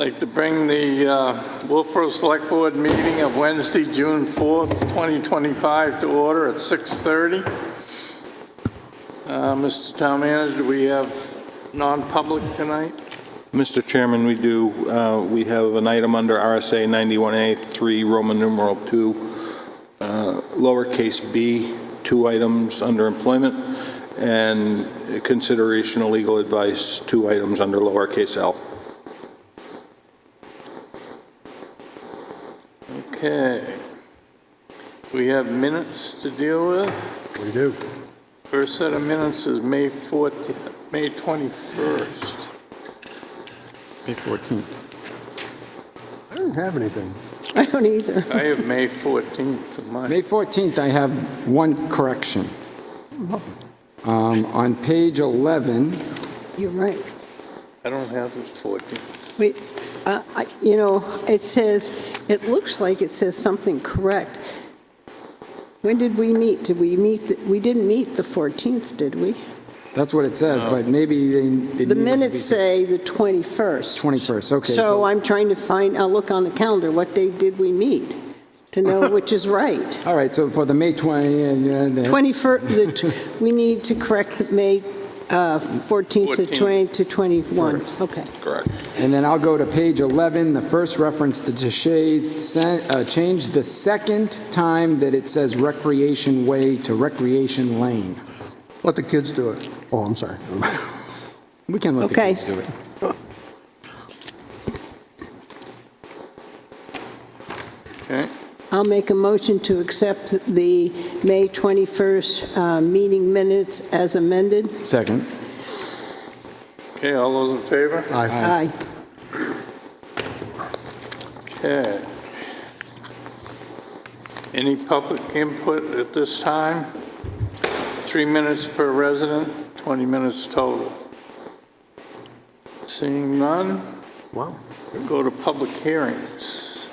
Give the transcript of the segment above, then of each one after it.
I'd like to bring the Wolfeboro Select Board meeting of Wednesday, June 4th, 2025 to order at 6:30. Mr. Town Manager, do we have non-public tonight? Mr. Chairman, we do. We have an item under RSA 91A3, Roman numeral 2, lowercase b, 2 items under employment, and consideration of legal advice, 2 items under lowercase l. Okay. We have minutes to deal with. We do. First set of minutes is May 21st. May 14th. I don't have anything. I don't either. I have May 14th to mine. May 14th, I have one correction. On page 11, You're right. I don't have the 14th. Wait, it says, it looks like it says something correct. When did we meet? Did we meet? We didn't meet the 14th, did we? that's what it says, but maybe they The minutes say the 21st. 21st, okay. So I'm trying to I'll look on the calendar, what day did we meet? To know which is right. All right, so for the May 20, and 21st, we need to correct the May 14th to 20 to 21. Okay. Correct. and then I'll go to page 11, the first reference to Tashay's, change the second time that it says Recreation Way to Recreation Lane. Let the kids do it. Oh, I'm sorry. We can let the Okay. kids do it. Okay. I'll make a motion to accept the May 21st meeting minutes as amended. Second. Okay, all those in favor? Aye. Okay. Any public input at this time? 3 minutes per resident, 20 minutes total. Seeing none, Wow. we'll go to public hearings.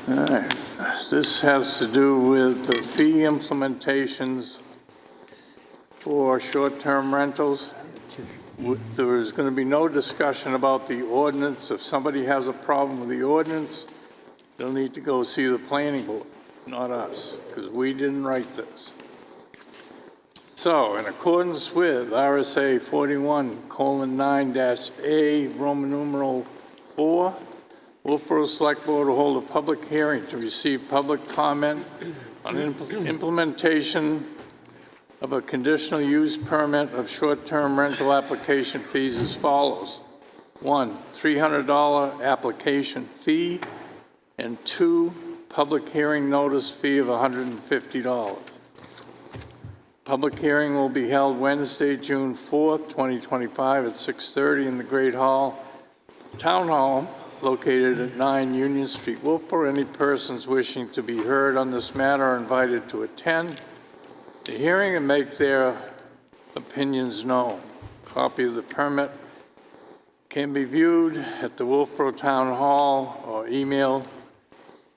All right, this has to do with the fee implementations for short-term rentals. There is going to be no discussion about the ordinance. If somebody has a problem with the ordinance, they'll need to go see the planning board, not us, because we didn't write this. So, in accordance with RSA 41:9-A, Roman numeral 4, Wolfeboro Select Board will hold a public hearing to receive public comment on implementation of a conditional use permit of short-term rental application fees as follows. 1, $300 application fee, and 2, public hearing notice fee of $150. Public hearing will be held Wednesday, June 4th, 2025 at 6:30 in the Great Hall, Town Hall, located at 9 Union Street, Wolfeboro. Any persons wishing to be heard on this matter are invited to attend the hearing and make their opinions known. Copy of the permit can be viewed at the Wolfeboro Town Hall or email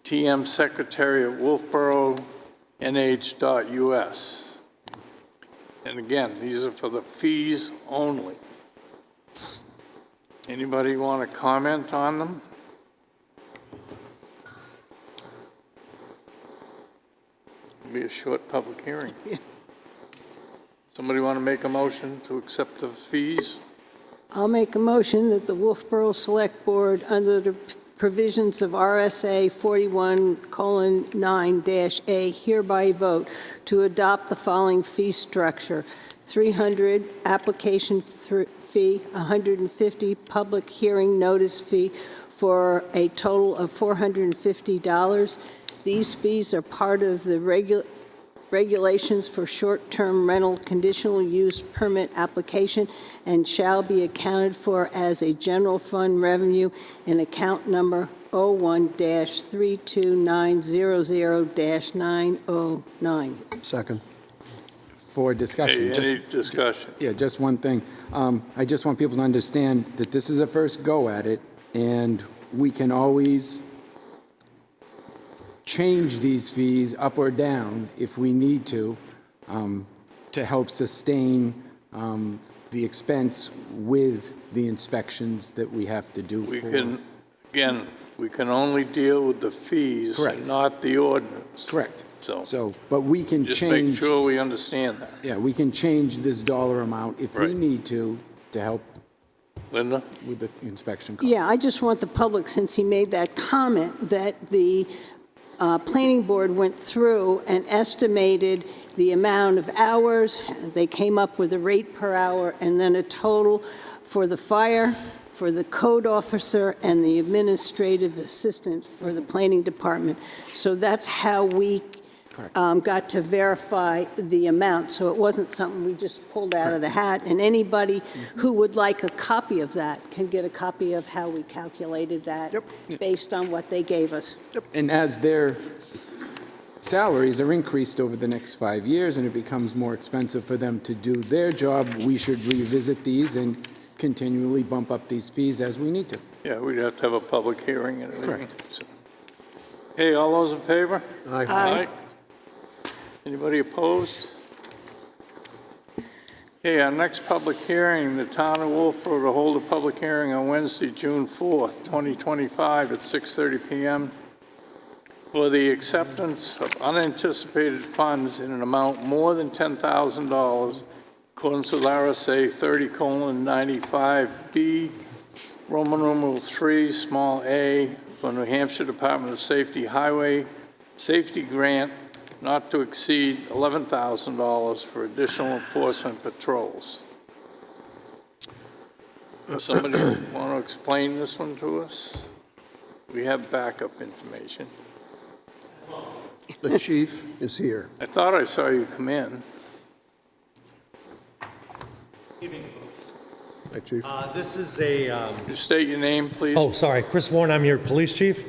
tmsecretary@wolfeboro.nh.us. And again, these are for the fees only. Anybody want to comment on them? It'll be a short public hearing. Somebody want to make a motion to accept the fees? I'll make a motion that the Wolfeboro Select Board, under the provisions of RSA 41:9-A, hereby vote to adopt the following fee structure: $300 application fee, $150 public hearing notice fee, for a total of $450. These fees are part of the regulations for short-term rental conditional use permit application and shall be accounted for as a general fund revenue in account number 01-32900-909. Second. For discussion. Any discussion? Yeah, just one thing. I just want people to understand that this is a first go at it, and we can always change these fees up or down if we need to help sustain the expense with the inspections that we have to do We for. can, again, we can only deal with the fees Correct. and not the ordinance. Correct. So But we can just make change, sure we understand that. yeah, we can change this dollar amount if we Right. need to help Linda? with the inspection cost. Yeah, I just want the public, since he made that comment, that the planning board went through and estimated the amount of hours. They came up with a rate per hour and then a total for the fire, for the code officer, and the administrative assistant for the planning department. So that's how we got to verify the amount. So it wasn't something we just pulled out of the hat. And anybody who would like a copy of that can get a copy of how we calculated that based on what they gave us. And as their salaries are increased over the next 5 years and it becomes more expensive for them to do their job, we should revisit these and continually bump up these fees as we need to. Yeah, we'd have to have a public hearing and everything. So. Hey, all those in favor? Aye. Anybody opposed? Okay, our next public hearing, the town of Wolfeboro to hold a public hearing on Wednesday, June 4th, 2025 at 6:30 PM for the acceptance of unanticipated funds in an amount more than $10,000 accordance with RSA 30:95B, Roman numeral 3, small a, for New Hampshire Department of Safety Highway Safety Grant not to exceed $11,000 for additional enforcement patrols. Somebody want to explain this one to us? We have backup information. The chief is here. I thought I saw you come in. Hi, chief. This is a, Could you state your name, please? oh, sorry, Chris Warren, I'm your police chief.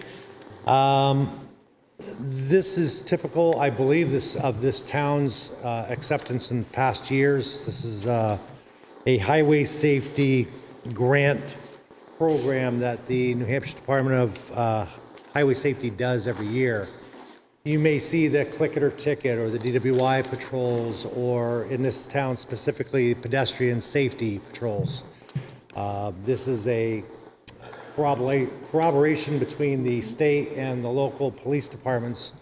This is typical, I believe, of this town's acceptance in past years. This is a highway safety grant program that the New Hampshire Department of Highway Safety does every year. You may see the click it or ticket or the DWI patrols, or in this town specifically, pedestrian safety patrols. This is a corroboration between the state and the local police departments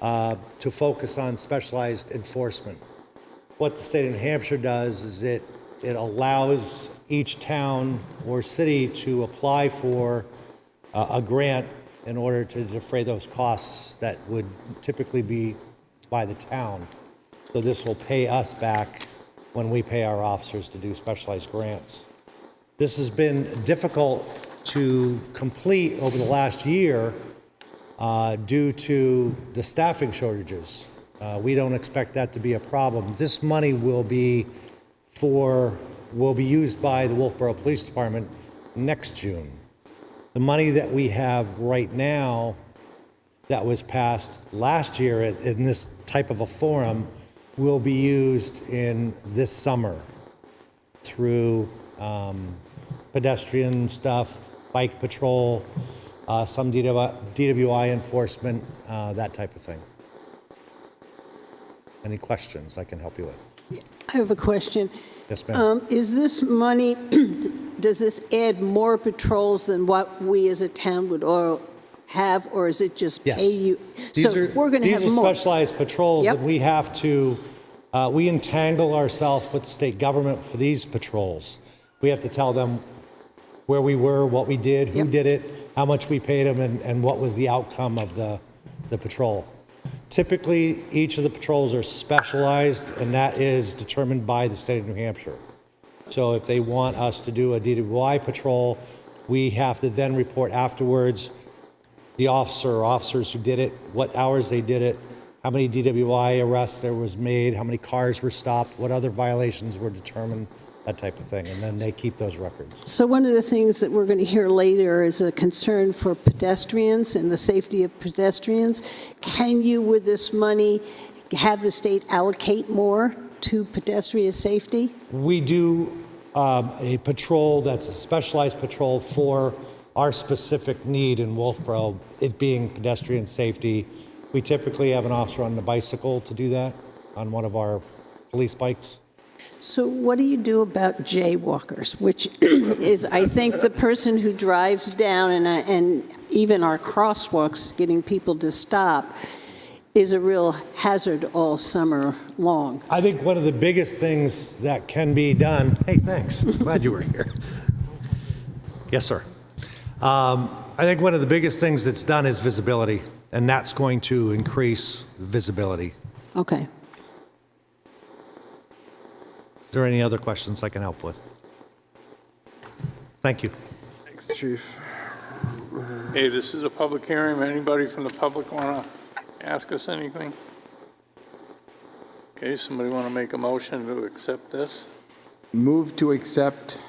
to focus on specialized enforcement. What the state of New Hampshire does is it allows each town or city to apply for a grant in order to defray those costs that would typically be by the town. So this will pay us back when we pay our officers to do specialized grants. This has been difficult to complete over the last year due to the staffing shortages. We don't expect that to be a problem. This money will be used by the Wolfeboro Police Department next June. The money that we have right now that was passed last year in this type of a forum will be used in this summer through pedestrian stuff, bike patrol, some DWI enforcement, that type of thing. Any questions I can help you with? I have a question. Yes, ma'am. Is this money, does this add more patrols than what we as a town would have, or is it just Yes. pay you? So we're going to have These are more. specialized patrols, Yep. and we have to, we entangle ourselves with the state government for these patrols. We have to tell them where we were, what we did, who Yep. did it, how much we paid them, and what was the outcome of the patrol. Typically, each of the patrols are specialized, and that is determined by the state of New Hampshire. So if they want us to do a DWI patrol, we have to then report afterwards the officer or officers who did it, what hours they did it, how many DWI arrests there was made, how many cars were stopped, what other violations were determined, that type of thing, and then they keep those records. So one of the things that we're going to hear later is a concern for pedestrians and the safety of pedestrians. Can you, with this money, have the state allocate more to pedestrian safety? We do a patrol that's a specialized patrol for our specific need in Wolfeboro, it being pedestrian safety. We typically have an officer on the bicycle to do that, on one of our police bikes. So what do you do about jaywalkers, which is, I think, the person who drives down and even our crosswalks, getting people to stop, is a real hazard all summer long. I think one of the biggest things that can be done, hey, thanks, glad you were here. Yes, sir. I think one of the biggest things that's done is visibility, and that's going to increase visibility. Okay. Is there any other questions I can help with? Thank you. Thanks, Chief. Hey, this is a public hearing. Anybody from the public want to ask us anything? Okay, somebody want to make a motion to accept this? Move to accept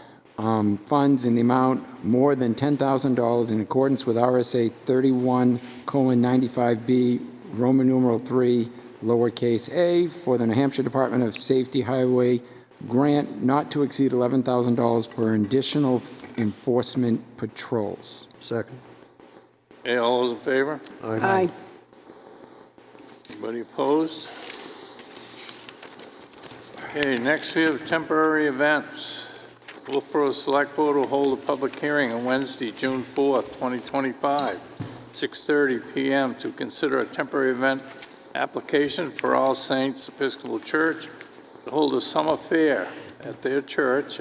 funds in the amount more than $10,000 in accordance with RSA 31:95B, Roman numeral 3, lowercase a, for the New Hampshire Department of Safety Highway grant not to exceed $11,000 for additional enforcement patrols. Second. Okay, all those in favor? Aye. Anybody opposed? Okay, next we have temporary events. Wolfeboro Select Board will hold a public hearing on Wednesday, June 4th, 2025, 6:30 p.m. to consider a temporary event application for All Saints Episcopal Church to hold a summer fair at their church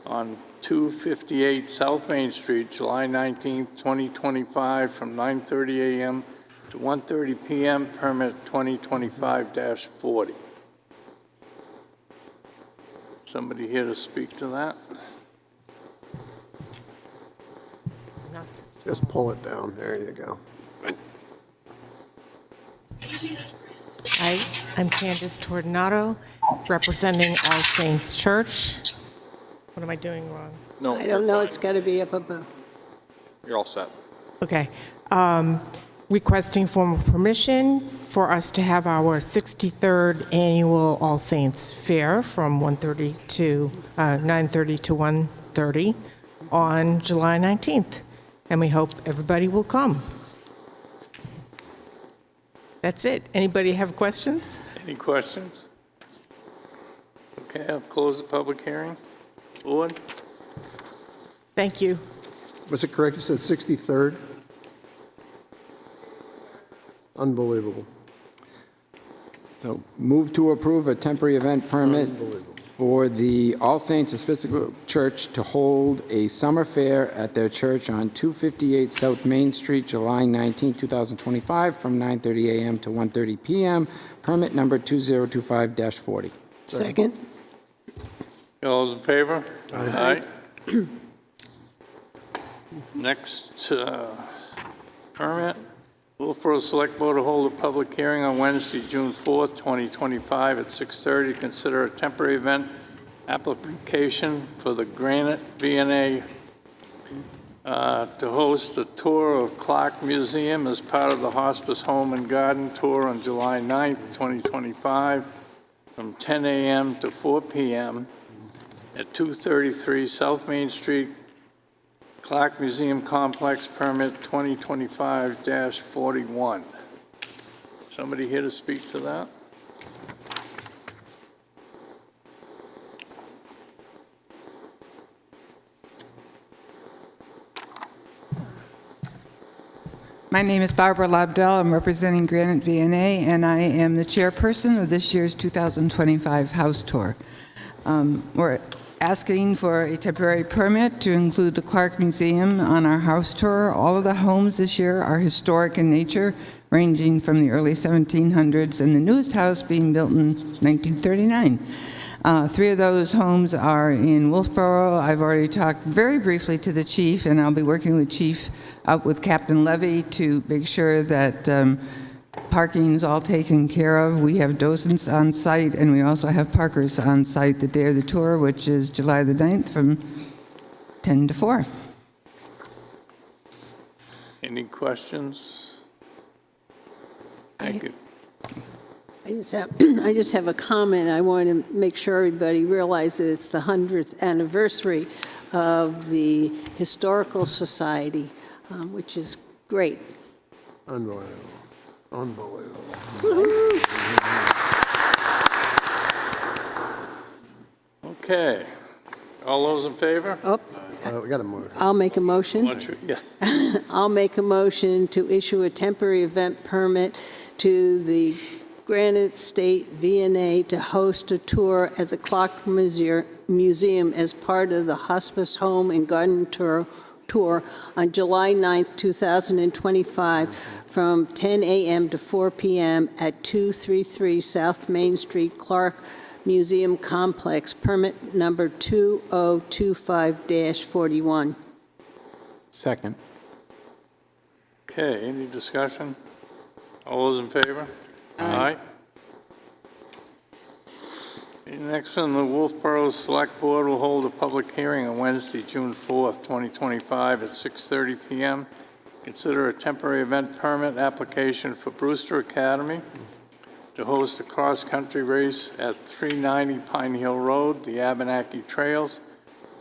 on 258 South Main Street, July 19th, 2025, from 9:30 a.m. to 1:30 p.m., permit 2025-40. Somebody here to speak to that? Just pull it down. There you go. Hi, I'm Candace Tornato, representing All Saints Church. What am I doing wrong? No, I don't know, it's got to be up above. you're all set. Okay. Requesting formal permission for us to have our 63rd annual All Saints Fair from 9:30 to 1:30 on July 19th. And we hope everybody will come. That's it. Anybody have questions? Any questions? Okay, I'll close the public hearing. Board? Thank you. Was it correct? You said 63rd? Unbelievable. So move to approve a temporary event permit for the All Saints Episcopal Church to hold a summer fair at their church on 258 South Main Street, July 19, 2025, from 9:30 a.m. to 1:30 p.m., permit number 2025-40. Second. All those in favor? Aye. Next permit, Wolfeboro Select Board to hold a public hearing on Wednesday, June 4th, 2025 at 6:30 to consider a temporary event application for the Granite V&A to host a tour of Clark Museum as part of the Hospice Home and Garden Tour on July 9th, 2025 from 10 a.m. to 4 p.m. at 233 South Main Street, Clark Museum Complex, permit 2025-41. Somebody here to speak to that? My name is Barbara Lobdell. I'm representing Granite V&A, and I am the chairperson of this year's 2025 House Tour. We're asking for a temporary permit to include the Clark Museum on our house tour. All of the homes this year are historic in nature, ranging from the early 1700s and the newest house being built in 1939. 3 of those homes are in Wolfeboro. I've already talked very briefly to the chief, and I'll be working with Chief up with Captain Levy to make sure that parking is all taken care of. We have docents on site, and we also have parkers on site the day of the tour, which is July the 9th from 10 to 4. Any questions? Thank you. I just have a comment. I want to make sure everybody realizes it's the 100th anniversary of the Historical Society, which is great. Unbelievable. Unbelievable. Okay. All those in favor? Oh, We got a motion. I'll make a motion. Yeah. I'll make a motion to issue a temporary event permit to the Granite State VNA to host a tour at the Clark Museum as part of the Hospice Home and Garden Tour on July 9th, 2025, from 10 a.m. to 4 p.m. at 233 South Main Street, Clark Museum Complex, permit number 2025-41. Second. Okay, any discussion? All those in favor? Aye. Okay, next one, the Wolfeboro Select Board will hold a public hearing on Wednesday, June 4th, 2025 at 6:30 p.m. Consider a temporary event permit application for Brewster Academy to host a cross-country race at 390 Pine Hill Road, the Abenaki Trails,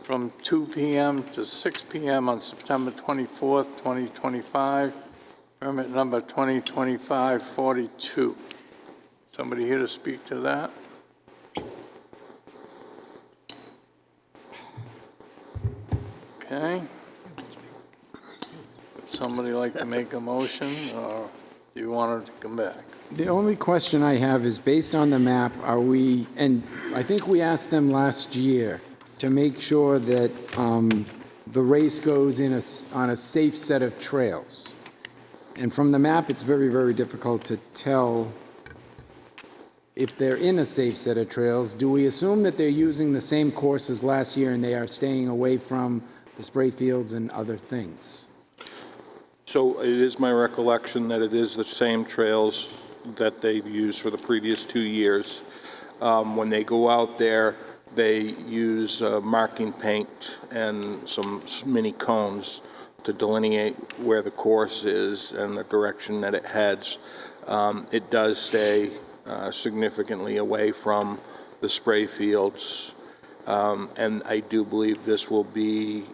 from 2 p.m. to 6 p.m. on September 24th, 2025, permit number 2025-42. Somebody here to speak to that? Okay. Would somebody like to make a motion, or do you want it to come back? The only question I have is, based on the map, are we, and I think we asked them last year to make sure that the race goes on a safe set of trails. And from the map, it's very, very difficult to tell if they're in a safe set of trails. Do we assume that they're using the same course as last year and they are staying away from the spray fields and other things? So it is my recollection that it is the same trails that they've used for the previous 2 years. When they go out there, they use marking paint and some mini cones to delineate where the course is and the direction that it heads. It does stay significantly away from the spray fields, and I do believe this will be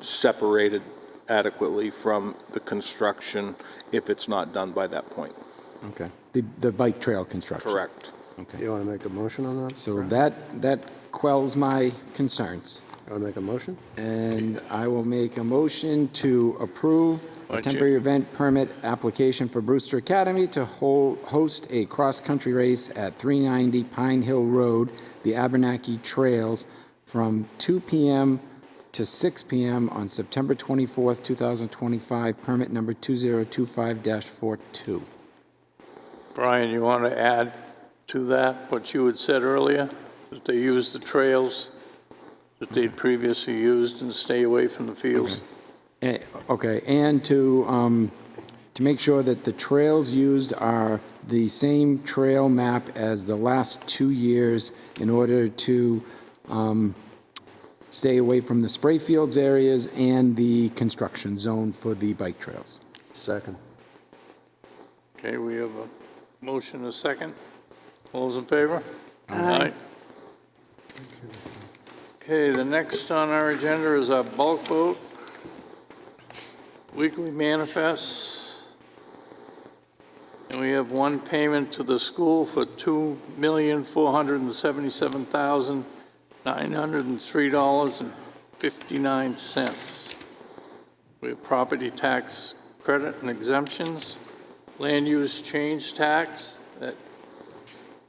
separated adequately from the construction if it's not done by that point. Okay. The bike trail construction? Correct. Okay. You want to make a motion on that? So that quells my concerns. You want to make a motion? And I will make a motion to approve a temporary event permit application for Brewster Academy to host a cross-country race at 390 Pine Hill Road, the Abenaki Trails, from 2 p.m. to 6 p.m. on September 24th, 2025, permit number 2025-42. Brian, you want to add to that what you had said earlier, that they use the trails that they'd previously used and stay away from the fields? Okay, and to make sure that the trails used are the same trail map as the last 2 years in order to stay away from the spray fields areas and the construction zone for the bike trails. Second. Okay, we have a motion and a second. All those in favor? Aye. Okay, the next on our agenda is our bulk vote. Weekly manifests. And we have one payment to the school for $2,477,903.59. We have property tax credit and exemptions, land use change tax that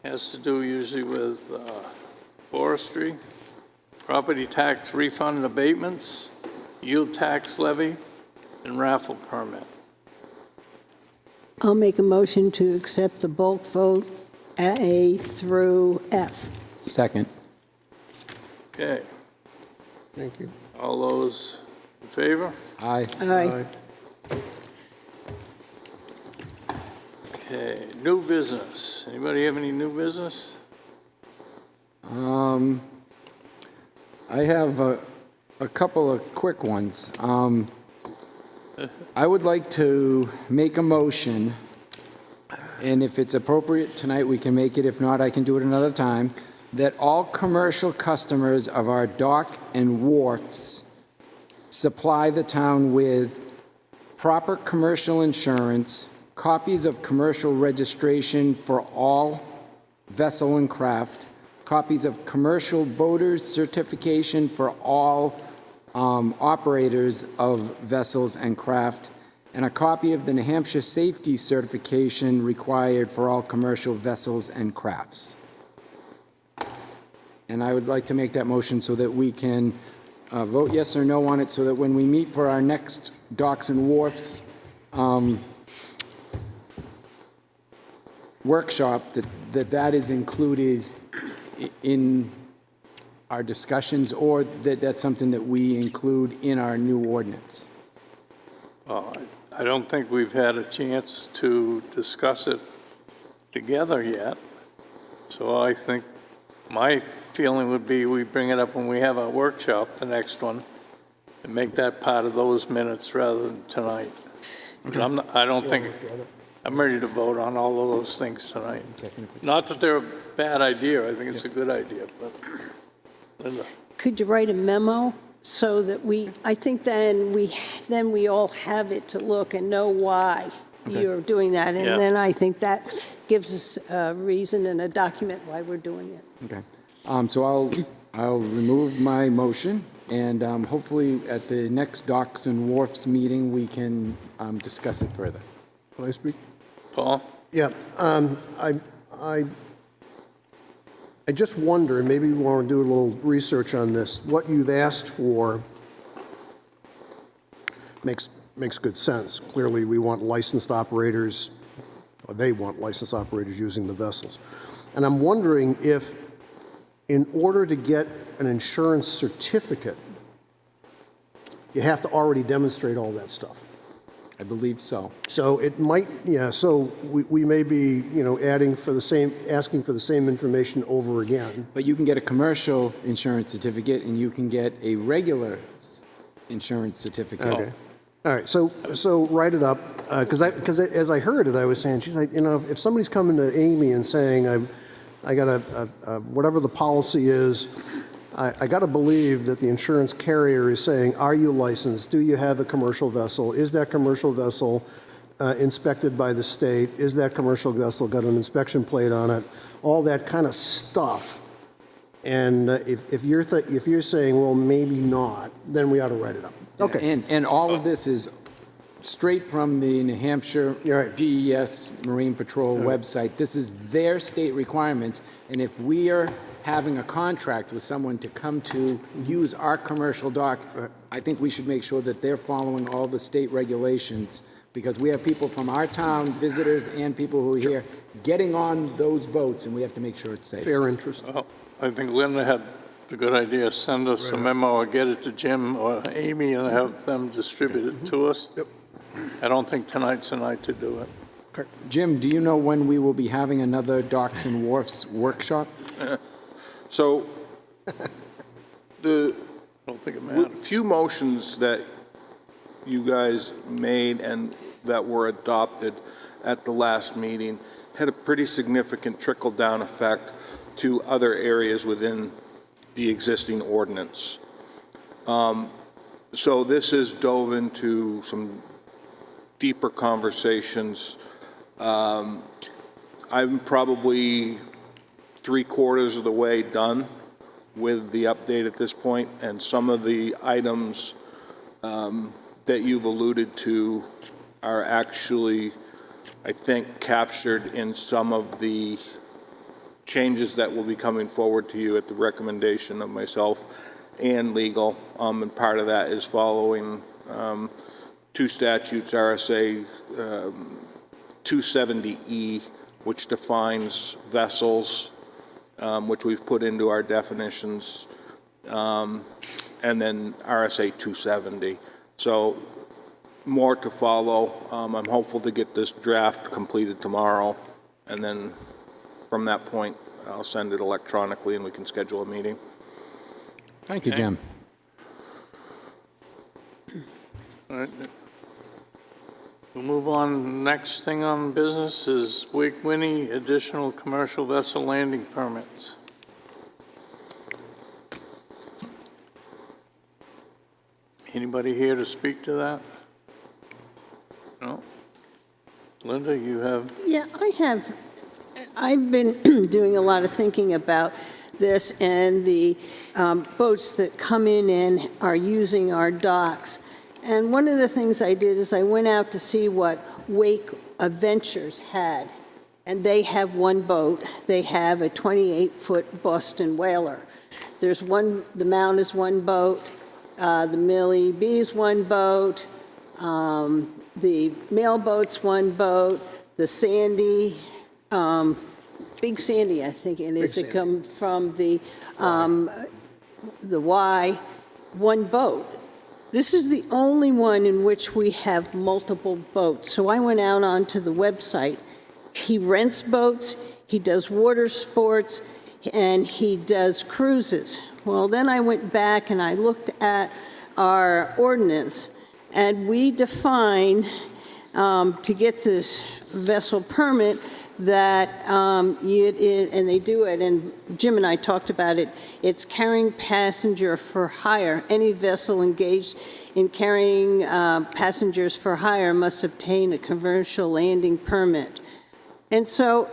has to do usually with forestry, property tax refund and abatements, yield tax levy, and raffle permit. I'll make a motion to accept the bulk vote A through F. Second. Okay, Thank you. all those in favor? Aye. Aye. Okay, new business. Anybody have any new business? I have a couple of quick ones. I would like to make a motion, and if it's appropriate tonight, we can make it. If not, I can do it another time, that all commercial customers of our dock and wharfs supply the town with proper commercial insurance, copies of commercial registration for all vessel and craft, copies of commercial boaters certification for all operators of vessels and craft, and a copy of the New Hampshire safety certification required for all commercial vessels and crafts. And I would like to make that motion so that we can vote yes or no on it, so that when we meet for our next Docks and Wharfs workshop, that is included in our discussions, or that's something that we include in our new ordinance. I don't think we've had a chance to discuss it together yet. So I think my feeling would be we bring it up when we have our workshop, the next one, and make that part of those minutes rather than tonight. 'Cause I don't think, I'm ready to vote on all of those things tonight. Not that they're a bad idea, I think it's a good idea, but Linda. Could you write a memo so that I think then we all have it to look and know why you're doing that. And Yeah. then I think that gives us a reason and a document why we're doing it. Okay. So I'll remove my motion, and hopefully at the next Docks and Wharfs meeting, we can discuss it further. Can I speak? Paul? Yeah, I just wonder, and maybe you want to do a little research on this, what you've asked for makes good sense. Clearly, we want licensed operators, or they want licensed operators using the vessels. And I'm wondering if, in order to get an insurance certificate, you have to already demonstrate all that stuff. I believe so. So it might, yeah, so we may be, asking for the same information over again. But you can get a commercial insurance certificate, and you can get a regular insurance certificate. Okay. All right, so write it up, because as I heard it, I was saying, she's like, if somebody's coming to Amy and saying, I got whatever the policy is, I got to believe that the insurance carrier is saying, are you licensed? Do you have a commercial vessel? Is that commercial vessel inspected by the state? Is that commercial vessel got an inspection plate on it? All that kind of stuff. And if you're saying, well, maybe not, then we ought to write it up. Okay. And all of this is straight from the New Hampshire You're right. DES Marine Patrol website. This is their state requirements, and if we are having a contract with someone to come to use our commercial dock, I think we should make sure that they're following all the state regulations, because we have people from our town, visitors and people who are here, getting on those boats, and we have to make sure it's safe. Fair interest. Well, I think Linda had the good idea, send us a memo or get it to Jim or Amy and have them distribute it to us. Yep. I don't think tonight's the night to do it. Jim, do you know when we will be having another Docks and Wharfs workshop? So the I don't think it matters. few motions that you guys made and that were adopted at the last meeting had a pretty significant trickle-down effect to other areas within the existing ordinance. So this has dove into some deeper conversations. I'm probably 3/4 of the way done with the update at this point, and some of the items that you've alluded to are actually, I think, captured in some of the changes that will be coming forward to you at the recommendation of myself and legal, and part of that is following two statutes, RSA 270E, which defines vessels, which we've put into our definitions, and then RSA 270. So more to follow. I'm hopeful to get this draft completed tomorrow, and then from that point, I'll send it electronically and we can schedule a meeting. Thank you, Jim. All right. We'll move on. Next thing on business is Wake Winnie additional commercial vessel landing permits. Anybody here to speak to that? No? Linda, you have? Yeah, I've been doing a lot of thinking about this and the boats that come in and are using our docks. And one of the things I did is I went out to see what Wake Adventures had. And they have one boat. They have a 28-foot Boston Whaler. There's one, the Mount is one boat, the Millie B is one boat, the Mail Boat's one boat, the Sandy, Big Sandy, I think it is, that come from the Y, one boat. This is the only one in which we have multiple boats. So I went out onto the website. He rents boats, he does water sports, and he does cruises. Well, then I went back and I looked at our ordinance, and we define, to get this vessel permit, that and they do it, and Jim and I talked about it, it's carrying passenger for hire. Any vessel engaged in carrying passengers for hire must obtain a commercial landing permit. And so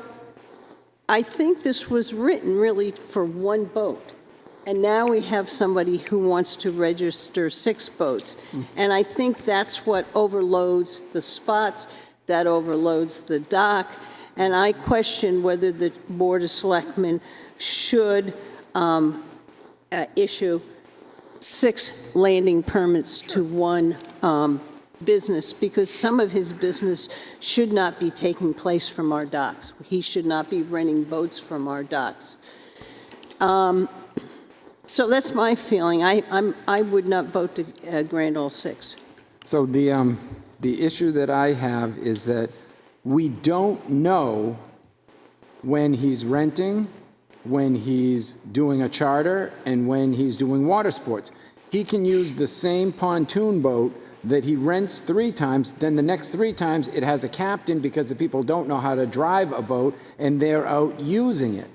I think this was written really for one boat. And now we have somebody who wants to register 6 boats. And I think that's what overloads the spots, that overloads the dock. And I question whether the Board of Selectmen should issue 6 landing permits to one business, because some of his business should not be taking place from our docks. He should not be renting boats from our docks. So that's my feeling. I would not vote to grant all 6. So the issue that I have is that we don't know when he's renting, when he's doing a charter, and when he's doing water sports. He can use the same pontoon boat that he rents 3 times, then the next 3 times it has a captain because the people don't know how to drive a boat and they're out using it.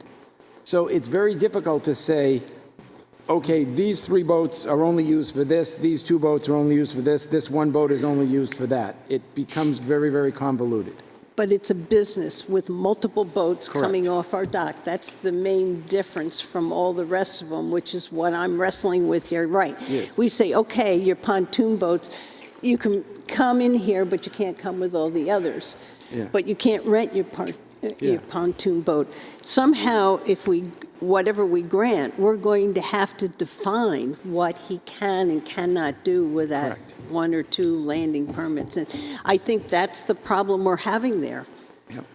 So it's very difficult to say, okay, these 3 boats are only used for this, these 2 boats are only used for this, this 1 boat is only used for that. It becomes very, very convoluted. But it's a business with multiple boats Correct. coming off our dock. That's the main difference from all the rest of them, which is what I'm wrestling with here. Right. Yes. We say, okay, your pontoon boats, you can come in here, but you can't come with all the others. Yeah. But you can't rent your pontoon boat. Somehow, if whatever we grant, we're going to have to define what he can and cannot do with that Correct. 1 or 2 landing permits. And I think that's the problem we're having there. Yep.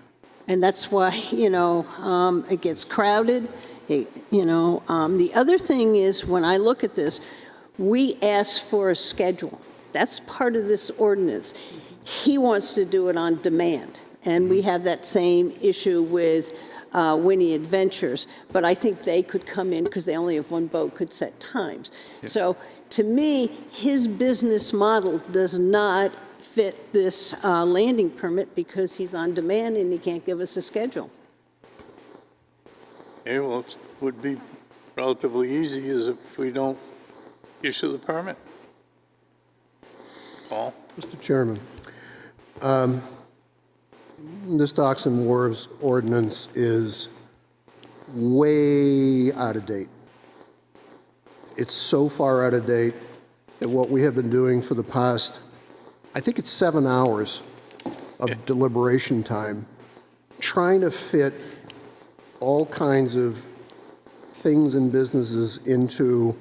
And that's why, it gets crowded. The other thing is, when I look at this, we ask for a schedule. That's part of this ordinance. He wants to do it on demand. And we have that same issue with Winnie Adventures, but I think they could come in, because they only have 1 boat, could set times. So to me, his business model does not fit this landing permit, because he's on demand and he can't give us a schedule. Okay, well, it would be relatively easy as if we don't issue the permit. Paul? Mr. Chairman, this Docks and Wharves ordinance is way out of date. It's so far out of date that what we have been doing for the past, I think it's 7 hours of deliberation time, trying to fit all kinds of things and businesses into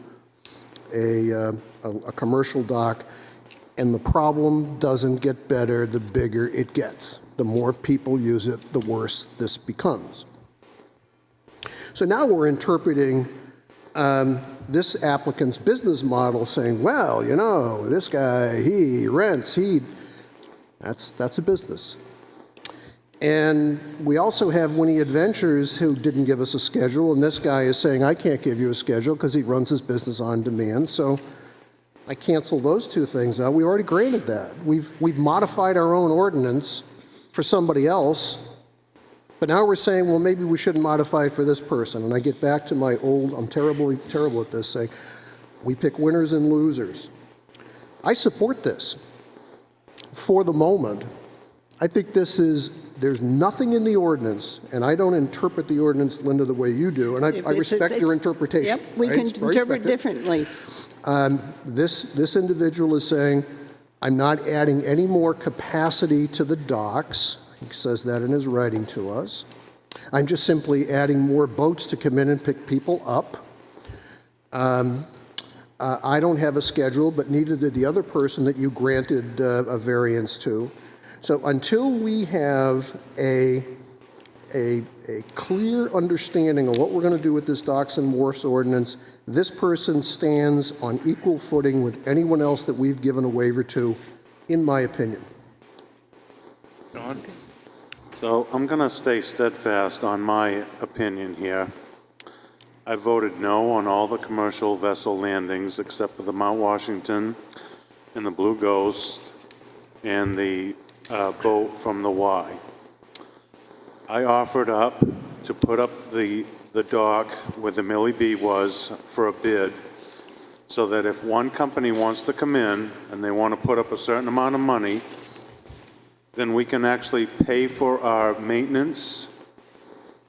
a commercial dock. And the problem doesn't get better the bigger it gets. The more people use it, the worse this becomes. So now we're interpreting this applicant's business model, saying, well, this guy, he rents, that's a business. And we also have Winnie Adventures, who didn't give us a schedule, and this guy is saying, I can't give you a schedule because he runs his business on demand. So I cancel those 2 things out. We already granted that. We've modified our own ordinance for somebody else, but now we're saying, well, maybe we shouldn't modify it for this person. And I get back to my old, I'm terrible at this, saying, we pick winners and losers. I support this for the moment, I think there's nothing in the ordinance, and I don't interpret the ordinance, Linda, the way you do, and I respect your interpretation. Yep, we right? can I respect interpret it. differently. This individual is saying, I'm not adding any more capacity to the docks. He says that in his writing to us. I'm just simply adding more boats to come in and pick people up. I don't have a schedule, but neither did the other person that you granted a variance to. So until we have a clear understanding of what we're going to do with this docks and wharfs ordinance, this person stands on equal footing with anyone else that we've given a waiver to, in my opinion. John? So I'm going to stay steadfast on my opinion here. I voted no on all the commercial vessel landings except for the Mount Washington and the Blue Ghost and the boat from the Y. I offered up to put up the dock where the Millie B was for a bid, so that if one company wants to come in and they want to put up a certain amount of money, then we can actually pay for our maintenance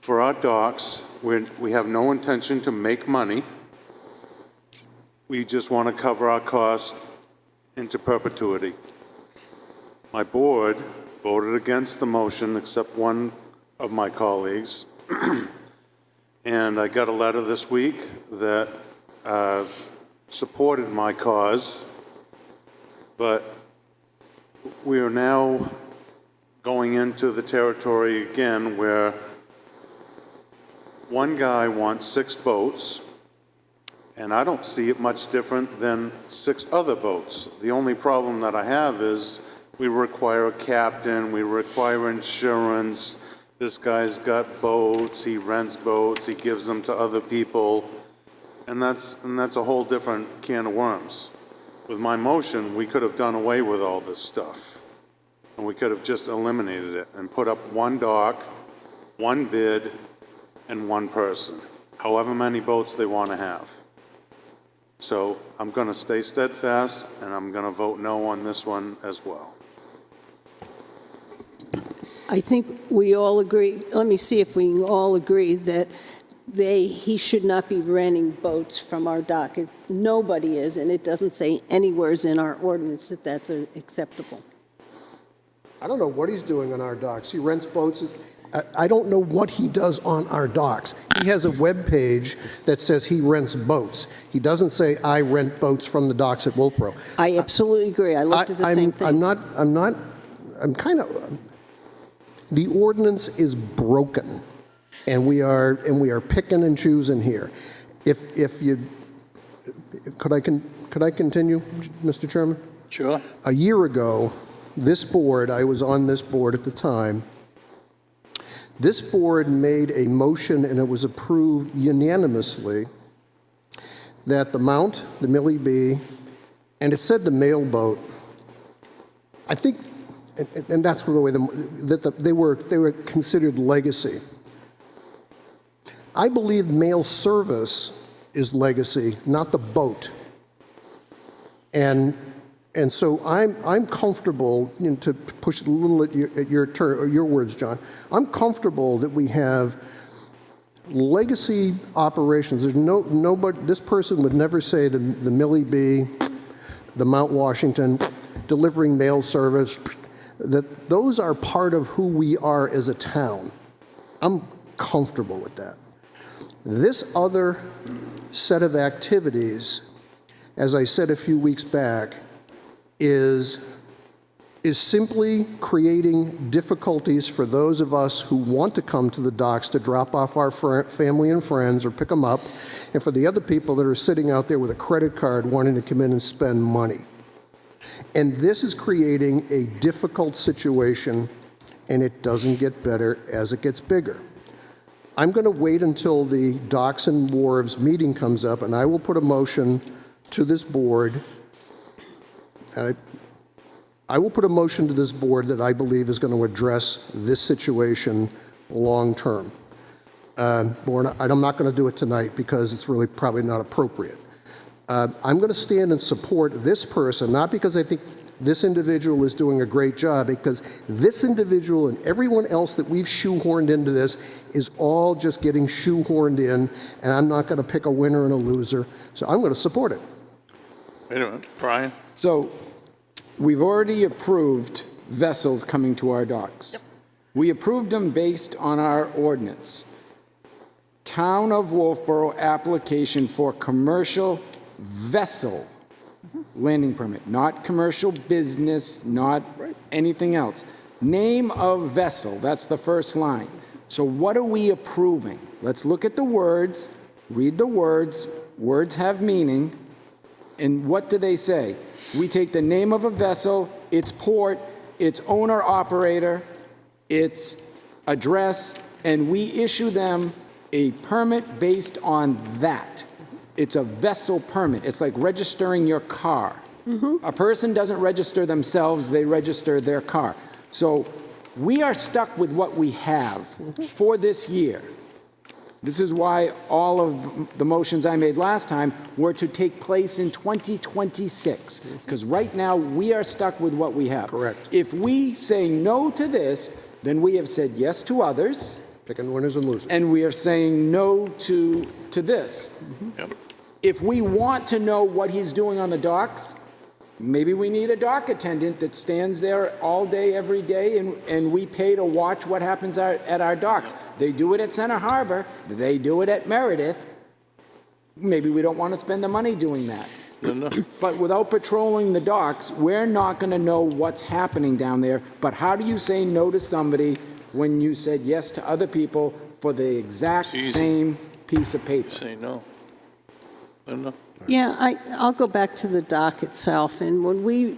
for our docks. We have no intention to make money. We just want to cover our costs into perpetuity. My board voted against the motion, except one of my colleagues. And I got a letter this week that supported my cause, but we are now going into the territory again where one guy wants 6 boats, and I don't see it much different than 6 other boats. The only problem that I have is we require a captain, we require insurance. This guy's got boats, he rents boats, he gives them to other people, and that's a whole different can of worms. With my motion, we could have done away with all this stuff, and we could have just eliminated it and put up one dock, one bid, and one person, however many boats they want to have. So I'm going to stay steadfast, and I'm going to vote no on this one as well. I think we all agree, let me see if we all agree that he should not be renting boats from our dock. Nobody is, and it doesn't say anywhere in our ordinance that that's acceptable. I don't know what he's doing on our docks. He rents boats. I don't know what he does on our docks. He has a web page that says he rents boats. He doesn't say, I rent boats from the docks at Wolfeboro. I absolutely agree. I looked at the same thing. I'm kind of, the ordinance is broken, and we are picking and choosing here. If you, could I continue, Mr. Chairman? Sure. A year ago, this board, I was on this board at the time, this board made a motion, and it was approved unanimously, that the Mount, the Millie B, and it said the mail boat, I think, and that's the way they were considered legacy. I believe mail service is legacy, not the boat. And so I'm comfortable, to push it a little at your words, John. I'm comfortable that we have legacy operations. There's nobody. This person would never say the Millie B, the Mount Washington, delivering mail service. That those are part of who we are as a town. I'm comfortable with that. This other set of activities, as I said a few weeks back, is simply creating difficulties for those of us who want to come to the docks to drop off our family and friends or pick them up, and for the other people that are sitting out there with a credit card wanting to come in and spend money. And this is creating a difficult situation, and it doesn't get better as it gets bigger. I'm going to wait until the Docks and Wharves meeting comes up, and I will put a motion to this board. I will put a motion to this board that I believe is going to address this situation long term. I'm not going to do it tonight because it's really probably not appropriate. I'm going to stand and support this person, not because I think this individual is doing a great job, because this individual and everyone else that we've shoehorned into this is all just getting shoehorned in, and I'm not going to pick a winner and a loser, so I'm going to support it. Wait a minute, Brian? So we've already approved vessels coming to our docks. We approved them based on our ordinance. Town of Wolfeboro application for commercial vessel landing permit, not commercial business, not anything else. Name of vessel, that's the first line. So what are we approving? Let's look at the words, read the words. Words have meaning. And what do they say? We take the name of a vessel, its port, its owner operator, its address, and we issue them a permit based on that. It's a vessel permit. It's like registering your car. A person doesn't register themselves, they register their car. So we are stuck with what we have for this year. This is why all of the motions I made last time were to take place in 2026, because right now we are stuck with what we have. Correct. If we say no to this, then we have said yes to others, Picking winners and losers. and we are saying no to this. Yep. If we want to know what he's doing on the docks, maybe we need a dock attendant that stands there all day, every day, and we pay to watch what happens at our docks. They do it at Center Harbor. They do it at Meredith. Maybe we don't want to spend the money doing that. Linda? But without patrolling the docks, we're not going to know what's happening down there. But how do you say no to somebody when you said yes to other people for the exact It's easy. same piece of paper? Say no. Linda? Yeah, I'll go back to the dock itself, and when we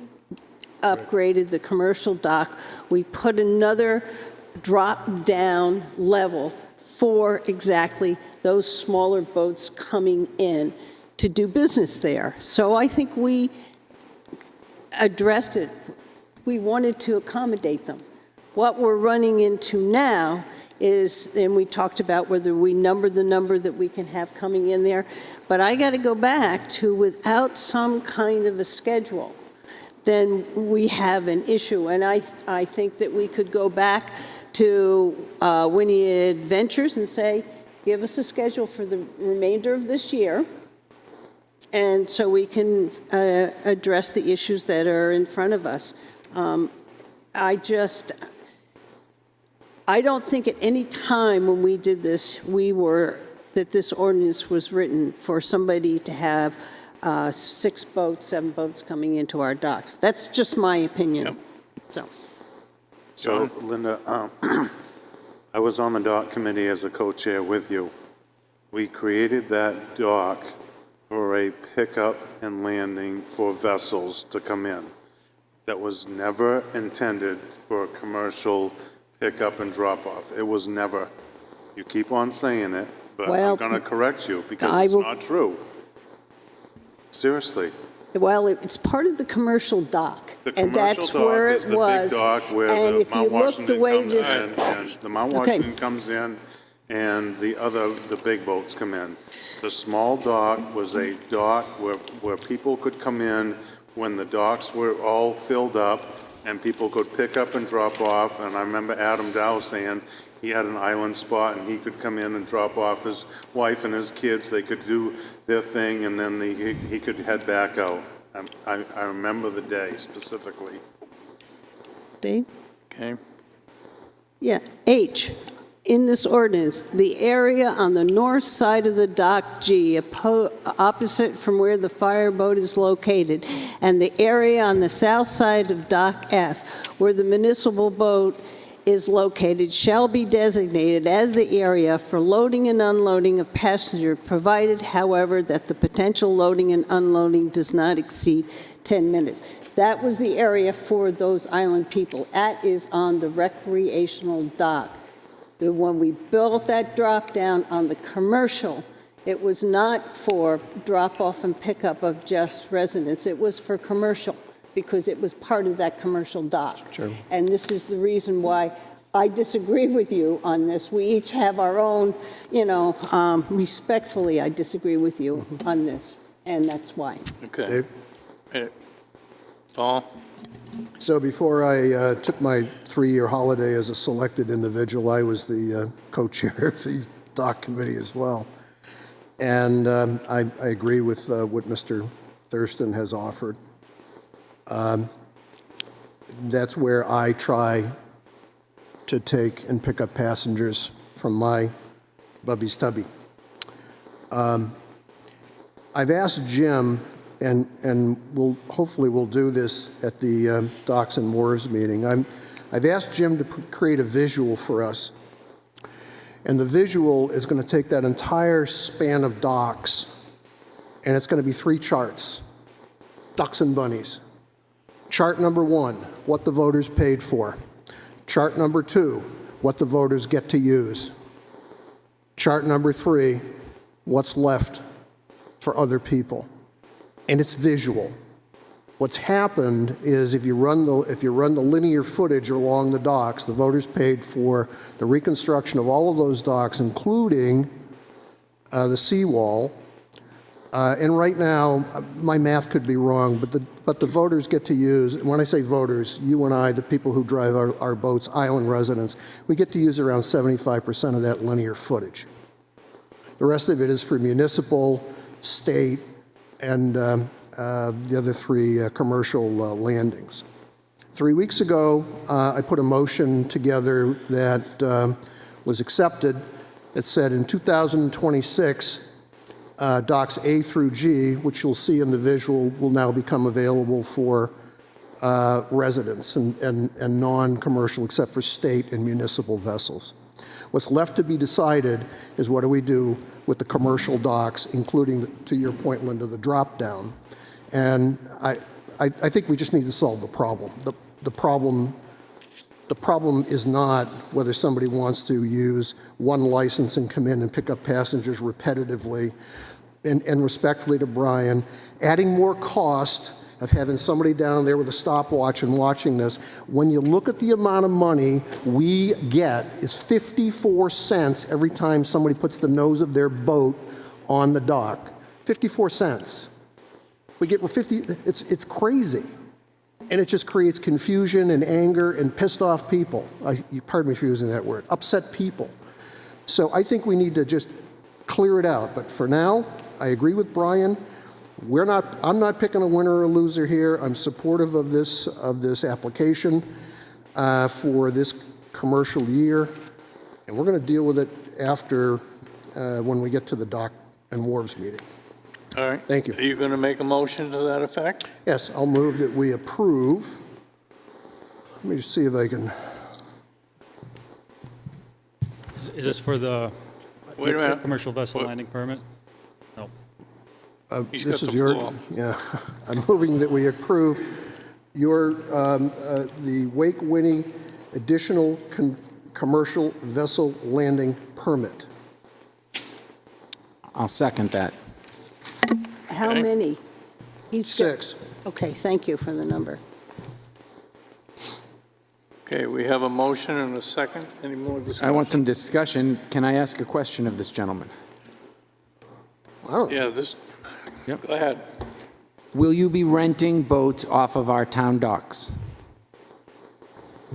upgraded the commercial dock, we put another drop-down level for exactly those smaller boats coming in to do business there. So I think we addressed it. We wanted to accommodate them. What we're running into now is, and we talked about whether we number the number that we can have coming in there, but I got to go back to without some kind of a schedule, then we have an issue. And I think that we could go back to Winnie Adventures and say, give us a schedule for the remainder of this year, and so we can address the issues that are in front of us. I don't think at any time when we did this, that this ordinance was written for somebody to have 6 boats, 7 boats coming into our docks. That's just my opinion. Yep. So, Linda, I was on the dock committee as a co-chair with you. We created that dock for a pickup and landing for vessels to come in. That was never intended for a commercial pickup and drop off. It was never. You keep on saying it, but Well, I'm going to correct you because I it's will- not true. Seriously. Well, it's part of the commercial dock, The and commercial that's dock where is it the big was. dock where And the if you Mount look the Washington way comes this, in, and the Mount Okay. Washington comes in, and the big boats come in. The small dock was a dock where people could come in when the docks were all filled up, and people could pick up and drop off. And I remember Adam Dow saying he had an island spot, and he could come in and drop off his wife and his kids. They could do their thing, and then he could head back out. I remember the day specifically. Dave? Okay. Yeah, H, in this ordinance, the area on the north side of the dock G, opposite from where the fireboat is located, and the area on the south side of dock F, where the municipal boat is located, shall be designated as the area for loading and unloading of passenger, provided, however, that the potential loading and unloading does not exceed 10 minutes. That was the area for those island people. That is on the recreational dock. When we built that drop-down on the commercial, it was not for drop-off and pickup of just residents. It was for commercial, because it was part of that commercial dock. Sure. And this is the reason why I disagree with you on this. We each have our own, respectfully, I disagree with you on this, and that's why. Okay. Dave? Paul? So before I took my 3-year holiday as a selected individual, I was the co-chair of the dock committee as well. And I agree with what Mr. Thurston has offered. That's where I try to take and pick up passengers from my Bubby's Tubby. I've asked Jim, and hopefully we'll do this at the Docks and Wharves meeting. I've asked Jim to create a visual for us. And the visual is going to take that entire span of docks, and it's going to be 3 charts, ducks and bunnies. Chart number 1, what the voters paid for. Chart number 2, what the voters get to use. Chart number 3, what's left for other people. And it's visual. What's happened is if you run the linear footage along the docks, the voters paid for the reconstruction of all of those docks, including the seawall. And right now, my math could be wrong, but the voters get to use, and when I say voters, you and I, the people who drive our boats, island residents, we get to use around 75% of that linear footage. The rest of it is for municipal, state, and the other 3 commercial landings. 3 weeks ago, I put a motion together that was accepted. It said in 2026, docks A through G, which you'll see in the visual, will now become available for residents and non-commercial, except for state and municipal vessels. What's left to be decided is what do we do with the commercial docks, including, to your point, Linda, the drop-down. And I think we just need to solve the problem. The problem is not whether somebody wants to use one license and come in and pick up passengers repetitively. And respectfully to Brian, adding more cost of having somebody down there with a stopwatch and watching this, when you look at the amount of money we get, it's 54 cents every time somebody puts the nose of their boat on the dock. 54 cents. We get 50, it's crazy. And it just creates confusion and anger and pissed off people. Pardon me for using that word, upset people. So I think we need to just clear it out. But for now, I agree with Brian. I'm not picking a winner or a loser here. I'm supportive of this application for this commercial year. And we're going to deal with it after when we get to the Dock and Wharves meeting. All right. Thank you. Are you going to make a motion to that effect? Yes, I'll move that we approve. Let me just see if I can. Is this for the Wait a minute. commercial vessel landing permit? No. He's This got is the your, floor. yeah. I'm moving that we approve your, the Wake Winnie additional commercial vessel landing permit. I'll second that. How Okay. many? He's got- 6. Okay, thank you for the number. Okay, we have a motion and a second. Any more discussion? I want some discussion. Can I ask a question of this gentleman? Yeah, this, Yep. go ahead. Will you be renting boats off of our town docks?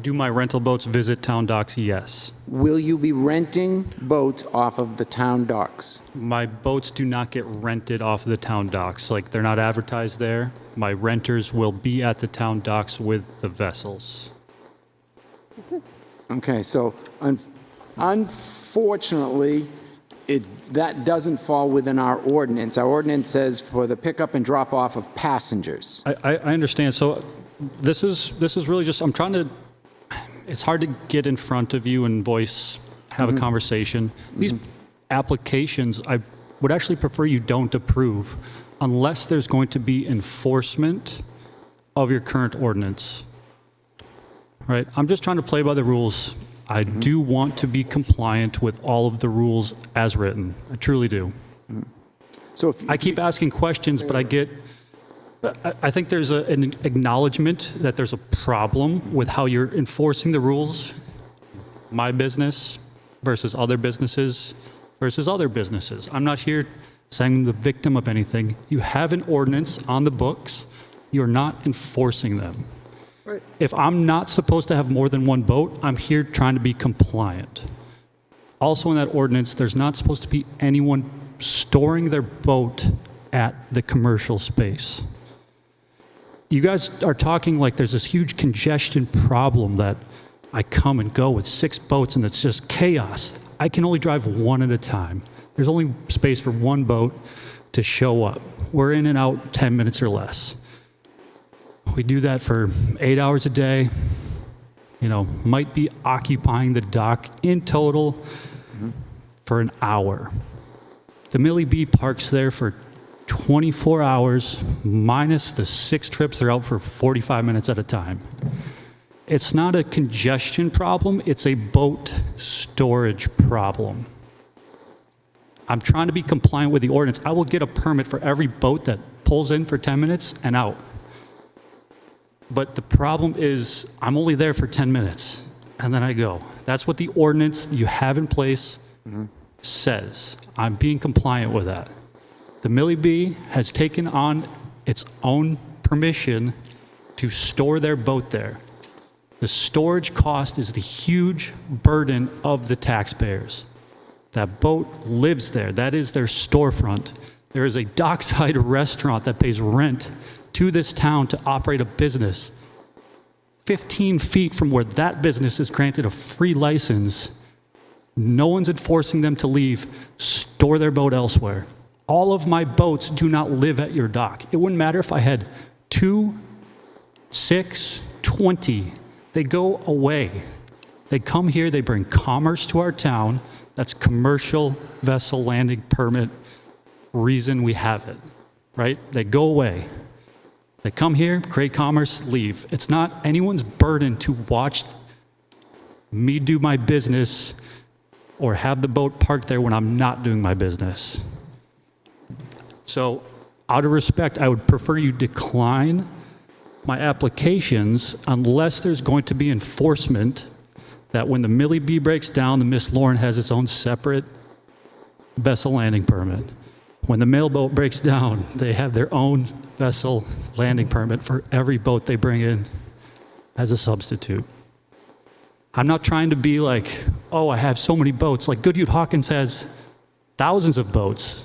Do my rental boats visit town docks? Yes. Will you be renting boats off of the town docks? My boats do not get rented off of the town docks. Like, they're not advertised there. My renters will be at the town docks with the vessels. Okay, so unfortunately, that doesn't fall within our ordinance. Our ordinance says for the pickup and drop off of passengers. I understand. So this is really just, I'm trying to, it's hard to get in front of you and have a conversation. These applications, I would actually prefer you don't approve unless there's going to be enforcement of your current ordinance. Right? I'm just trying to play by the rules. I do want to be compliant with all of the rules as written. I truly do. So if I keep asking questions, but I think there's an acknowledgement that there's a problem with how you're enforcing the rules. My business versus other businesses versus other businesses. I'm not here saying I'm the victim of anything. You have an ordinance on the books. You're not enforcing them. Right. If I'm not supposed to have more than one boat, I'm here trying to be compliant. Also in that ordinance, there's not supposed to be anyone storing their boat at the commercial space. You guys are talking like there's this huge congestion problem that I come and go with 6 boats and it's just chaos. I can only drive one at a time. There's only space for one boat to show up. We're in and out 10 minutes or less. We do that for 8 hours a day. You know, might be occupying the dock in total for an hour. The Millie B parks there for 24 hours, minus the 6 trips they're out for 45 minutes at a time. It's not a congestion problem, it's a boat storage problem. I'm trying to be compliant with the ordinance. I will get a permit for every boat that pulls in for 10 minutes and out. But the problem is I'm only there for 10 minutes and then I go. That's what the ordinance you have in place says. I'm being compliant with that. The Millie B has taken on its own permission to store their boat there. The storage cost is the huge burden of the taxpayers. That boat lives there. That is their storefront. There is a dockside restaurant that pays rent to this town to operate a business. 15 feet from where that business is granted a free license, no one's enforcing them to leave, store their boat elsewhere. All of my boats do not live at your dock. It wouldn't matter if I had 2, 6, 20. They go away. They come here, they bring commerce to our town. That's commercial vessel landing permit reason we have it, right? They go away. They come here, create commerce, leave. It's not anyone's burden to watch me do my business or have the boat parked there when I'm not doing my business. So, out of respect, I would prefer you decline my applications unless there's going to be enforcement that when the Millie B breaks down, the Miss Lauren has its own separate vessel landing permit. When the mailboat breaks down, they have their own vessel landing permit for every boat they bring in as a substitute. I'm not trying to be like, oh, I have so many boats. Like Goodhue Hawkins has thousands of boats.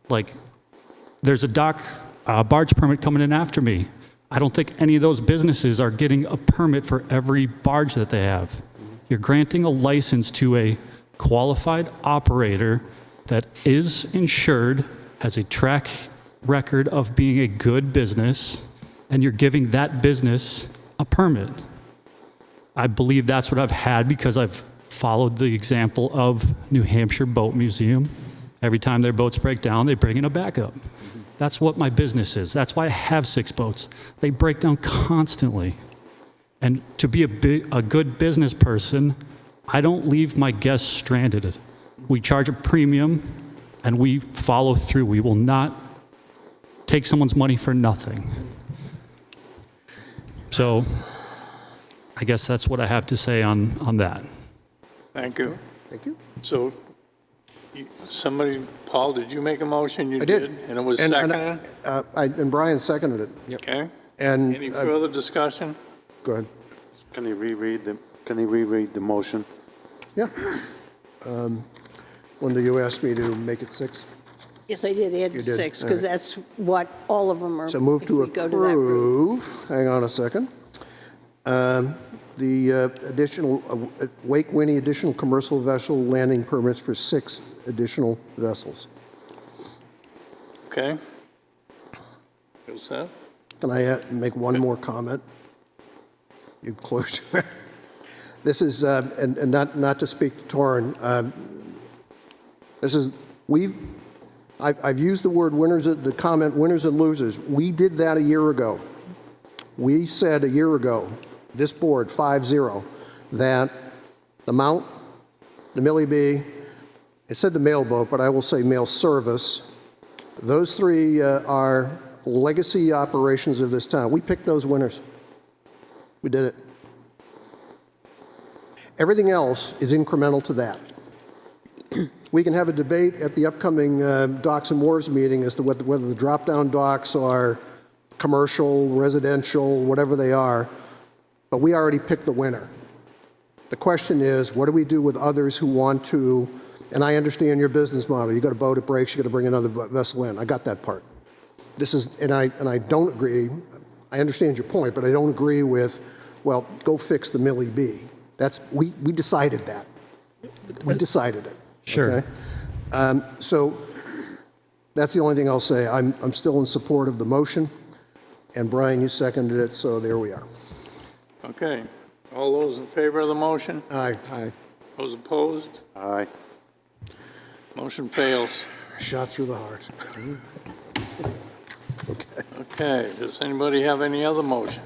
Like, there's a dock barge permit coming in after me. I don't think any of those businesses are getting a permit for every barge that they have. You're granting a license to a qualified operator that is insured, has a track record of being a good business, and you're giving that business a permit. I believe that's what I've had because I've followed the example of New Hampshire Boat Museum. Every time their boats break down, they bring in a backup. That's what my business is. That's why I have 6 boats. They break down constantly. And to be a good business person, I don't leave my guests stranded. We charge a premium and we follow through. We will not take someone's money for nothing. So I guess that's what I have to say on that. Thank you. Thank you. So, somebody, Paul, did you make a motion? You I did. And it was And seconded? and Brian seconded it. Okay. And Any further discussion? go ahead. Can you reread the motion? Yeah. Linda, you asked me to make it 6. Yes, I did add did, 6, all because right. that's what all of them are. So move if to we go to that route. approve. Hang on a second. The additional, Wake Winnie additional commercial vessel landing permits for 6 additional vessels. Okay. Who's that? Can I make one more comment? You close. This is, and not to speak to Torrin, this is, I've used the word winners, the comment winners and losers. We did that a year ago. We said a year ago, this board, 5-0, that the Mount, the Millie B, it said the mail boat, but I will say mail service, those 3 are legacy operations of this town. We picked those winners. We did it. Everything else is incremental to that. we can have a debate at the upcoming Docks and Wharves meeting as to whether the drop-down docks are commercial, residential, whatever they are, but we already picked the winner. The question is, what do we do with others who want to, and I understand your business model. You got a boat, it breaks, you got to bring another vessel in. I got that part. This is, and I don't agree, I understand your point, but I don't agree with, well, go fix the Millie B. We decided that. We decided it. Sure. Okay? So that's the only thing I'll say. I'm still in support of the motion, and Brian, you seconded it, so there we are. Okay. All those in favor of the motion? Aye. Aye. Those opposed? Aye. Motion fails. Shot through the heart. Okay. Does anybody have any other motion?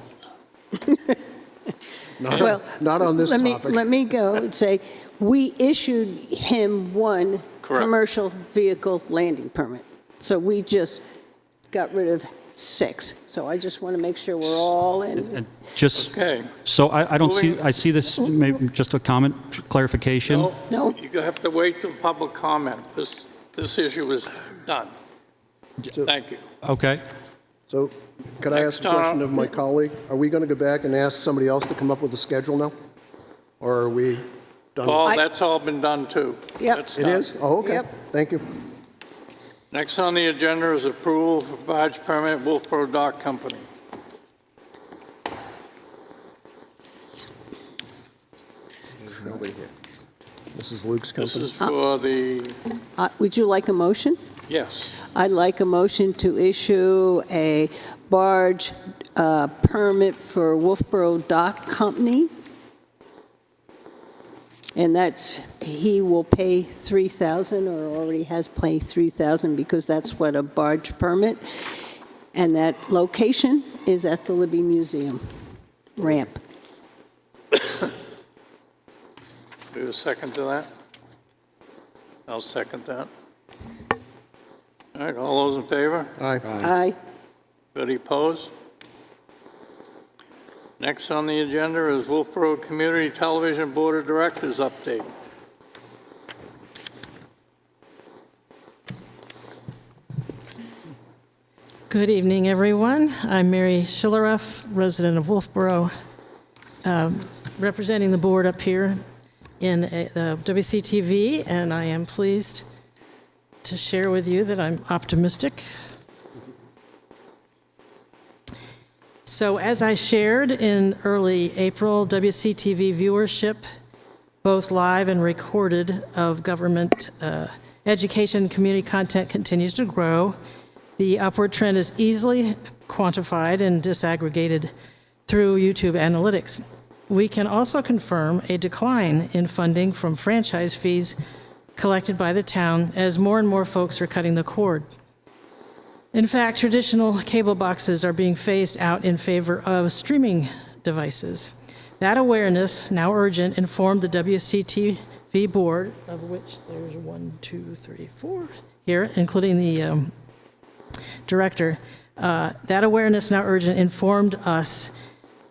Well, Not on this topic. Let me go and say, we issued him one Correct. commercial vehicle landing permit. So we just got rid of 6. So I just want to make sure we're all in. And just, Okay. so I don't see, Moving- I see this, maybe just a comment, clarification. No. You have to wait till public comment. This issue is done. Thank you. Okay. So could I ask a Next, question of my colleague? Are we going to go back and ask somebody else to come up with a schedule now? Or are we done? Paul, that's all been done too. Yep. That's It done. is? Oh, okay. Yep. Thank you. Next on the agenda is approval for barge permit Wolfeboro Dock Company. Nobody here. This is Luke's This company. is for the, Would you like a motion? yes. I'd like a motion to issue a barge permit for Wolfeboro Dock Company. And that's, he will pay $3,000 or already has paid $3,000 because that's what a barge permit. And that location is at the Libby Museum ramp. Do you have a second to that? I'll second that. All right, all those in favor? Aye. Aye. Anybody opposed? Next on the agenda is Wolfeboro Community Television Board of Directors update. Good evening, everyone. I'm Mary Schilleroff, resident of Wolfeboro, representing the board up here in WCTV, and I am pleased to share with you that I'm optimistic. So as I shared in early April, WCTV viewership, both live and recorded, of government education and community content continues to grow. The upward trend is easily quantified and disaggregated through YouTube analytics. We can also confirm a decline in funding from franchise fees collected by the town as more and more folks are cutting the cord. In fact, traditional cable boxes are being phased out in favor of streaming devices. That awareness, now urgent, informed the WCTV board, of which there's 1, 2, 3, 4 here, including the director. That awareness, now urgent, informed us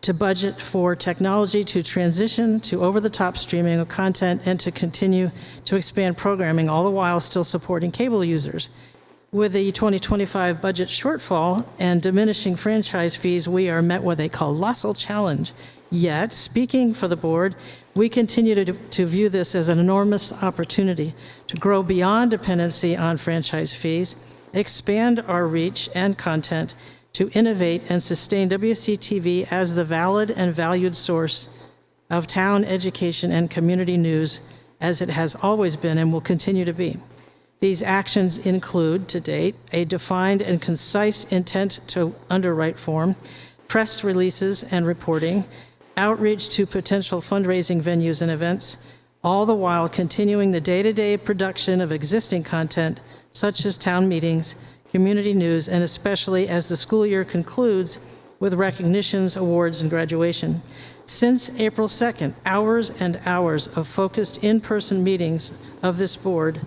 to budget for technology to transition to over-the-top streaming of content and to continue to expand programming, all the while still supporting cable users. With the 2025 budget shortfall and diminishing franchise fees, we are met with a colossal challenge. Yet, speaking for the board, we continue to view this as an enormous opportunity to grow beyond dependency on franchise fees, expand our reach and content, to innovate and sustain WCTV as the valid and valued source of town education and community news, as it has always been and will continue to be. These actions include, to date, a defined and concise intent to underwrite form, press releases and reporting, outreach to potential fundraising venues and events, all the while continuing the day-to-day production of existing content, such as town meetings, community news, and especially as the school year concludes with recognitions, awards, and graduation. Since April 2nd, hours and hours of focused in-person meetings of this board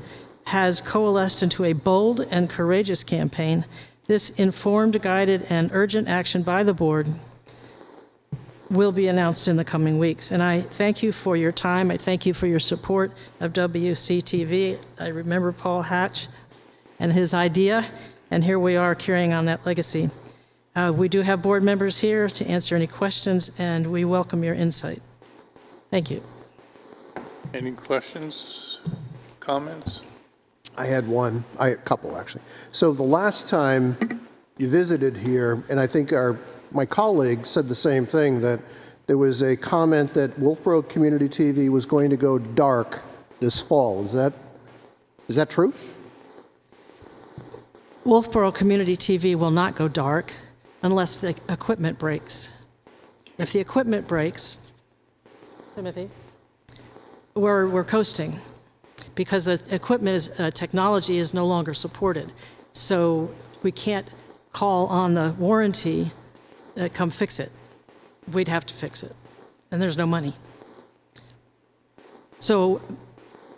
has coalesced into a bold and courageous campaign. This informed, guided, and urgent action by the board will be announced in the coming weeks. And I thank you for your time. I thank you for your support of WCTV. I remember Paul Hatch and his idea, and here we are carrying on that legacy. We do have board members here to answer any questions, and we welcome your insight. Thank you. Any questions, comments? I had a couple actually. So the last time you visited here, and I think my colleague said the same thing, that there was a comment that Wolfeboro Community TV was going to go dark this fall. Is that true? Wolfeboro Community TV will not go dark unless the equipment breaks. If the equipment breaks, Timothy, we're coasting because the equipment technology is no longer supported. So we can't call on the warranty, come fix it. We'd have to fix it, and there's no money. So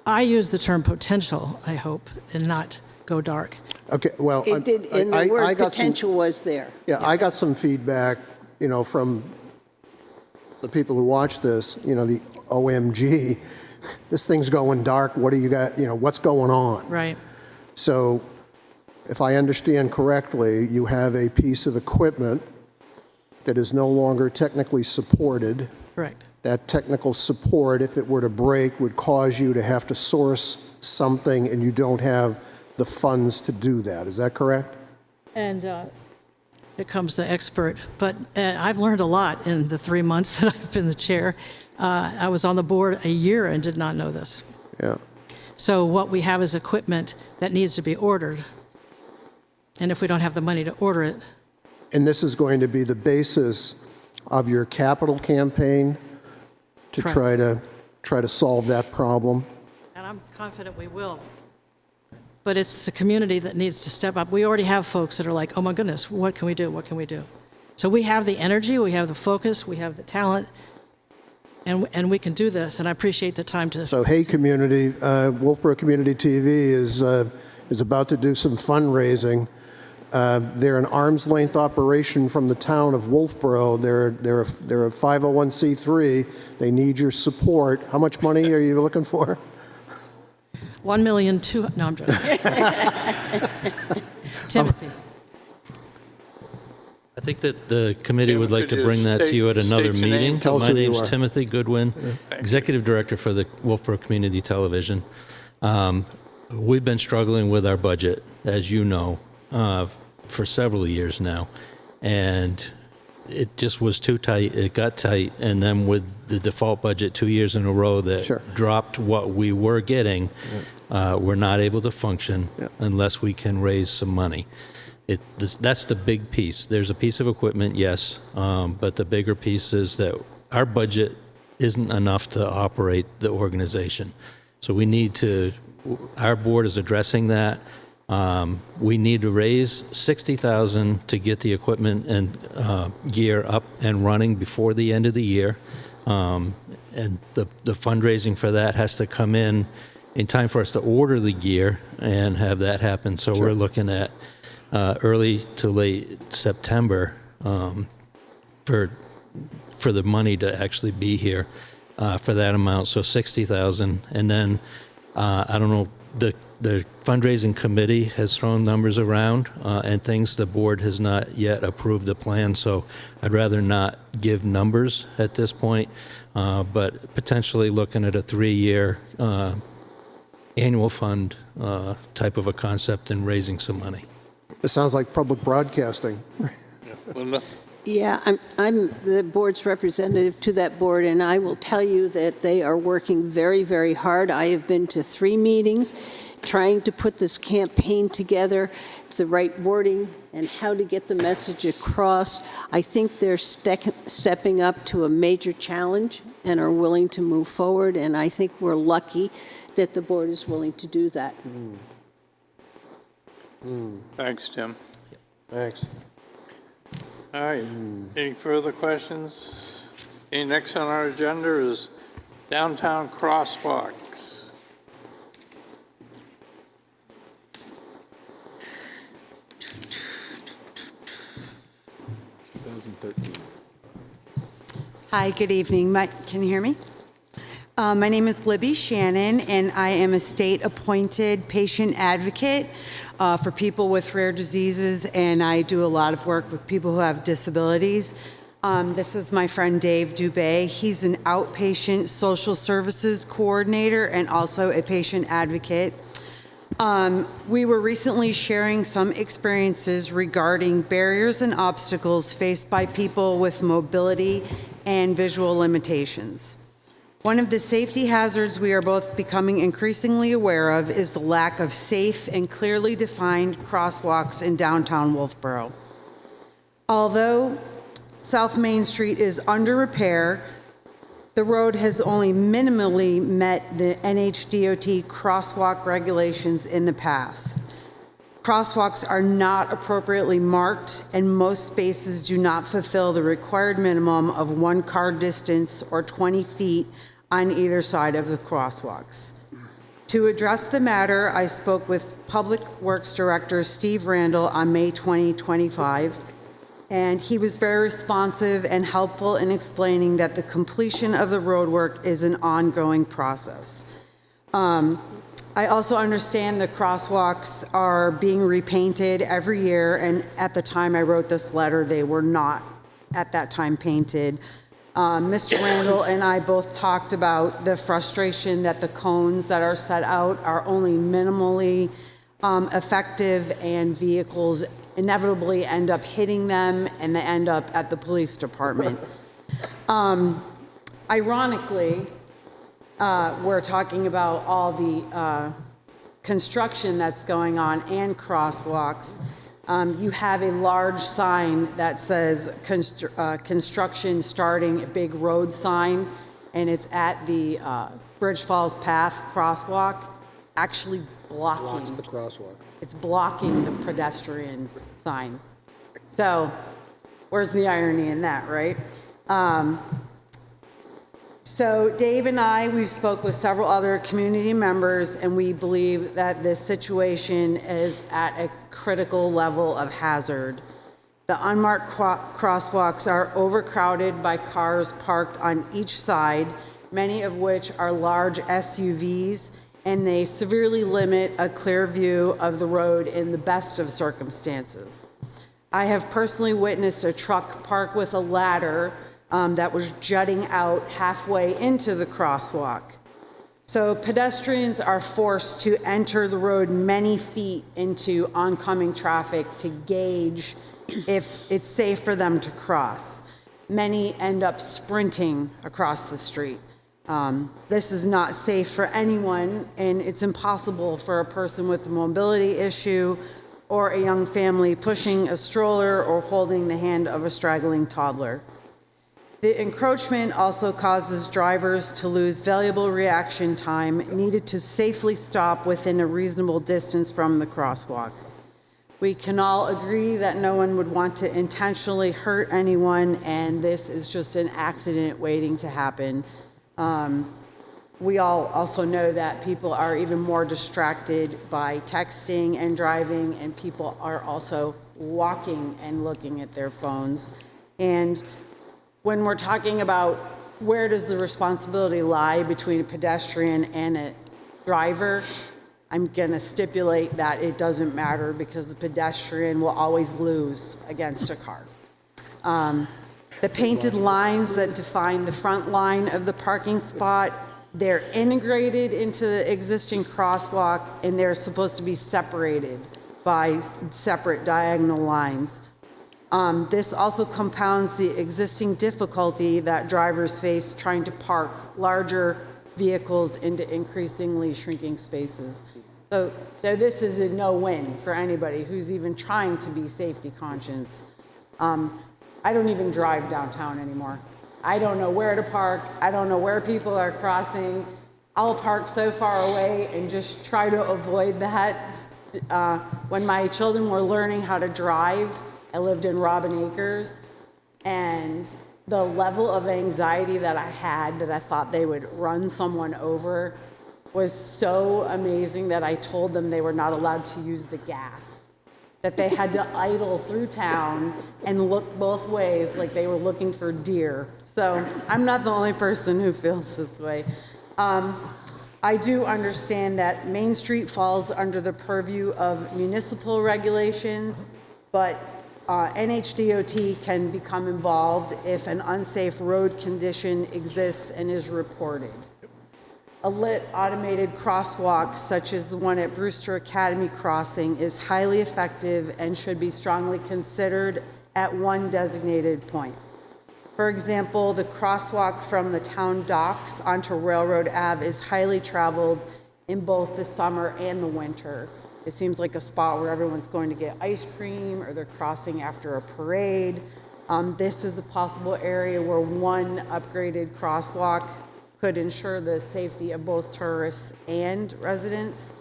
I use the term potential, I hope, and not go dark. Okay, well, It did, and the word potential was there. Yeah, I got some feedback, from the people who watch this, the OMG, this thing's going dark, what do you got, what's going on? Right. So if I understand correctly, you have a piece of equipment that is no longer technically supported. Correct. That technical support, if it were to break, would cause you to have to source something, and you don't have the funds to do that. Is that correct? And here comes the expert. But I've learned a lot in the 3 months that I've been the chair. I was on the board a year and did not know this. Yeah. So what we have is equipment that needs to be ordered. And if we don't have the money to order it, And this is going to be the basis of your capital campaign to Correct. try to solve that problem? and I'm confident we will. But it's the community that needs to step up. We already have folks that are like, oh my goodness, what can we do? What can we do? So we have the energy, we have the focus, we have the talent, and we can do this. And I appreciate the time to. So, hey, community, Wolfeboro Community TV is about to do some fundraising. They're an arm's length operation from the town of Wolfeboro. They're a 501c3. They need your support. How much money are you looking for? 1,200,000. No, I'm joking. Timothy. I think that the committee would like to Could bring you that to you at state another your name? meeting. Tell us My who you name's are. Timothy Goodwin, Executive Director for the Wolfeboro Community Television. We've been struggling with our budget, as you know, for several years now. And it just was too tight. It got tight. And then with the default budget 2 years in a row that Sure. dropped what we were getting, we're not able to function unless we can raise some money. That's the big piece. There's a piece of equipment, yes, but the bigger piece is that our budget isn't enough to operate the organization. So we need to, our board is addressing that. We need to raise $60,000 to get the equipment and gear up and running before the end of the year. And the fundraising for that has to come in time for us to order the gear and have that happen. So we're looking at early to late September for the money to actually be here for that amount. So $60,000, and then I don't know, the fundraising committee has thrown numbers around and things. The board has not yet approved the plan, so I'd rather not give numbers at this point, but potentially looking at a 3-year annual fund type of a concept and raising some money. It sounds like public broadcasting. Linda? Yeah, I'm the board's representative to that board, and I will tell you that they are working very, very hard. I have been to 3 meetings trying to put this campaign together, the right wording, and how to get the message across. I think they're stepping up to a major challenge and are willing to move forward, and I think we're lucky that the board is willing to do that. Thanks, Tim. Thanks. All right, any further questions? Okay, next on our agenda is downtown crosswalks. Hi, good evening. Can you hear me? My name is Libby Shannon, and I am a state-appointed patient advocate for people with rare diseases, and I do a lot of work with people who have disabilities. This is my friend Dave Dubé. He's an outpatient social services coordinator and also a patient advocate. We were recently sharing some experiences regarding barriers and obstacles faced by people with mobility and visual limitations. One of the safety hazards we are both becoming increasingly aware of is the lack of safe and clearly defined crosswalks in downtown Wolfeboro. Although South Main Street is under repair, the road has only minimally met the NHDOT crosswalk regulations in the past. Crosswalks are not appropriately marked, and most spaces do not fulfill the required minimum of 1 car distance or 20 feet on either side of the crosswalks. To address the matter, I spoke with Public Works Director Steve Randall on May 2025, and he was very responsive and helpful in explaining that the completion of the roadwork is an ongoing process. I also understand the crosswalks are being repainted every year, and at the time I wrote this letter, they were not at that time painted. Mr. Randall and I both talked about the frustration that the cones that are set out are only minimally effective, and vehicles inevitably end up hitting them, and they end up at the police department. Ironically, we're talking about all the construction that's going on and crosswalks. You have a large sign that says construction starting, a big road sign, and it's at the Bridge Falls Path crosswalk, actually blocking. Blocks the crosswalk. It's blocking the pedestrian sign. So where's the irony in that, right? So Dave and we spoke with several other community members, and we believe that this situation is at a critical level of hazard. The unmarked crosswalks are overcrowded by cars parked on each side, many of which are large SUVs, and they severely limit a clear view of the road in the best of circumstances. I have personally witnessed a truck park with a ladder that was jutting out halfway into the crosswalk. So pedestrians are forced to enter the road many feet into oncoming traffic to gauge if it's safe for them to cross. Many end up sprinting across the street. This is not safe for anyone, and it's impossible for a person with a mobility issue or a young family pushing a stroller or holding the hand of a straggling toddler. The encroachment also causes drivers to lose valuable reaction time needed to safely stop within a reasonable distance from the crosswalk. We can all agree that no one would want to intentionally hurt anyone, and this is just an accident waiting to happen. We all also know that people are even more distracted by texting and driving, and people are also walking and looking at their phones. And when we're talking about where does the responsibility lie between a pedestrian and a driver, I'm going to stipulate that it doesn't matter, because the pedestrian will always lose against a car. The painted lines that define the front line of the parking spot, they're integrated into the existing crosswalk, and they're supposed to be separated by separate diagonal lines. This also compounds the existing difficulty that drivers face trying to park larger vehicles into increasingly shrinking spaces. So this is a no-win for anybody who's even trying to be safety conscious. I don't even drive downtown anymore. I don't know where to park. I don't know where people are crossing. I'll park so far away and just try to avoid that. When my children were learning how to drive, I lived in Robin Acres, and the level of anxiety that I had that I thought they would run someone over was so amazing that I told them they were not allowed to use the gas. that they had to idle through town and look both ways like they were looking for deer. So I'm not the only person who feels this way. I do understand that Main Street falls under the purview of municipal regulations, but NHDOT can become involved if an unsafe road condition exists and is reported. A lit automated crosswalk such as the one at Brewster Academy Crossing is highly effective and should be strongly considered at one designated point. For example, the crosswalk from the town docks onto Railroad Ave is highly traveled in both the summer and the winter. It seems like a spot where everyone's going to get ice cream or they're crossing after a parade. This is a possible area where one upgraded crosswalk could ensure the safety of both tourists and residents.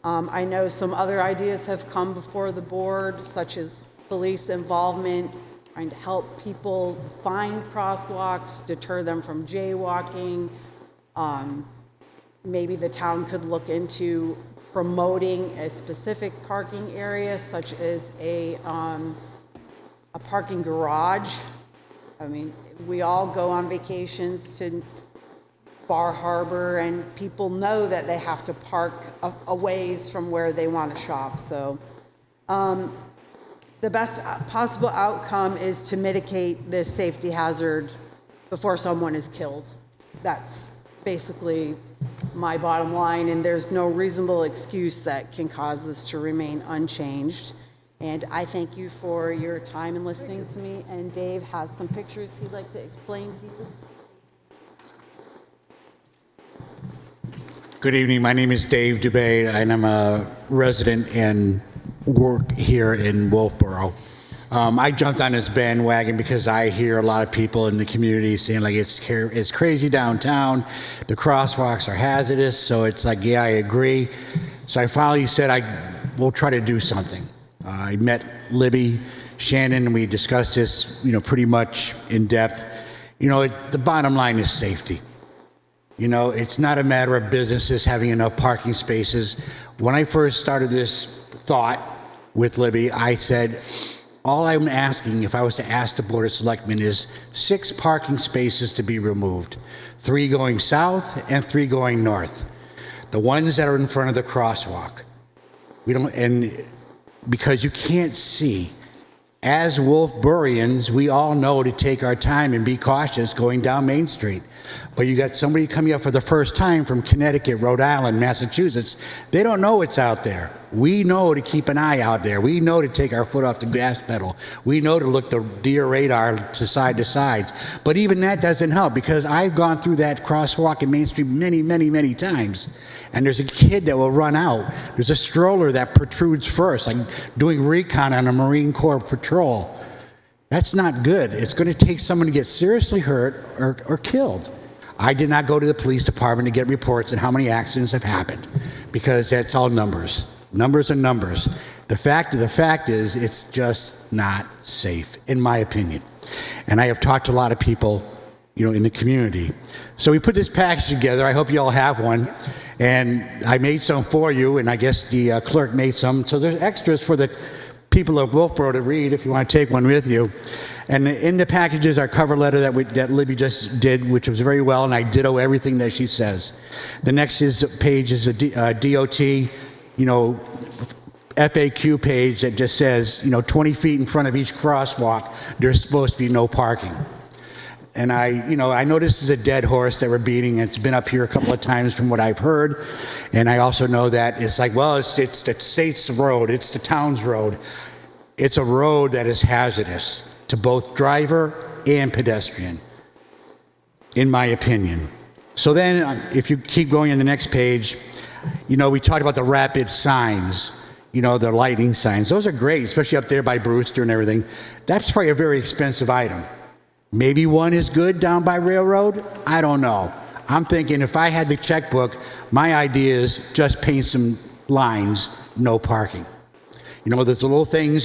I know some other ideas have come before the board, such as police involvement, trying to help people find crosswalks, deter them from jaywalking. Maybe the town could look into promoting a specific parking area, such as a parking garage. I mean, we all go on vacations to Bar Harbor, and people know that they have to park a ways from where they want to shop. So the best possible outcome is to mitigate this safety hazard before someone is killed. That's basically my bottom line, and there's no reasonable excuse that can cause this to remain unchanged. And I thank you for your time and listening to me, and Dave has some pictures he'd like to explain to you. Good evening. My name is Dave Dubay, and I'm a resident and work here in Wolfeboro. I jumped on this bandwagon because I hear a lot of people in the community saying like it's crazy downtown, the crosswalks are hazardous, so it's like, yeah, I agree. So I finally said we'll try to do something. I met Libby, Shannon, and we discussed this, pretty much in depth. The bottom line is safety. It's not a matter of businesses having enough parking spaces. When I first started this thought with Libby, I said, all I'm asking, if I was to ask the Board of Selectmen, is 6 parking spaces to be removed, 3 going south and 3 going north. The ones that are in front of the crosswalk. And because you can't see. As Wolfborians, we all know to take our time and be cautious going down Main Street. But you got somebody coming up for the first time from Connecticut, Rhode Island, Massachusetts. They don't know it's out there. We know to keep an eye out there. We know to take our foot off the gas pedal. We know to look the deer radar to side. But even that doesn't help, because I've gone through that crosswalk in Main Street many, many, many times. And there's a kid that will run out. There's a stroller that protrudes first, like doing recon on a Marine Corps patrol. That's not good. It's going to take someone to get seriously hurt or killed. I did not go to the police department to get reports on how many accidents have happened, because that's all numbers. Numbers are numbers. The fact is, it's just not safe, in my opinion. And I have talked to a lot of people, in the community. So we put this package together. I hope you all have one. And I made some for you, and I guess the clerk made some. So there's extras for the people of Wolfeboro to read if you want to take one with you. And in the packages, our cover letter that Libby just did, which was very well, and I ditto everything that she says. The next page is a DOT, FAQ page that just says, 20 feet in front of each crosswalk, there's supposed to be no parking. And I know this is a dead horse that we're beating. It's been up here a couple of times from what I've heard. And I also know that it's like, well, it's the state's road, it's the town's road. It's a road that is hazardous to both driver and pedestrian, in my opinion. So then, if you keep going on the next page, we talked about the rapid signs, the lighting signs. Those are great, especially up there by Brewster and everything. That's probably a very expensive item. Maybe one is good down by Railroad. I don't know. I'm thinking if I had the checkbook, my idea is just paint some lines, no parking. Those little things,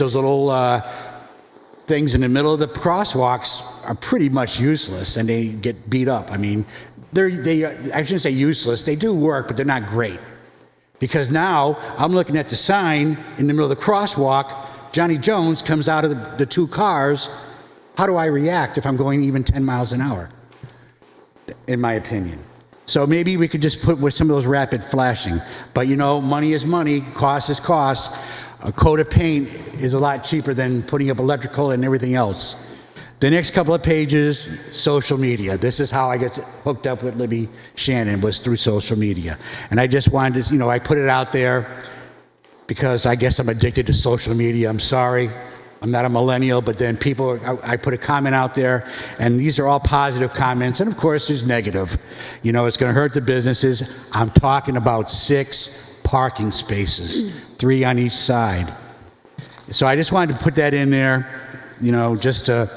things in the middle of the crosswalks are pretty much useless, and they get beat up. I mean, I shouldn't say useless. They do work, but they're not great. Because now I'm looking at the sign in the middle of the crosswalk, Johnny Jones comes out of the two cars. How do I react if I'm going even 10 miles an hour? In my opinion. So maybe we could just put with some of those rapid flashing. But you know, money is money, cost is cost. A coat of paint is a lot cheaper than putting up electrical and everything else. The next couple of pages, social media. This is how I get hooked up with Libby Shannon, was through social media. And I just wanted to, you know, I put it out there because I guess I'm addicted to social media. I'm sorry. I'm not a millennial, but then people, I put a comment out there, and these are all positive comments, and of course there's negative. You know, it's going to hurt the businesses. I'm talking about 6 parking spaces, 3 on each side. So I just wanted to put that in there, you know, just to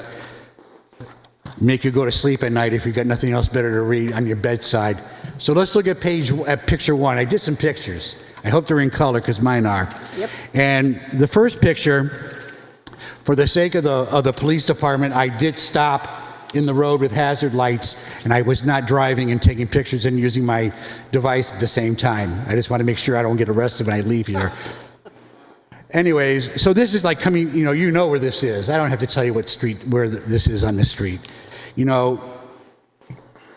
make you go to sleep at night if you've got nothing else better to read on your bedside. So let's look at picture 1. I did some pictures. I hope they're in color because mine are. Yep. And the first picture, for the sake of the police department, I did stop in the road with hazard lights, and I was not driving and taking pictures and using my device at the same time. I just want to make sure I don't get arrested when I leave here. Anyways, so this is like coming, you know where this is. I don't have to tell you what street, where this is on the street. You know,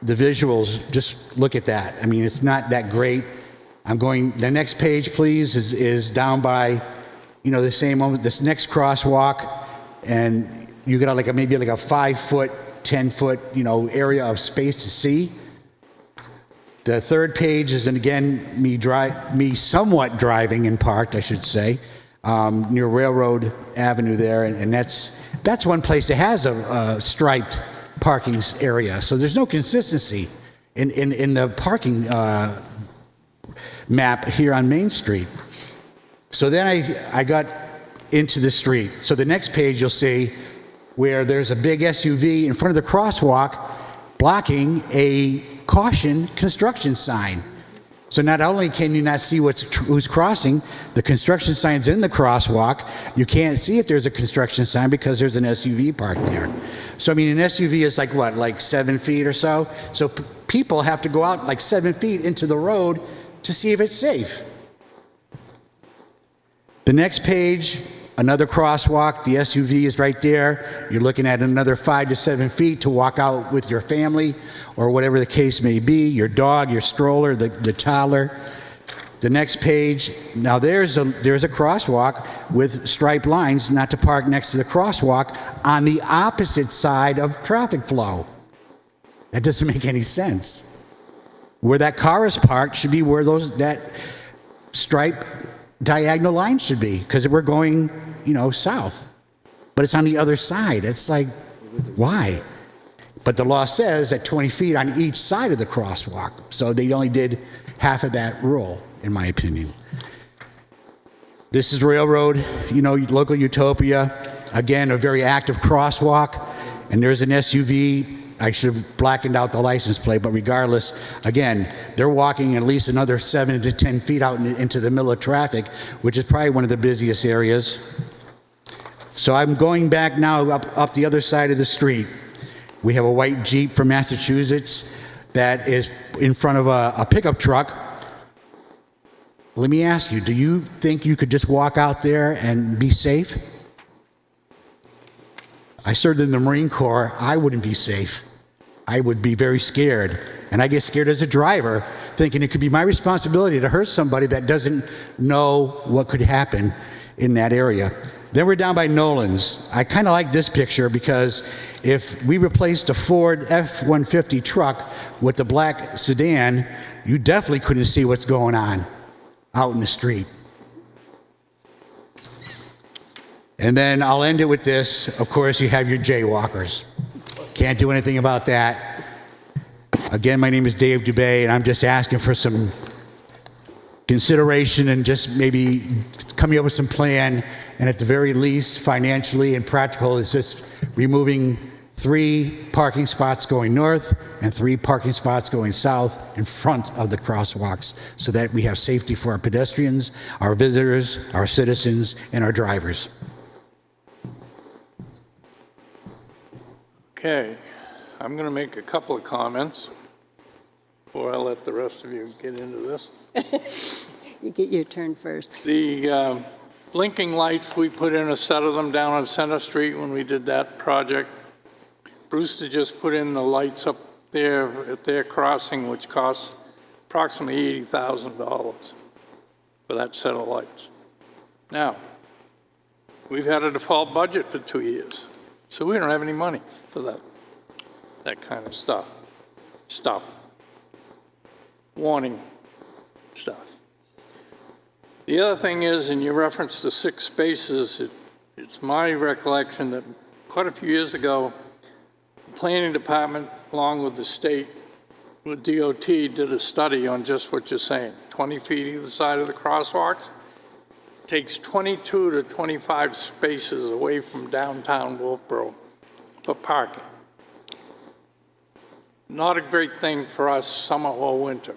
the visuals, just look at that. I mean, it's not that great. I'm going, the next page, please, is down by, the same moment, this next crosswalk, and you got like maybe like a 5-foot, 10-foot, area of space to see. The third page is, and again, me somewhat driving and parked, I should say, near Railroad Avenue there, and that's one place that has a striped parking area. So there's no consistency in the parking map here on Main Street. So then I got into the street. So the next page you'll see where there's a big SUV in front of the crosswalk blocking a caution construction sign. So not only can you not see who's crossing, the construction sign's in the crosswalk. You can't see if there's a construction sign because there's an SUV parked there. So I mean, an SUV is like what, like 7 feet or so? So people have to go out like 7 feet into the road to see if it's safe. The next page, another crosswalk. The SUV is right there. You're looking at another 5 to 7 feet to walk out with your family or whatever the case may be, your dog, your stroller, the toddler. The next page, now there's a crosswalk with striped lines not to park next to the crosswalk on the opposite side of traffic flow. That doesn't make any sense. Where that car is parked should be where that stripe diagonal line should be, because we're going, south. But it's on the other side. It's like, why? But the law says that 20 feet on each side of the crosswalk. So they only did half of that rule, in my opinion. This is Railroad, local utopia. Again, a very active crosswalk. And there's an SUV. I should have blackened out the license plate, but regardless, again, they're walking at least another 7 to 10 feet out into the middle of traffic, which is probably one of the busiest areas. So I'm going back now up the other side of the street. We have a white Jeep from Massachusetts that is in front of a pickup truck. Let me ask you, do you think you could just walk out there and be safe? I served in the Marine Corps. I wouldn't be safe. I would be very scared. And I get scared as a driver, thinking it could be my responsibility to hurt somebody that doesn't know what could happen in that area. Then we're down by Nolan's. I kind of like this picture because if we replaced a Ford F-150 truck with the black sedan, you definitely couldn't see what's going on out in the street. And then I'll end it with this. Of course, you have your jaywalkers. Can't do anything about that. Again, my name is Dave Dubay, and I'm just asking for some consideration and just maybe coming up with some plan. And at the very least, financially and practical, is just removing 3 parking spots going north and 3 parking spots going south in front of the crosswalks so that we have safety for our pedestrians, our visitors, our citizens, and our drivers. Okay, I'm going to make a couple of comments before I let the rest of you get into this. You get your turn first. The blinking lights, we put in a set of them down on Center Street when we did that project. Brewster just put in the lights up there at their crossing, which costs approximately $80,000 for that set of lights. Now, we've had a default budget for 2 years, so we don't have any money for that kind of stuff. Warning stuff. The other thing is, in your reference to 6 spaces, it's my recollection that quite a few years ago, the planning department, along with the state, with DOT, did a study on just what you're saying. 20 feet either side of the crosswalks takes 22 to 25 spaces away from downtown Wolfeboro for parking. Not a great thing for us summer or winter.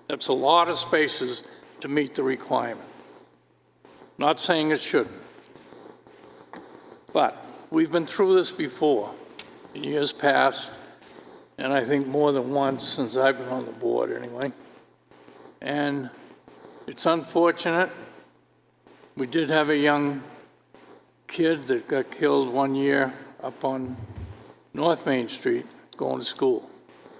That's a lot of spaces to meet the requirement. Not saying it shouldn't. But we've been through this before in years past, and I think more than once since I've been on the board anyway. And it's unfortunate. We did have a young kid that got killed one year up on North Main Street going to school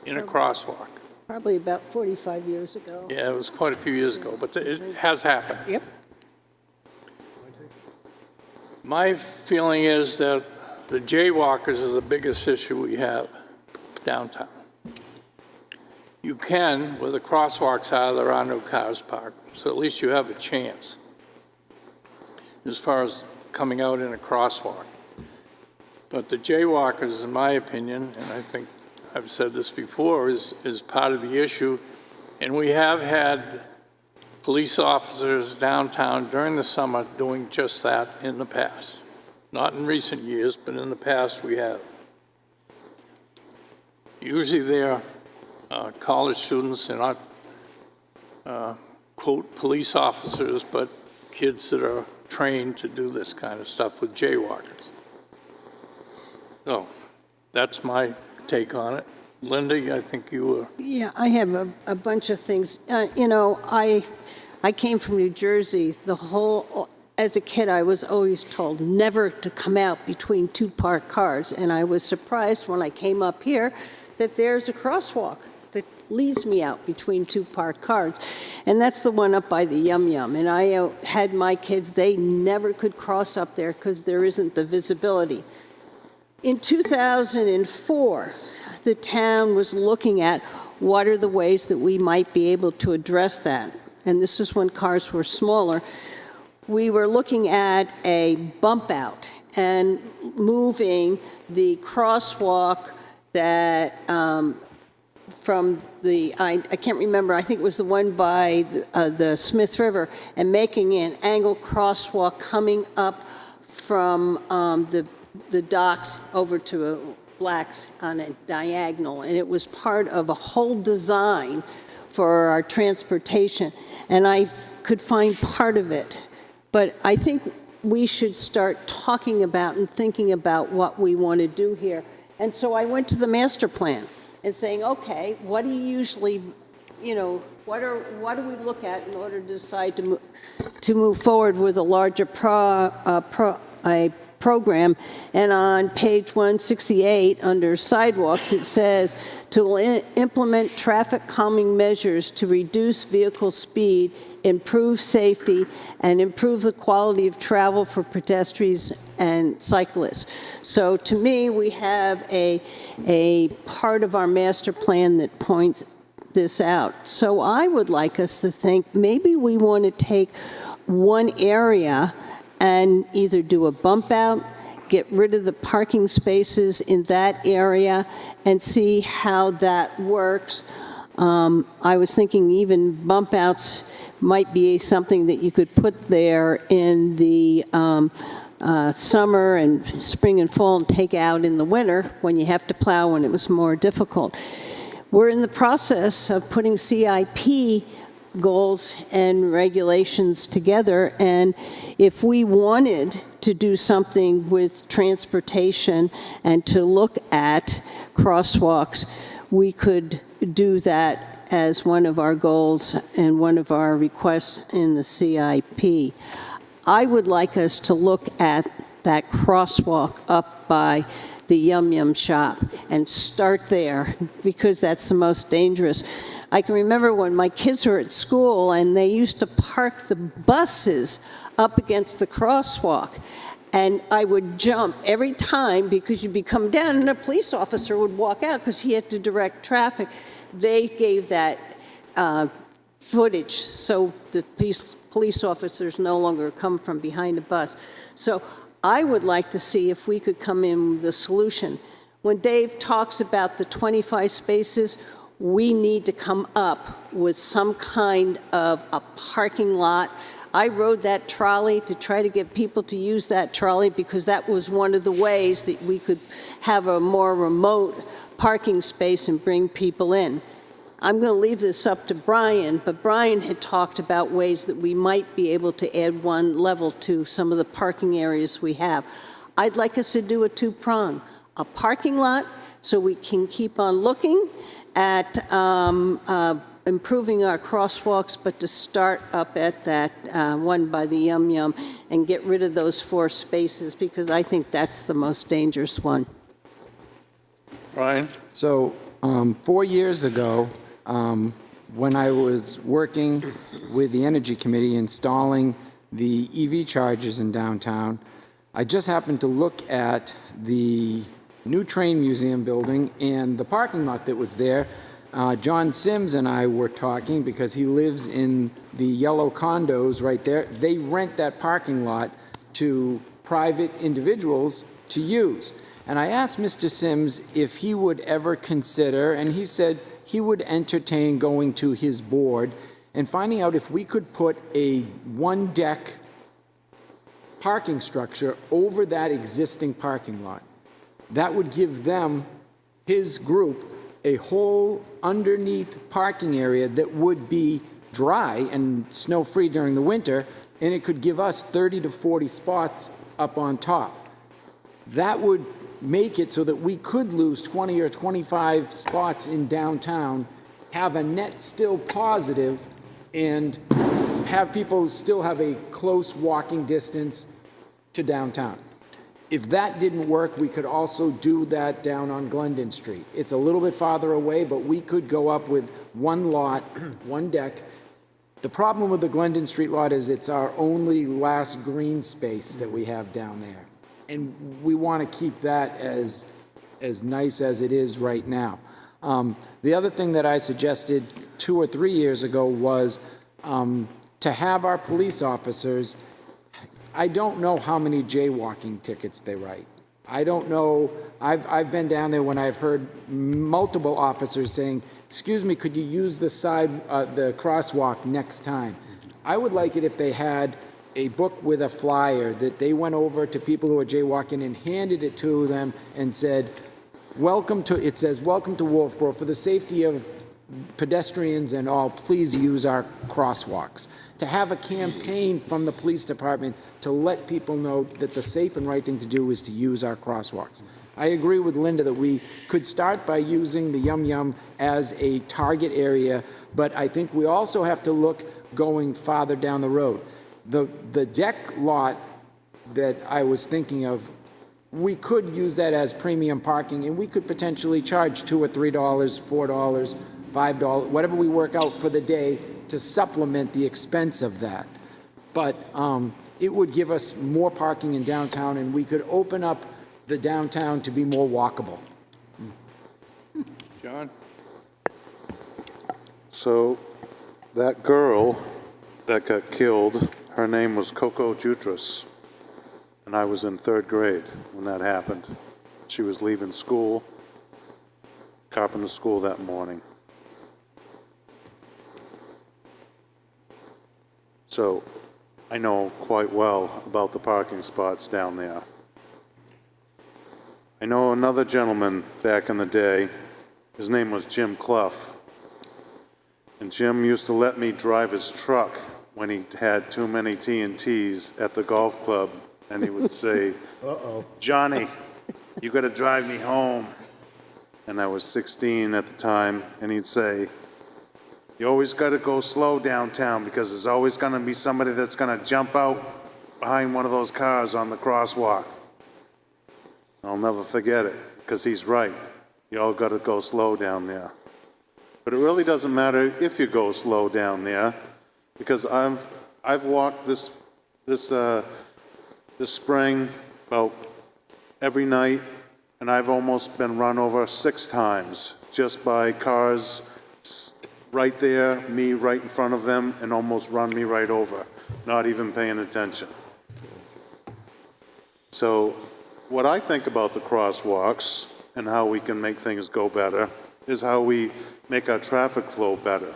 in a crosswalk. Probably about 45 years ago. Yeah, it was quite a few years ago, but it has happened. Yep. My feeling is that the jaywalkers is the biggest issue we have downtown. You can, where the crosswalks are, there are no cars parked, so at least you have a chance as far as coming out in a crosswalk. But the jaywalkers, in my opinion, and I think I've said this before, is part of the issue. And we have had police officers downtown during the summer doing just that in the past. Not in recent years, but in the past we have. Usually they're college students. They're not, quote, police officers, but kids that are trained to do this kind of stuff with jaywalkers. So that's my take on it. Linda, I think you were... Yeah, I have a bunch of things. You know, I came from New Jersey. As a kid, I was always told never to come out between 2 parked cars. And I was surprised when I came up here that there's a crosswalk that leads me out between 2 parked cars. And that's the one up by the Yum Yum. And I had my kids, they never could cross up there because there isn't the visibility. In 2004, the town was looking at what are the ways that we might be able to address that. And this is when cars were smaller. We were looking at a bump out and moving the crosswalk that from the, I can't remember, I think it was the one by the Smith River, and making an angled crosswalk coming up from the docks over to Blacks on a diagonal. And it was part of a whole design for our transportation. And I could find part of it. But I think we should start talking about and thinking about what we want to do here. And so I went to the master plan and saying, okay, what do you usually, you know, what do we look at in order to decide to move forward with a larger program? And on page 168 under sidewalks, it says to implement traffic calming measures to reduce vehicle speed, improve safety, and improve the quality of travel for pedestrians and cyclists. So to me, we have a part of our master plan that points this out. So I would like us to think maybe we want to take one area and either do a bump out, get rid of the parking spaces in that area, and see how that works. I was thinking even bump outs might be something that you could put there in the summer and spring and fall and take out in the winter when you have to plow when it was more difficult. We're in the process of putting CIP goals and regulations together, and if we wanted to do something with transportation and to look at crosswalks, we could do that as one of our goals and one of our requests in the CIP. I would like us to look at that crosswalk up by the Yum Yum shop and start there, because that's the most dangerous. I can remember when my kids were at school and they used to park the buses up against the crosswalk. And I would jump every time because you'd be come down and a police officer would walk out because he had to direct traffic. They gave that footage so the police officers no longer come from behind a bus. So I would like to see if we could come in with a solution. When Dave talks about the 25 spaces, we need to come up with some kind of a parking lot. I rode that trolley to try to get people to use that trolley because that was one of the ways that we could have a more remote parking space and bring people in. I'm going to leave this up to Brian, but Brian had talked about ways that we might be able to add one level to some of the parking areas we have. I'd like us to do a two-prong, a parking lot so we can keep on looking at improving our crosswalks, but to start up at that one by the Yum Yum and get rid of those 4 spaces, because I think that's the most dangerous one. Brian? So 4 years ago, when I was working with the Energy Committee installing the EV chargers in downtown, I just happened to look at the new train museum building and the parking lot that was there. John Sims and I were talking because he lives in the yellow condos right there. They rent that parking lot to private individuals to use. And I asked Mr. Sims if he would ever consider, and he said he would entertain going to his board and finding out if we could put a one-deck parking structure over that existing parking lot. That would give them, his group, a whole underneath parking area that would be dry and snow-free during the winter, and it could give us 30 to 40 spots up on top. That would make it so that we could lose 20 or 25 spots in downtown, have a net still positive, and have people still have a close walking distance to downtown. If that didn't work, we could also do that down on Glendon Street. It's a little bit farther away, but we could go up with one lot, one deck. The problem with the Glendon Street lot is it's our only last green space that we have down there. And we want to keep that as nice as it is right now. The other thing that I suggested 2 or 3 years ago was to have our police officers. I don't know how many jaywalking tickets they write. I don't know. I've been down there when I've heard multiple officers saying, "Excuse me, could you use the the crosswalk next time?" I would like it if they had a book with a flyer that they went over to people who are jaywalking and handed it to them and said, it says, "Welcome to Wolfeboro. For the safety of pedestrians and all, please use our crosswalks." To have a campaign from the police department to let people know that the safe and right thing to do is to use our crosswalks. I agree with Linda that we could start by using the Yum Yum as a target area, but I think we also have to look going farther down the road. The deck lot that I was thinking of, we could use that as premium parking, and we could potentially charge $2 or $3, $4, $5, whatever we work out for the day to supplement the expense of that. But it would give us more parking in downtown, and we could open up the downtown to be more walkable. John? So that girl that got killed, her name was Coco Jutras, and I was in 3rd grade when that happened. She was leaving school, carpenter school that morning. So I know quite well about the parking spots down there. I know another gentleman back in the day, his name was Jim Clough. And Jim used to let me drive his truck when he had too many TNTs at the golf club. And he would say, "Johnny, you got to drive me home." And I was 16 at the time. And he'd say, You always got to go slow downtown because there's always going to be somebody that's going to jump out behind one of those cars on the crosswalk. I'll never forget it because he's right. You all got to go slow down there. But it really doesn't matter if you go slow down there because I've walked this spring about every night, and I've almost been run over 6 times just by cars right there, me right in front of them, and almost run me right over, not even paying attention. So what I think about the crosswalks and how we can make things go better is how we make our traffic flow better.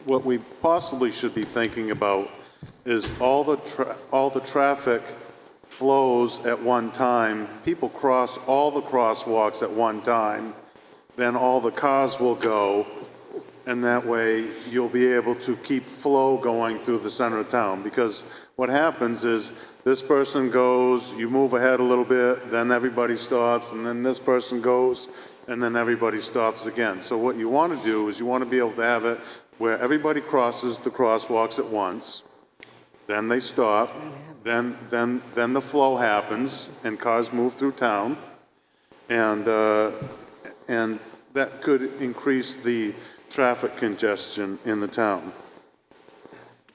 What we possibly should be thinking about is all the traffic flows at one time. People cross all the crosswalks at one time, then all the cars will go, and that way you'll be able to keep flow going through the center of town. Because what happens is this person goes, you move ahead a little bit, then everybody stops, and then this person goes, and then everybody stops again. So what you want to do is you want to be able to have it where everybody crosses the crosswalks at once, then they stop, then the flow happens, and cars move through town, and that could increase the traffic congestion in the town.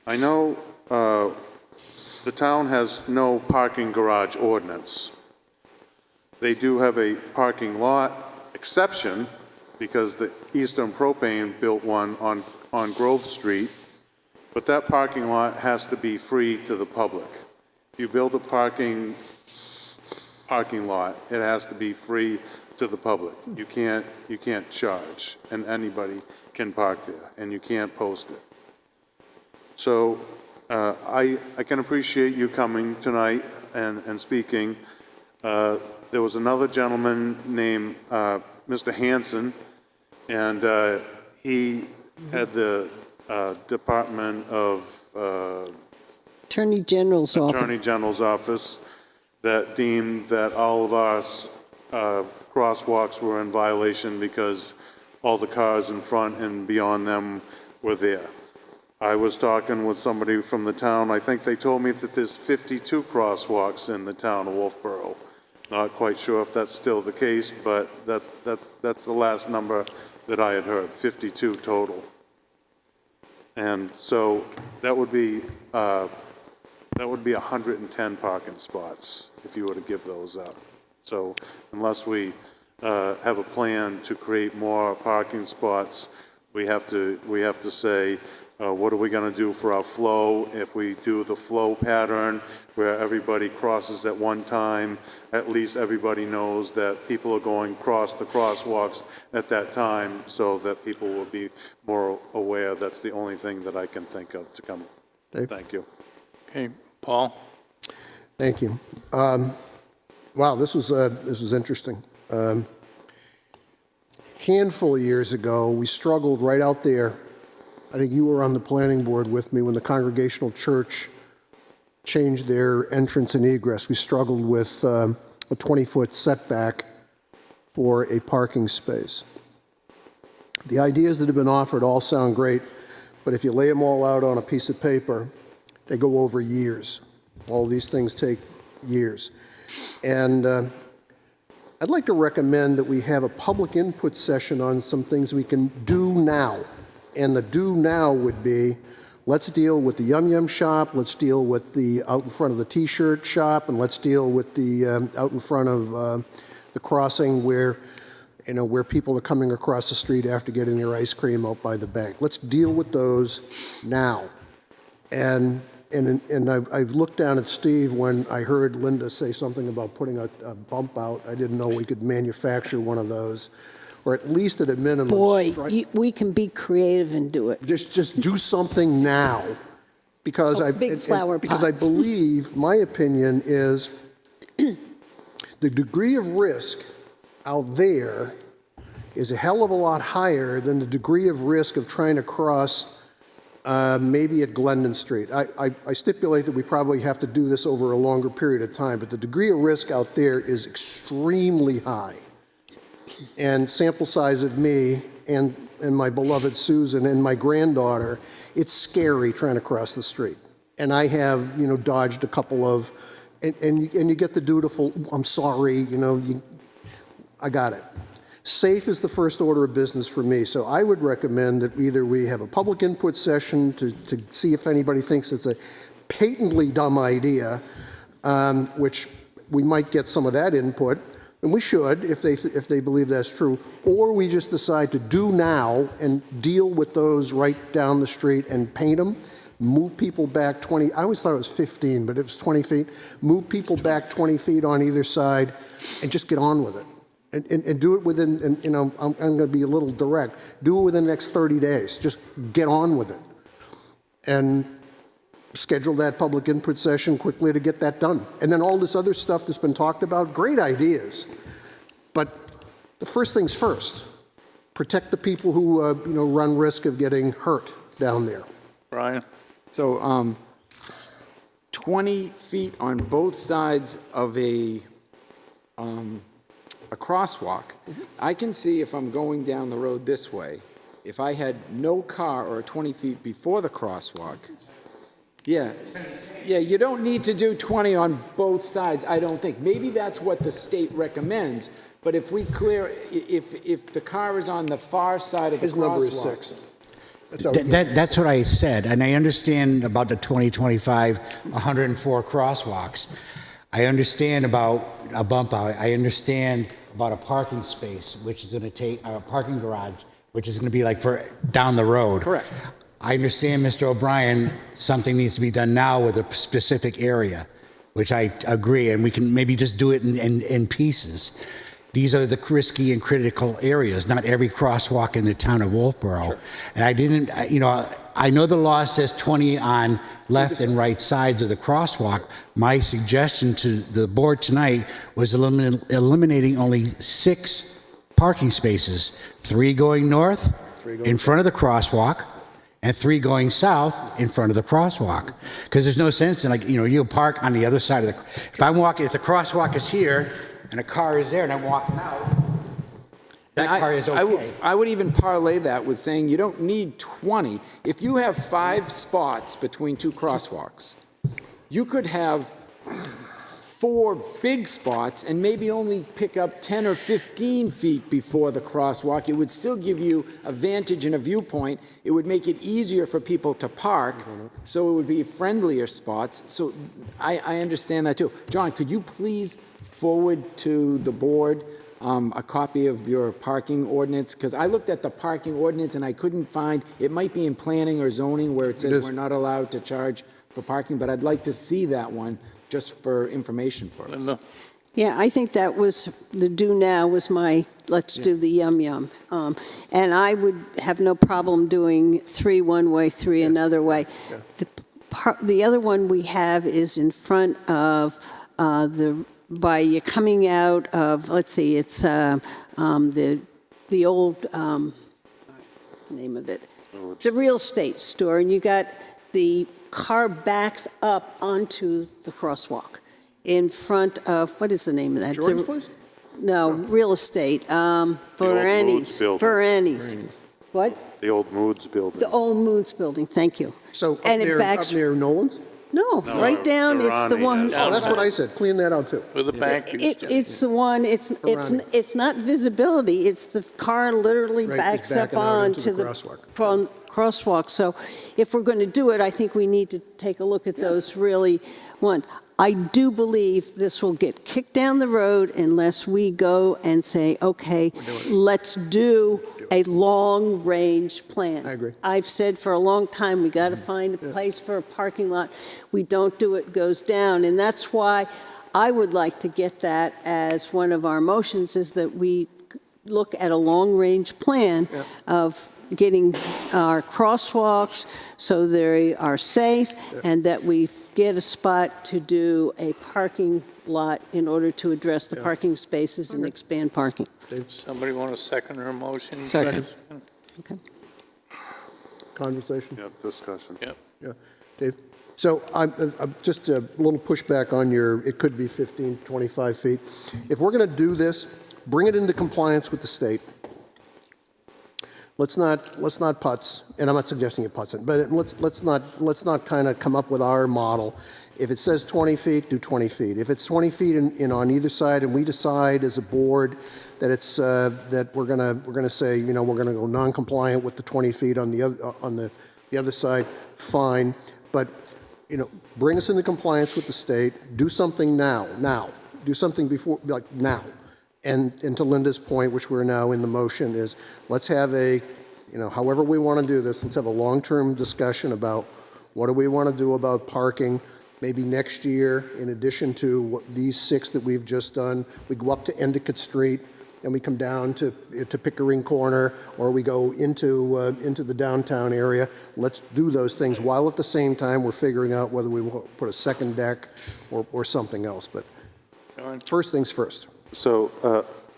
I know the town has no parking garage ordinance. They do have a parking lot exception because the Eastern Propane built one on Grove Street, but that parking lot has to be free to the public. If you build a parking lot, it has to be free to the public. You can't charge, and anybody can park there, and you can't post it. So I can appreciate you coming tonight and speaking. There was another gentleman named Mr. Hanson, and he had the Department of Attorney General's office that deemed that all of our crosswalks were in violation because all the cars in front and beyond them were there. I was talking with somebody from the town. I think they told me that there's 52 crosswalks in the town of Wolfeboro. Not quite sure if that's still the case, but that's the last number that I had heard, 52 total. And so that would be 110 parking spots if you were to give those up. So unless we have a plan to create more parking spots, we have to say, what are we going to do for our flow? If we do the flow pattern where everybody crosses at one time, at least everybody knows that people are going across the crosswalks at that time so that people will be more aware. That's the only thing that I can think of to come. Dave? Thank you. Okay, Paul? Thank you. Wow, this was interesting. Handful of years ago, we struggled right out there. I think you were on the planning board with me when the Congregational Church changed their entrance and egress. We struggled with a 20-foot setback for a parking space. The ideas that have been offered all sound great, but if you lay them all out on a piece of paper, they go over years. All these things take years. And I'd like to recommend that we have a public input session on some things we can do now. And the do now would be, let's deal with the Yum Yum shop, let's deal with the out in front of the T-shirt shop, and let's deal with the out in front of the crossing where people are coming across the street after getting their ice cream out by the bank. Let's deal with those now. And I've looked down at Steve when I heard Linda say something about putting a bump out. I didn't know we could manufacture one of those, or at least at a minimum. Boy, we can be creative and do it. Just do something now, because because I believe, my opinion is, the degree of risk out there is a hell of a lot higher than the degree of risk of trying to cross maybe at Glendon Street. I stipulate that we probably have to do this over a longer period of time, but the degree of risk out there is extremely high. And sample size of me and and my beloved Susan and my granddaughter, it's scary trying to cross the street. And I have, dodged a couple of, and you get the dutiful, I'm sorry, I got it. Safe is the first order of business for me, so I would recommend that either we have a public input session to see if anybody thinks it's a patently dumb idea, which we might get some of that input, and we should if they believe that's true, or we just decide to do now and deal with those right down the street and paint them, move people back 20, I always thought it was 15, but it was 20 feet, move people back 20 feet on either side and just get on with it. And do it within, and I'm going to be a little direct, do it within the next 30 days. Just get on with it. And schedule that public input session quickly to get that done. And then all this other stuff that's been talked about, great ideas. But the first things first, protect the people who, run risk of getting hurt down there. Brian? So 20 feet on both sides of a crosswalk. I can see if I'm going down the road this way, if I had no car or 20 feet before the crosswalk, yeah, you don't need to do 20 on both sides, I don't think. Maybe that's what the state recommends, but if we clear, if the car is on the far side of the crosswalk. His number is 6. That's what I said, and I understand about the 2025, 104 crosswalks. I understand about a bump out. I understand about a parking space, which is going to take a parking garage, which is going to be like for down the road. Correct. I understand, Mr. O'Brien, something needs to be done now with a specific area, which I agree, and we can maybe just do it in pieces. These are the risky and critical areas, not every crosswalk in the town of Wolfeboro. Sure. And I didn't, I know the law says 20 on left and right sides of the crosswalk. My suggestion to the board tonight was eliminating only 6 parking spaces, 3 going north in front of the crosswalk, and 3 going south in front of the crosswalk. Because there's no sense in, you'll park on the other side of the, if I'm walking, if the crosswalk is here and a car is there and I'm walking out, that car is okay. I would even parlay that with saying you don't need 20. If you have 5 spots between 2 crosswalks, you could have 4 big spots and maybe only pick up 10 or 15 feet before the crosswalk. It would still give you a vantage and a viewpoint. It would make it easier for people to park, so it would be friendlier spots. So I understand that too. John, could you please forward to the board a copy of your parking ordinance? Because I looked at the parking ordinance and I couldn't find, it might be in planning or zoning where it says we're not allowed to charge for parking, but I'd like to see that one just for information for us. Linda? Yeah, I think that was, the do now was my, let's do the yum. And I would have no problem doing 3 one way, 3 another way. The other one we have is in front of by you coming out of, let's see, it's the old, name of it, the real estate store, and you got the car backs up onto the crosswalk in front of, what is the name of that? Jordan's place? No, real estate, Vereni's. What? The old Moods building. The old Moods building, thank you. So up And it near, backs- up near Nolan's? No, right down, it's the Ronnie, one. Oh, that's what I said. Clean that out too. With the bank? It's the one, it's not visibility, it's the car literally Right, backs it's up backing out into onto the the crosswalk. crosswalk. So if we're going to do it, I think we need to take a look at those really ones. I do believe this will get kicked down the road unless we go and say, okay, let's do a long-range plan. I agree. I've said for a long time, we got to find a place for a parking lot. We don't do it, goes down. And that's why I would like to get that as one of our motions, is that we look at a long-range plan of getting our crosswalks so they are safe, and that we get a spot to do a parking lot in order to address the parking spaces and expand parking. Somebody want to second her motion? Second. Okay. Conversation? Yep, discussion. Yep. Yeah. Dave? So I'm just a little pushback on your, it could be 15, 25 feet. If we're going to do this, bring it into compliance with the state. let's not putz, and I'm not suggesting you putz it, but let's not kind of come up with our model. If it says 20 feet, do 20 feet. If it's 20 feet in on either side, and we decide as a board that it's that we're gonna say, you know, we're gonna go non-compliant with the 20 feet on the other side, fine. But you know, bring us into compliance with the state. Do something now. Do something before, like now. And to Linda's point, which we're now in the motion, is let's have a, you know, however we want to do this, let's have a long-term discussion about what do we want to do about parking. Maybe next year, in addition to these 6 that we've just done, we go up to Endicott Street and we come down to Pickering Corner, or we go into the downtown area. Let's do those things while at the same time we're figuring out whether we want to put a second deck or something else. But first things first. So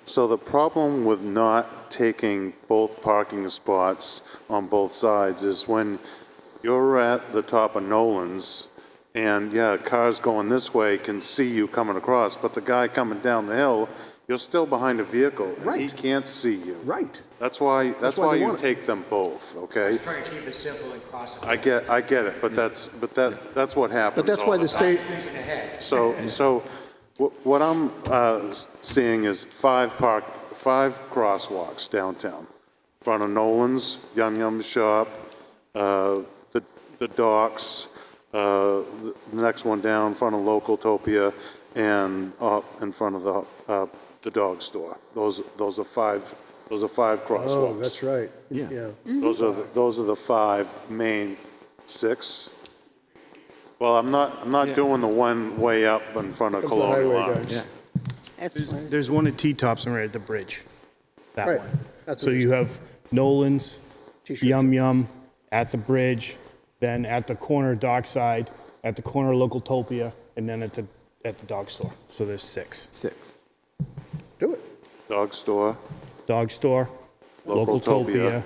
the problem with not taking both parking spots on both sides is when you're at the top of Nolan's, and yeah, cars going this way can see you coming across, but the guy coming down the hill, you're still behind a vehicle, and he can't see you. Right. That's why you take them both, okay? Try to keep it simple and cost. I get it, but that's what happens. But that's why the state. So what I'm seeing is 5 crosswalks downtown. In front of Nolan's, Yum Yum Shop, the docks, the next one down in front of Localtopia, and in front of the dog store. Those are 5 crosswalks. Oh, that's right. Yeah. Those are the 5 main 6. Well, I'm not doing the one way up in front of Colonial Arms. There's one at T-Tops and right at the bridge. That Right. one. That's So what you have Nolan's, T-shirt. Yum Yum at the bridge, then at the corner Dockside, at the corner Localtopia, and then at the dog store. So there's 6. 6. Do it. Dog store. Dog store, Localtopia.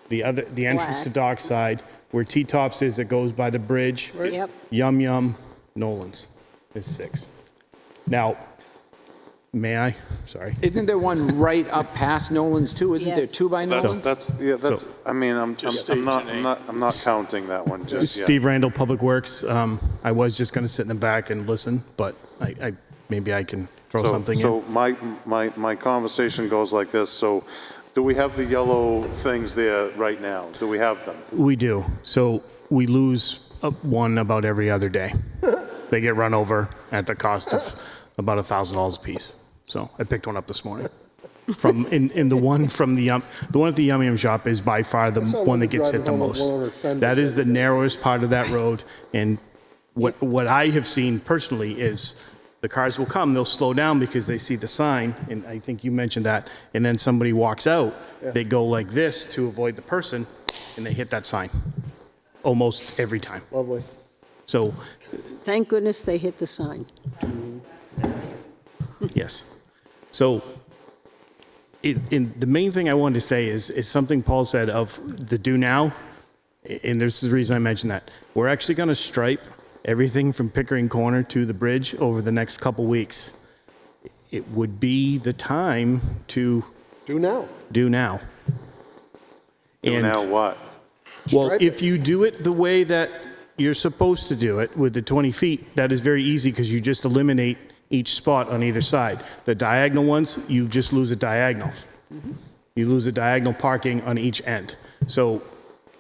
Localtopia, the entrance to Dockside, where T-Tops is, it goes by the bridge. Yep. Yum Yum, Nolan's is 6. Now, may I? Sorry. Isn't there one right up past Nolan's too? Isn't there Yes. 2 by Nolan's? I mean, I'm not counting that one just yet. Steve Randall, Public Works. I was just going to sit in the back and listen, but I maybe I can throw something in. So my conversation goes like this. So do we have the yellow things there right now? Do we have them? We do. So we lose one about every other day. They get run over at the cost of about $1,000 a piece. So I picked one up this morning. From in the one at the Yum Yum shop is by far the one that gets hit the most. That is the narrowest part of that road. And what I have seen personally is the cars will come, they'll slow down because they see the sign, and I think you mentioned that, and then somebody walks out, they go like this to avoid the person, and they hit that sign almost every time. Lovely. So, Thank goodness they hit the sign. yes. So, the main thing I wanted to say is something Paul said of the do now, and this is the reason I mentioned that. We're actually going to stripe everything from Pickering Corner to the bridge over the next couple weeks. It would be the time to Do now. do now. Do now what? Well, Stripe if you do it the way that you're supposed to do it with the 20 feet, that is very easy because you just eliminate each spot on either side. The diagonal ones, you just lose a diagonal. You lose a diagonal parking on each end. So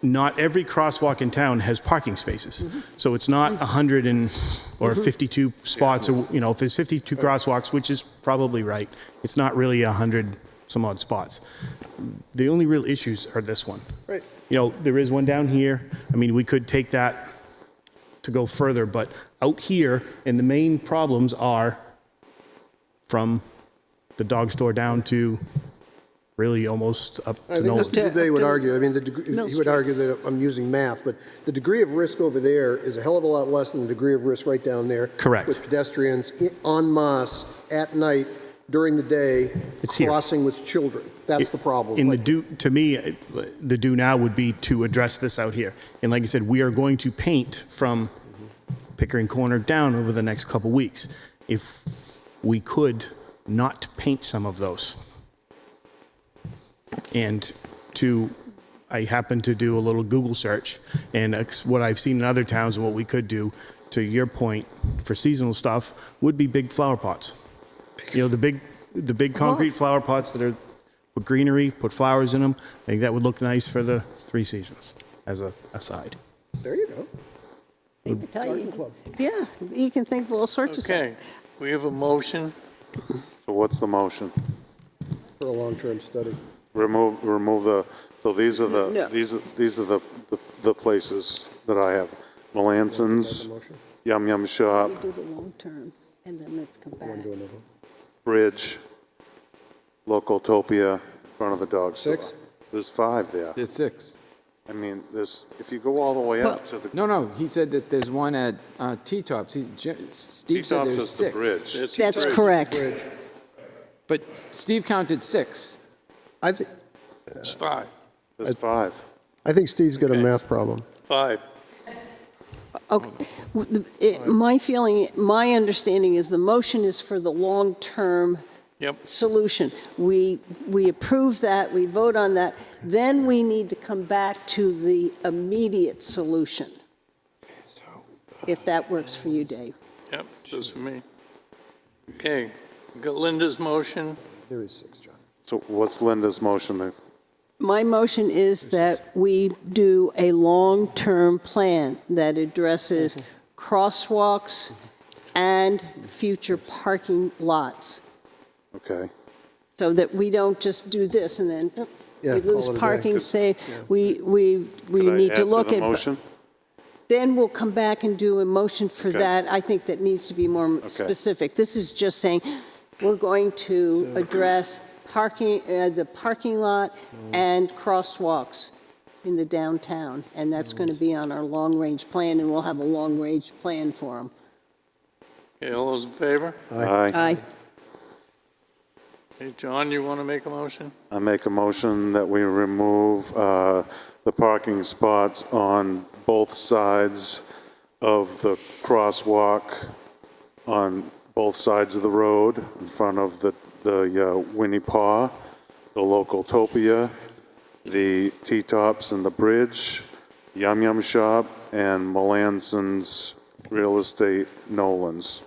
not every crosswalk in town has parking spaces. So it's not 100 or 52 spots, or, you know, if there's 52 crosswalks, which is probably right, it's not really 100 some odd spots. The only real issues are this one. Right. You know, there is one down here. I mean, we could take that to go further, but out here, and the main problems are from the dog store down to really almost up I to think Nolan's. Mr. Dubay would argue, I mean, Mill he would argue that I'm using math, but the degree of risk over there is a hell of a lot less than the degree of risk right down there. Correct. With pedestrians en masse at night, during the day, It's here. crossing with children. That's the problem. In the to me, the do now would be to address this out here. And like I said, we are going to paint from Pickering Corner down over the next couple weeks. If we could not paint some of those, and to I happened to do a little Google search, and what I've seen in other towns and what we could do, to your point, for seasonal stuff, would be big flower pots. You know, the big concrete flower pots that are for greenery, put flowers in them. I think that would look nice for the 3 seasons, as a aside. There you go. Garden club. Yeah, you can think of all sorts of stuff. Okay, we have a motion. So what's the motion? For a long-term study. Remove the, so these are the, No. these are the places that I have. Melanson's, Yum Yum Shop, Do the long term, and then let's come back. Bridge, Localtopia, in front of the dog store. 6? There's 5 there. There's 6. I mean, if you go all the way up to the. No, he said that there's one at T-Tops. Steve said T-Tops there's is the 6. bridge. That's correct. But Steve counted 6. I think, It's 5. There's 5. I think Steve's got a math problem. 5. Okay. My feeling, my understanding is the motion is for the long-term Yep. solution. We approve that, we vote on that, then we need to come back to the immediate solution, if that works for you, Dave. Yep, just for me. Okay, we got Linda's motion. There is 6, John. So what's Linda's motion there? My motion is that we do a long-term plan that addresses crosswalks and future parking lots, Okay. so that we don't just do this and then Yeah, we lose call it a day. parking, say, we Could I need to add look the at. motion? Then we'll come back and do a motion for Okay. that. I think that needs to be more specific. This is just saying, we're going to address parking, the parking lot and crosswalks in the downtown, and that's going to be on our long-range plan, and we'll have a long-range plan for them. Okay, all those in favor? Aye. Aye. Hey, John, you want to make a motion? I make a motion that we remove the parking spots on both sides of the crosswalk, on both sides of the road, in front of the Winnie Paw, the Localtopia, the T-Tops and the Bridge, Yum Yum Shop, and Melanson's Real Estate Nolan's.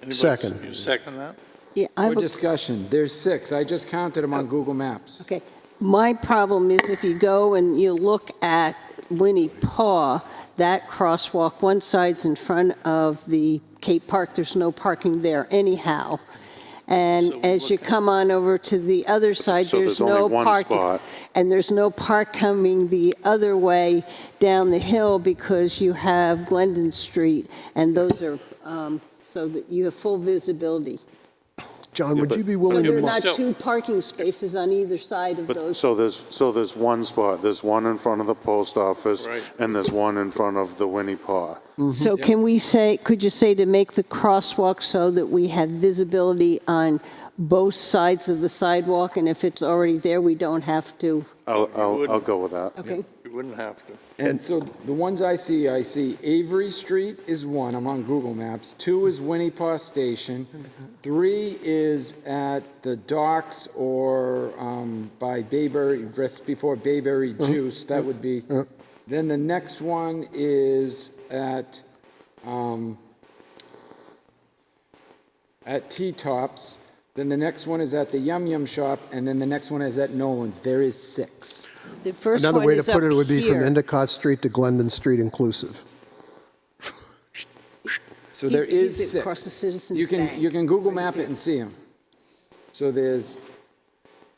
Anybody- Second. You second that? Yeah, I For have a discussion, there's 6. I just counted them on Google Maps. Okay. My problem is if you go and you look at Winnie Paw, that crosswalk, one side's in front of the Cape Park, there's no parking there anyhow. And as you come on over to the other side, So there's there's only no one parking. spot. And there's no park coming the other way down the hill because you have Glendon Street, and those are, so that you have full visibility. John, would you be So willing there are to, not Still- 2 parking spaces on either side of But, those. so there's one spot, there's one in front of the post office, Right. and there's one in front of the Winnie Paw. So can we say, could you say to make the crosswalk so that we have visibility on both sides of the sidewalk, and if it's already there, we don't have to, I'll go with that. okay? You wouldn't have to. And so the ones I see Avery Street is 1, I'm on Google Maps. 2 is Winnie Paw Station. 3 is at the docks or by Bayberry, just before Bayberry Juice, that would be. Then the next one is at T-Tops. Then the next one is at the Yum Yum Shop, and then the next one is at Nolan's. There is 6. The first another one way to is put up it would be from here. Endicott Street to Glendon Street inclusive. So there He's is 6. across the Citizens You Bank. can Google map it and see them. So there's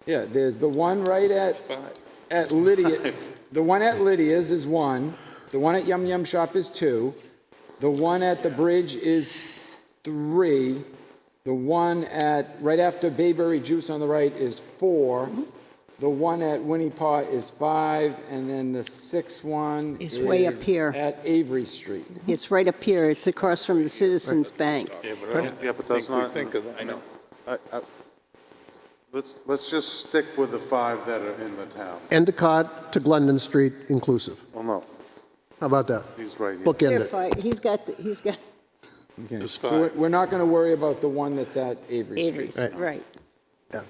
the one right at Lydia. The one at Lydia's is 1. The one at Yum Yum Shop is 2. The one at the bridge is 3. The one right after Bayberry Juice on the right is 4. The one at Winnie Paw is 5, and then the 6th one It's way up here. at Avery Street. It's right up here, it's across from the Citizens Bank. Yeah, but I Yeah, but don't that's think we not. think of that. I know. Let's just stick with the 5 that are in the town. Endicott to Glendon Street inclusive. Well, no, How about that? he's right here. Bookend Here, it. he's got, Okay. There's So 5. we're not going to worry about the one that's at Avery Street. Avery's, right. Yeah.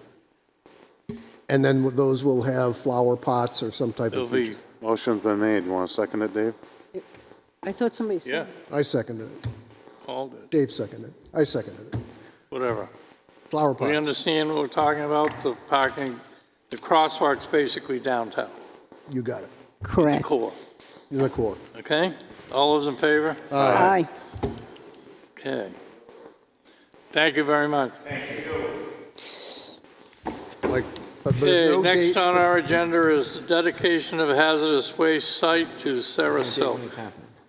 And then those will have flower pots or some type It'll of be, feature. Motion's been made. You want to second it, Dave? I thought somebody yeah, said. I seconded it. called it, Dave seconded it. I seconded it. whatever. Flower We pots. understand what we're talking about, the parking, the crosswalk's basically downtown, You got it. Correct. core, In the core. okay? All those in favor? Aye. Okay. Thank you very much. Like, but there's Okay, no next date. on our agenda is dedication of hazardous waste site to Sarah Silk.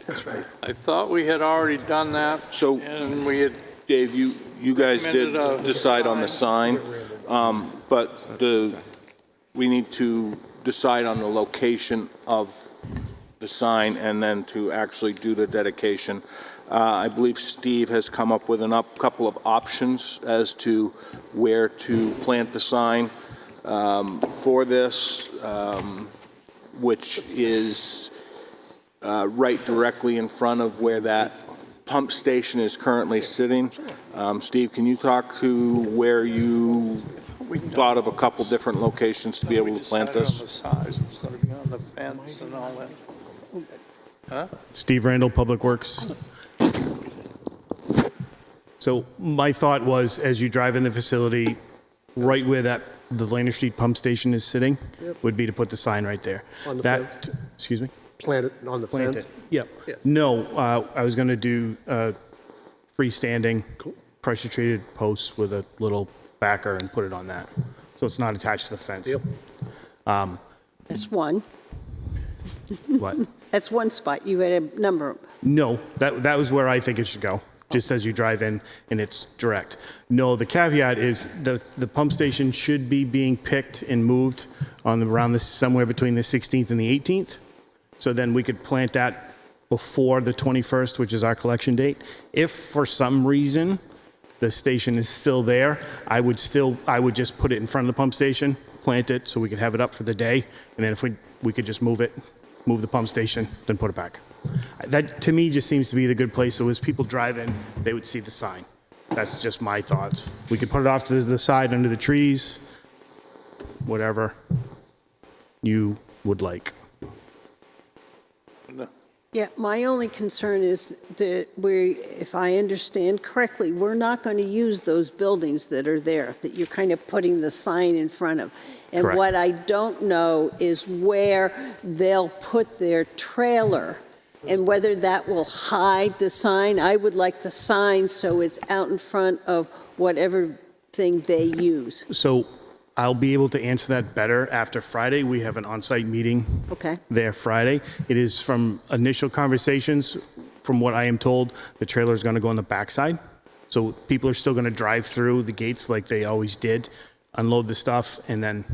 That's right. I thought we had already done that, So, and we had, Dave, you guys did Recommended, decide on the sign, but we need to decide on the location of the sign and then to actually do the dedication. I believe Steve has come up with a couple of options as to where to plant the sign for this, which is right directly in front of where that pump station is currently sitting. Steve, can you talk to where you thought of a couple different locations to be able to plant decided on the this? size, it was going to be on the fence and all that. Huh? Steve Randall, Public Works. So my thought was, as you drive in the facility, right where the Lander Street pump station is sitting, would be to put the sign right there. On the That, excuse me? Plant it on the Plant fence. it. Yep. Yeah. No, I was going to do freestanding, pressure-treated posts with a little backer and put it on that. So it's not attached to the fence. Yep. That's one. What? That's one spot. You had a number. No, that was where I think it should go, just as you drive in and it's direct. No, the caveat is the pump station should be being picked and moved around somewhere between the 16th and the 18th. So then we could plant that before the 21st, which is our collection date. If for some reason the station is still there, I would just put it in front of the pump station, plant it so we could have it up for the day, and then if we could just move the pump station, then put it back. That, to me, just seems to be the good place, so as people drive in, they would see the sign. That's just my thoughts. We could put it off to the side under the trees, whatever you would like. Yeah, my only concern is that if I understand correctly, we're not going to use those buildings that are there, that you're kind of putting the sign in front of. And Correct. what I don't know is where they'll put their trailer and whether that will hide the sign. I would like the sign so it's out in front of whatever thing they use. So I'll be able to answer that better after Friday. We have an on-site meeting Okay. there Friday. It is from initial conversations, from what I am told, the trailer is going to go on the backside. So people are still going to drive through the gates like they always did, unload the stuff, and then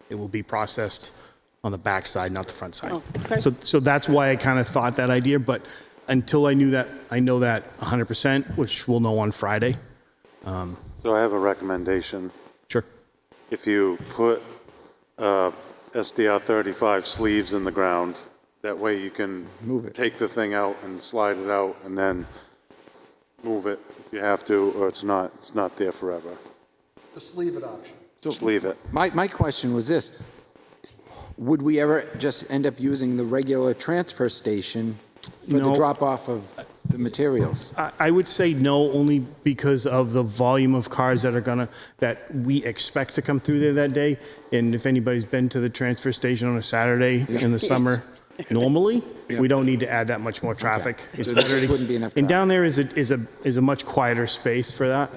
it will be processed on the backside, not the front side. Oh, okay. So that's why I kind of thought that idea, but until I know that 100%, which we'll know on Friday. So I have a recommendation. Sure. If you put SDR 35 sleeves in the ground, that way you can take the thing out and slide it out and then move it if you have to, or it's not there forever. Just leave it option. Just leave it. My question was this: would we ever just end up using the regular transfer station for the No. drop-off of the materials? I would say no, only because of the volume of cars that we expect to come through there that day. And if anybody's been to the transfer station on a Saturday in the summer, normally, we don't need to add that much more traffic. It's So there better just to- wouldn't be enough And traffic. down there is a much quieter space for that.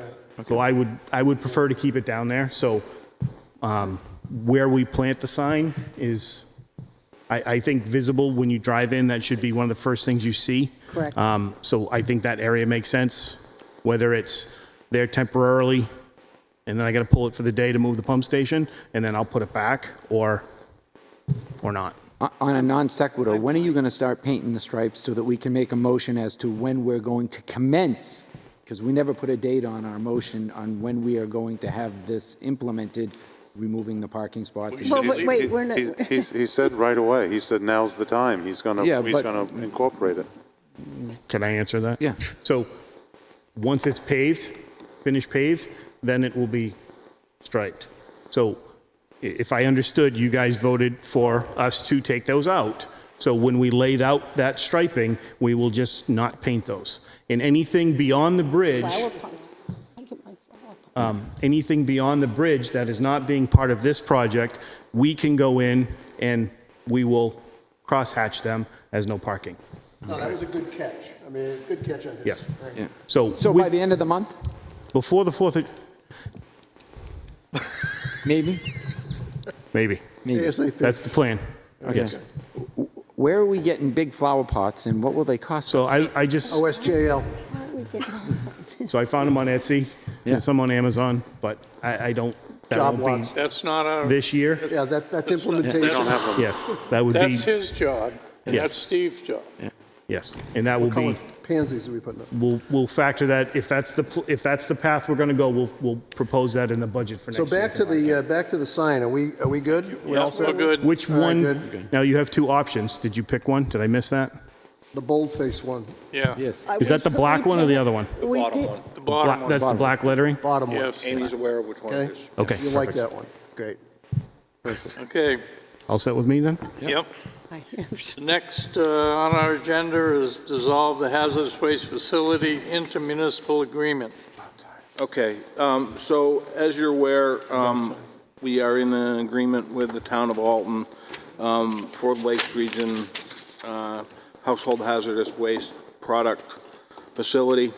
So I would prefer to keep it down there. So where we plant the sign is, I think, visible when you drive in. That should be one of the first things you see. Correct. So I think that area makes sense, whether it's there temporarily, and then I got to pull it for the day to move the pump station, and then I'll put it back, or not. On a non sequitur, when are you going to start painting the stripes so that we can make a motion as to when we're going to commence? Because we never put a date on our motion on when we are going to have this implemented, removing the parking spots. Well, wait, we're not. He said right away. He said now's the time. He's gonna incorporate it. Can I answer that? Yeah. So once it's paved, finished paved, then it will be striped. So if I understood, you guys voted for us to take those out. So when we laid out that striping, we will just not paint those. And anything beyond the bridge, anything beyond the bridge that is not being part of this project, we can go in and we will cross-hatch them as no parking. No, that was a good catch. I mean, good catch on his. Yes. Thank you. Yeah. So So by the end of the month, before the 4th of, maybe? maybe. Maybe. ASAP. That's the plan. Okay. Yes. Where are we getting big flower pots and what will they cost So us? I just, OSJL. so I found them on Etsy Yeah. and some on Amazon, but I don't, that Job won't lots. be That's not our, this year. Yeah, that's they implementation. don't have them. Yes, that would be, That's his job, and Yes. that's Steve's job. yes. And that will What color be, pansies are we putting up? we'll factor that, if that's the path we're going to go, we'll propose that in the budget for next So year. back to the sign. Are we good? We all Yep, set? we're good. Which All right, one, good. now you have two options. Did you pick one? Did I miss that? The boldface one, Yeah. Yes. Is that the black one or the other one? The bottom one. That's the black lettering? bottom one. Yes. Amy's aware of which one it Okay? is. Okay. You like perfect. that one? Great. Okay, All set with me then? yep. The next on our agenda is dissolve the hazardous waste facility intermunicipal agreement. Okay, so as you're aware, we are in an agreement with the town of Alton for the Lakes Region household hazardous waste product facility.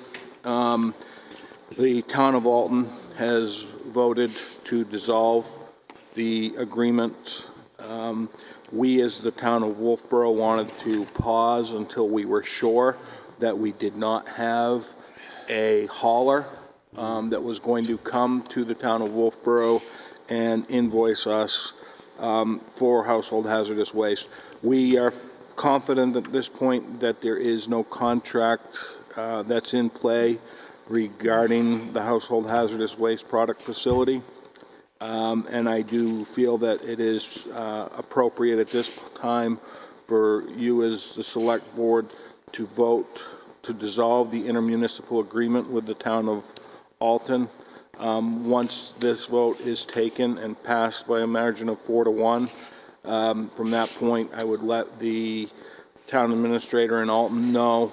The town of Alton has voted to dissolve the agreement. We, as the town of Wolfeboro, wanted to pause until we were sure that we did not have a hauler that was going to come to the town of Wolfeboro and invoice us for household hazardous waste. We are confident at this point that there is no contract that's in play regarding the household hazardous waste product facility. And I do feel that it is appropriate at this time for you as the select board to vote to dissolve the intermunicipal agreement with the town of Alton. Once this vote is taken and passed by a margin of 4-1, from that point, I would let the town administrator in Alton know.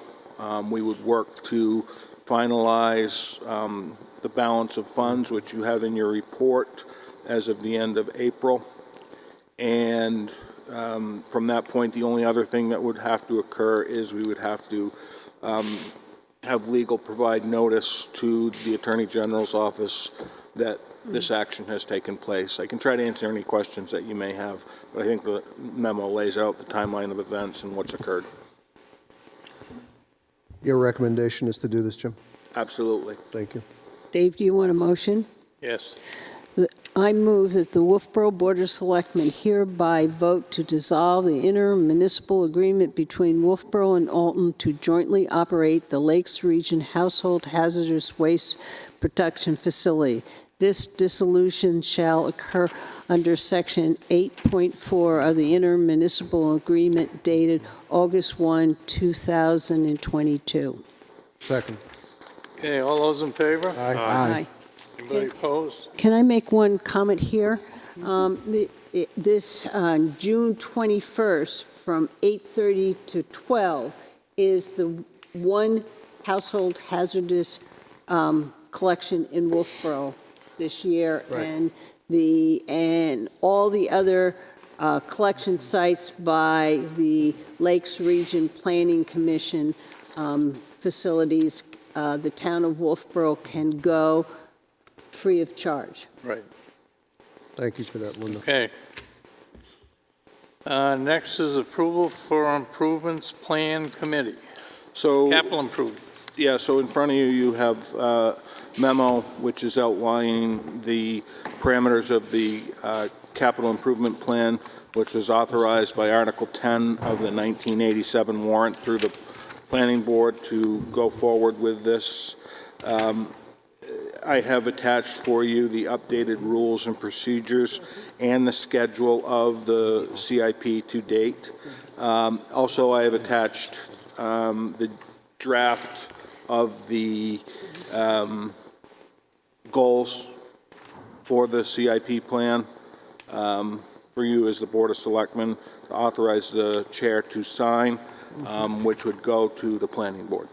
We would work to finalize the balance of funds, which you have in your report as of the end of April. And from that point, the only other thing that would have to occur is we would have to have legal provide notice to the Attorney General's office that this action has taken place. I can try to answer any questions that you may have, but I think the memo lays out the timeline of events and what's occurred. Your recommendation is to do this, Jim? Absolutely. Thank you. Dave, do you want a motion? Yes. I move that the Wolfeboro Board of Selectmen hereby vote to dissolve the intermunicipal agreement between Wolfeboro and Alton to jointly operate the Lakes Region Household Hazardous Waste Production Facility. This dissolution shall occur under Section 8.4 of the intermunicipal agreement dated August 1, 2022. Second. Okay, all those in favor? Aye. Anybody opposed? Can I make one comment here? This June 21st from 8:30 to 12 is the one household hazardous collection in Wolfeboro this year. Right. And all the other collection sites by the Lakes Region Planning Commission facilities, the town of Wolfeboro can go free of charge. Right. Thank you for that, Linda. Okay. Next is approval for improvements plan committee, So, capital improvement. yeah, so in front of you, you have a memo which is outlining the parameters of the capital improvement plan, which was authorized by Article 10 of the 1987 warrant through the planning board to go forward with this. I have attached for you the updated rules and procedures and the schedule of the CIP to date. Also, I have attached the draft of the goals for the CIP plan. for you as the Board of Selectmen to authorize the chair to sign, which would go to the planning board.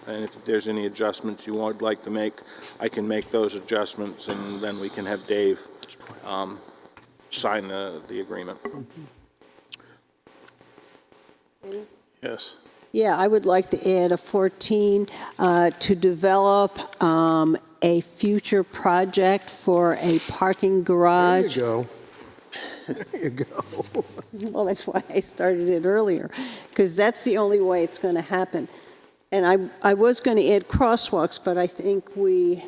And if there's any adjustments you would like to make, I can make those adjustments, and then we can have Dave sign the agreement. Yes. Yeah, I would like to add a 14 to develop a future project for a parking garage. There you go. There you go. Well, that's why I started it earlier, because that's the only way it's going to happen. And I was going to add crosswalks, but I think we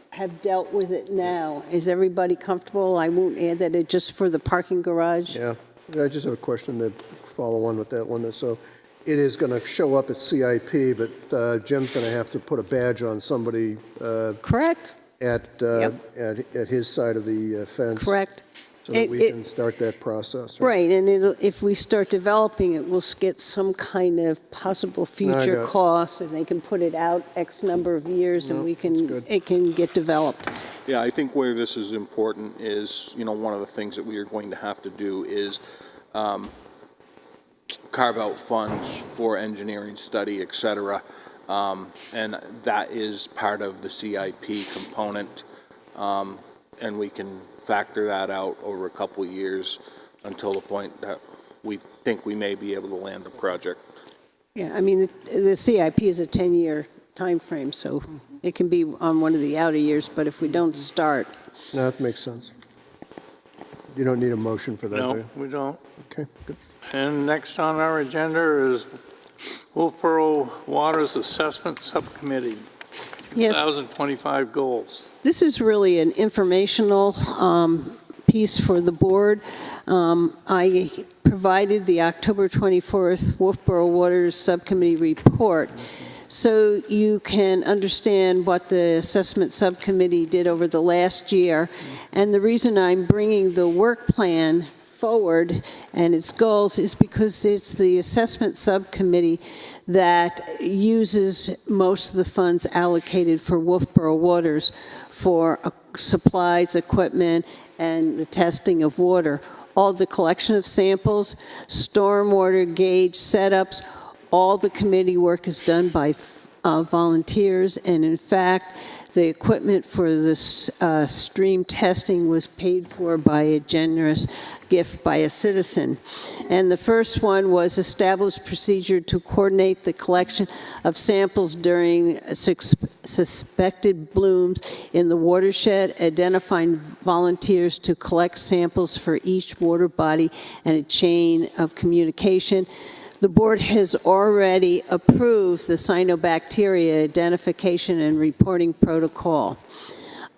have dealt with it now. Is everybody comfortable? I won't add that, it's just for the parking garage? Yeah, I just have a question to follow on with that one. So it is going to show up at CIP, but Jim's going to have to put a badge on somebody. Correct. At his side of the fence. Correct. So that we can start that process. Right, and if we start developing it, we'll get some kind of possible future cost, and they can put it out X number of years, and it can get developed. Yeah, I think where this is important is, one of the things that we are going to have to do is carve out funds for engineering study, et cetera. And that is part of the CIP component. And we can factor that out over a couple of years until the point that we think we may be able to land the project. Yeah, I mean, the CIP is a 10-year time frame, so it can be on one of the outer years, but if we don't start. No, that makes sense. You don't need a motion for that, do No, you? we don't. Okay, good. And next on our agenda is Wolfeboro Waters Assessment Subcommittee, Yes. 2025 goals. This is really an informational piece for the board. I provided the October 24th Wolfeboro Waters Subcommittee report so you can understand what the assessment subcommittee did over the last year. And the reason I'm bringing the work plan forward and its goals is because it's the assessment subcommittee that uses most of the funds allocated for Wolfeboro Waters for supplies, equipment, and the testing of water. All the collection of samples, stormwater gauge setups, all the committee work is done by volunteers, and in fact, the equipment for this stream testing was paid for by a generous gift by a citizen. And the first one was establish procedure to coordinate the collection of samples during suspected blooms in the watershed, identifying volunteers to collect samples for each water body and a chain of communication. The board has already approved the cyanobacteria identification and reporting protocol.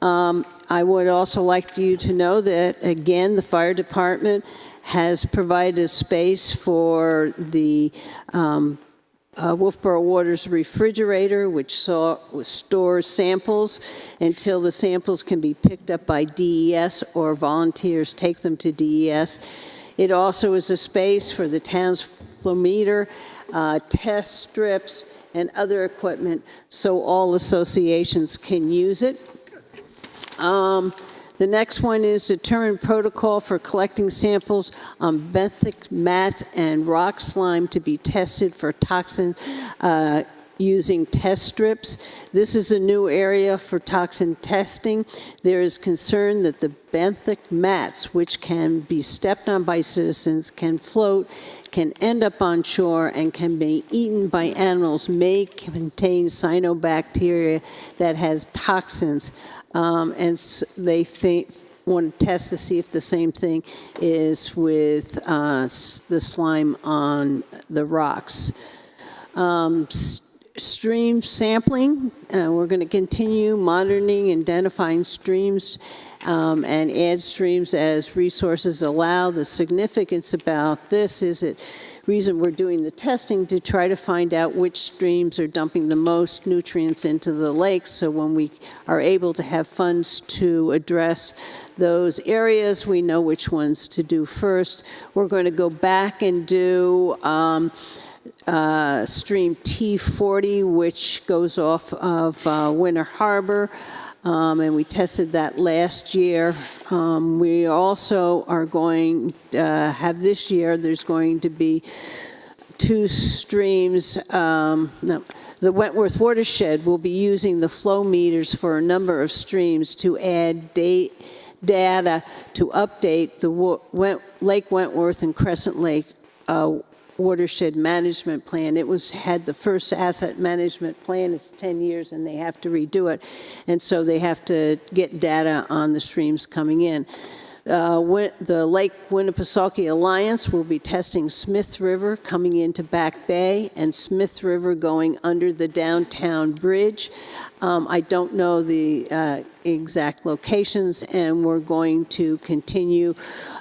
I would also like you to know that, again, the fire department has provided a space for the Wolfeboro Waters refrigerator, which stores samples until the samples can be picked up by DES or volunteers take them to DES. It also is a space for the town's flowmeter, test strips, and other equipment, so all associations can use it. The next one is determine protocol for collecting samples on benthic mats and rock slime to be tested for toxin using test strips. This is a new area for toxin testing. There is concern that the benthic mats, which can be stepped on by citizens, can float, can end up on shore, and can be eaten by animals, may contain cyanobacteria that has toxins. And they want to test to see if the same thing is with the slime on the rocks. Stream sampling, we're going to continue monitoring and identifying streams and add streams as resources allow. The significance about this is the reason we're doing the testing to try to find out which streams are dumping the most nutrients into the lakes, so when we are able to have funds to address those areas, we know which ones to do first. We're going to go back and do stream T40, which goes off of Winter Harbor. and we tested that last year. We also are going to have this year, there's going to be 2 streams. No, the Wentworth Watershed will be using the flow meters for a number of streams to add data to update the Lake Wentworth and Crescent Lake watershed management plan. It had the first asset management plan. It's 10 years and they have to redo it. And so they have to get data on the streams coming in. The Lake Winnipesaukee Alliance will be testing Smith River coming into Back Bay and Smith River going under the downtown bridge. I don't know the exact locations, and we're going to continue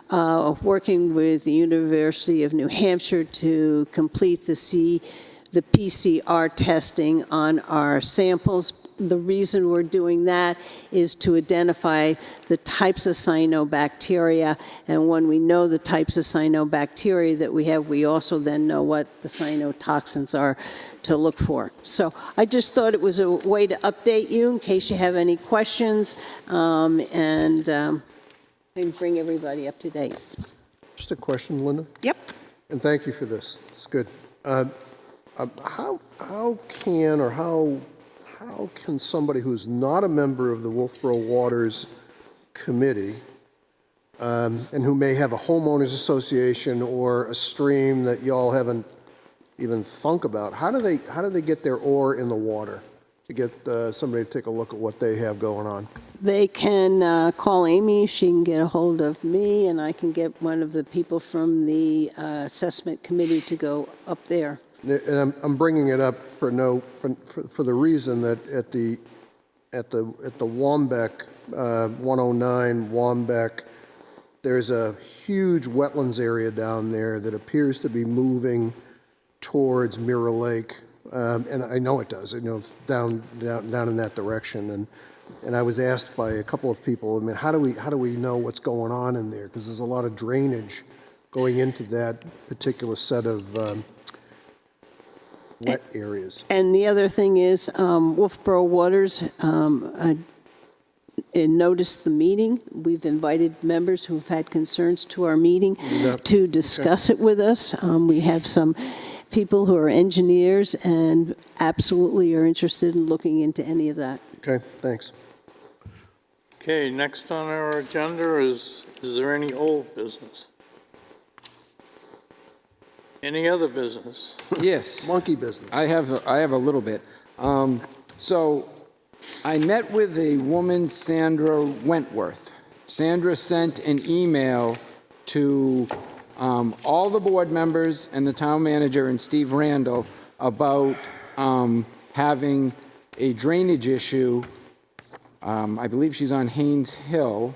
working with the University of New Hampshire to complete the PCR testing on our samples. The reason we're doing that is to identify the types of cyanobacteria, and when we know the types of cyanobacteria that we have, we also then know what the cyanotoxins are to look for. So I just thought it was a way to update you in case you have any questions, and bring everybody up to date. Just a question, Linda? Yep. And thank you for this. It's good. How can somebody who's not a member of the Wolfeboro Waters Committee and who may have a homeowners association or a stream that y'all haven't even thunk about, how do they get their oar in the water to get somebody to take a look at what they have going on? They can call Amy. She can get a hold of me, and I can get one of the people from the assessment committee to go up there. And I'm bringing it up for the reason that at the Wambeck 109 Wambeck, there's a huge wetlands area down there that appears to be moving towards Mirror Lake, and I know it does. Down in that direction, and I was asked by a couple of people, I mean, how do we know what's going on in there? Because there's a lot of drainage going into that particular set of wet areas. And the other thing is, Wolfeboro Waters noticed the meeting. We've invited members who've had concerns to our meeting to discuss it with us. We have some people who are engineers and absolutely are interested in looking into any of that. Okay, thanks. Okay, next on our agenda is there any old business? Any other business? Yes. Monkey business. I have a little bit. So I met with a woman, Sandra Wentworth. Sandra sent an email to all the board members and the town manager and Steve Randall about having a drainage issue. I believe she's on Haynes Hill,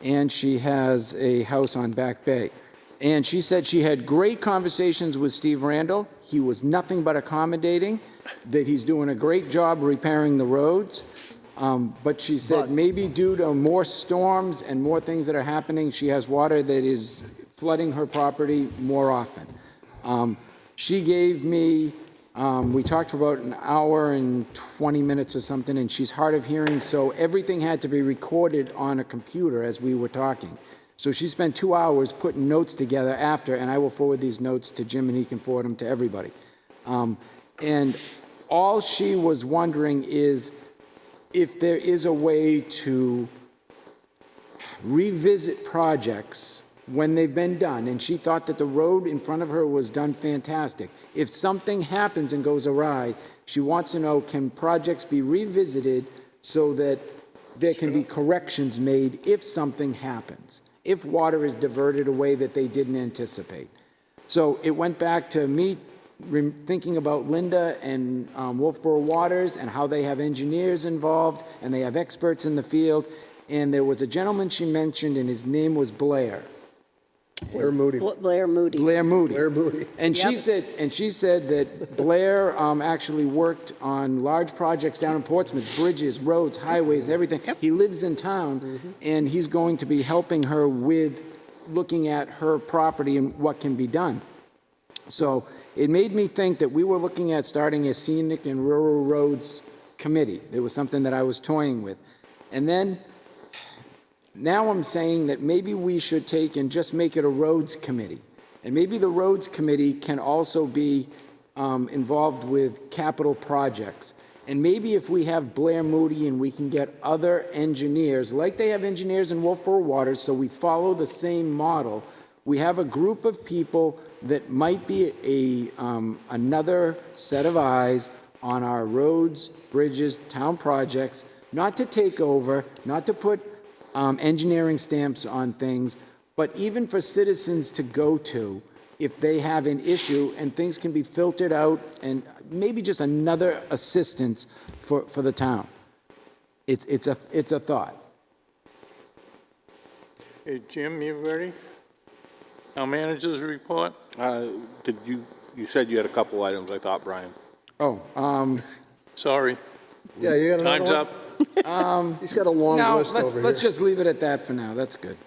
and she has a house on Back Bay. And she said she had great conversations with Steve Randall. He was nothing but accommodating, that he's doing a great job repairing the roads. But she said maybe due to more storms and more things that are happening, she has water that is flooding her property more often. She gave me, we talked for about an hour and 20 minutes or something, and she's hard of hearing, so everything had to be recorded on a computer as we were talking. So she spent 2 hours putting notes together after, and I will forward these notes to Jim and he can forward them to everybody. And all she was wondering is if there is a way to revisit projects when they've been done, and she thought that the road in front of her was done fantastic. If something happens and goes awry, she wants to know, can projects be revisited so that there can be corrections made if something happens, if water is diverted away that they didn't anticipate. So it went back to me thinking about Linda and Wolfeboro Waters and how they have engineers involved and they have experts in the field. And there was a gentleman she mentioned, and his name was Blair. Blair Moody. Blair Moody. Blair Moody. And she said that Blair actually worked on large projects down in Portsmouth, bridges, roads, highways, everything. He lives in town, and he's going to be helping her with looking at her property and what can be done. So it made me think that we were looking at starting a scenic and rural roads committee. It was something that I was toying with. And then, now I'm saying that maybe we should take and just make it a roads committee. And maybe the roads committee can also be involved with capital projects. And maybe if we have Blair Moody and we can get other engineers, like they have engineers in Wolfeboro Waters, so we follow the same model, we have a group of people that might be another set of eyes on our roads, bridges, town projects, not to take over, not to put engineering stamps on things, but even for citizens to go to if they have an issue and things can be filtered out, and maybe just another assistance for the town. It's a thought. Hey, Jim, you ready? Our manager's report? You said you had a couple items, I thought, Brian. Oh, Sorry. Yeah, you got another Time's one? up. He's got a long no, list over here. let's just leave it at that for now. That's good.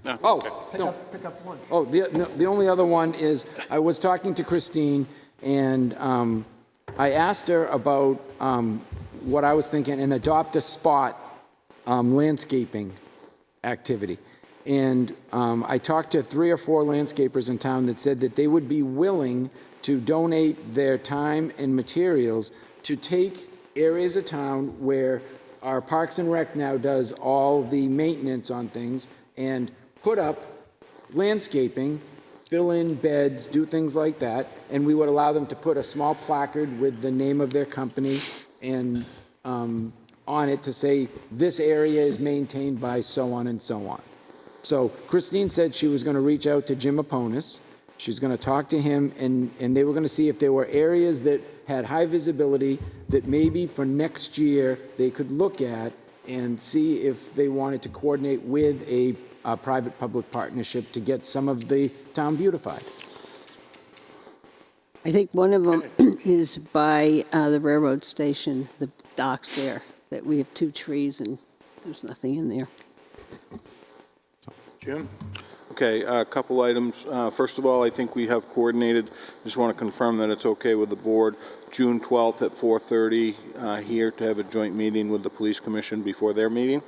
No, Oh, okay. no. Pick up one. Oh, the only other one is, I was talking to Christine, and I asked her about what I was thinking, and adopt a spot landscaping activity. And I talked to 3 or 4 landscapers in town that said that they would be willing to donate their time and materials to take areas of town where our Parks and Rec now does all the maintenance on things, and put up landscaping, fill in beds, do things like that, and we would allow them to put a small placard with the name of their company and on it to say, this area is maintained by so on and so on. So Christine said she was going to reach out to Jim Aponis. She's going to talk to him, and they were going to see if there were areas that had high visibility that maybe for next year they could look at and see if they wanted to coordinate with a private-public partnership to get some of the town beautified. I think one of them is by the railroad station, the docks there, that we have 2 trees and there's nothing in there. Jim? Okay, a couple items. First of all, I think we have coordinated, just want to confirm that it's okay with the board, June 12th at 4:30 here to have a joint meeting with the police commission before their meeting.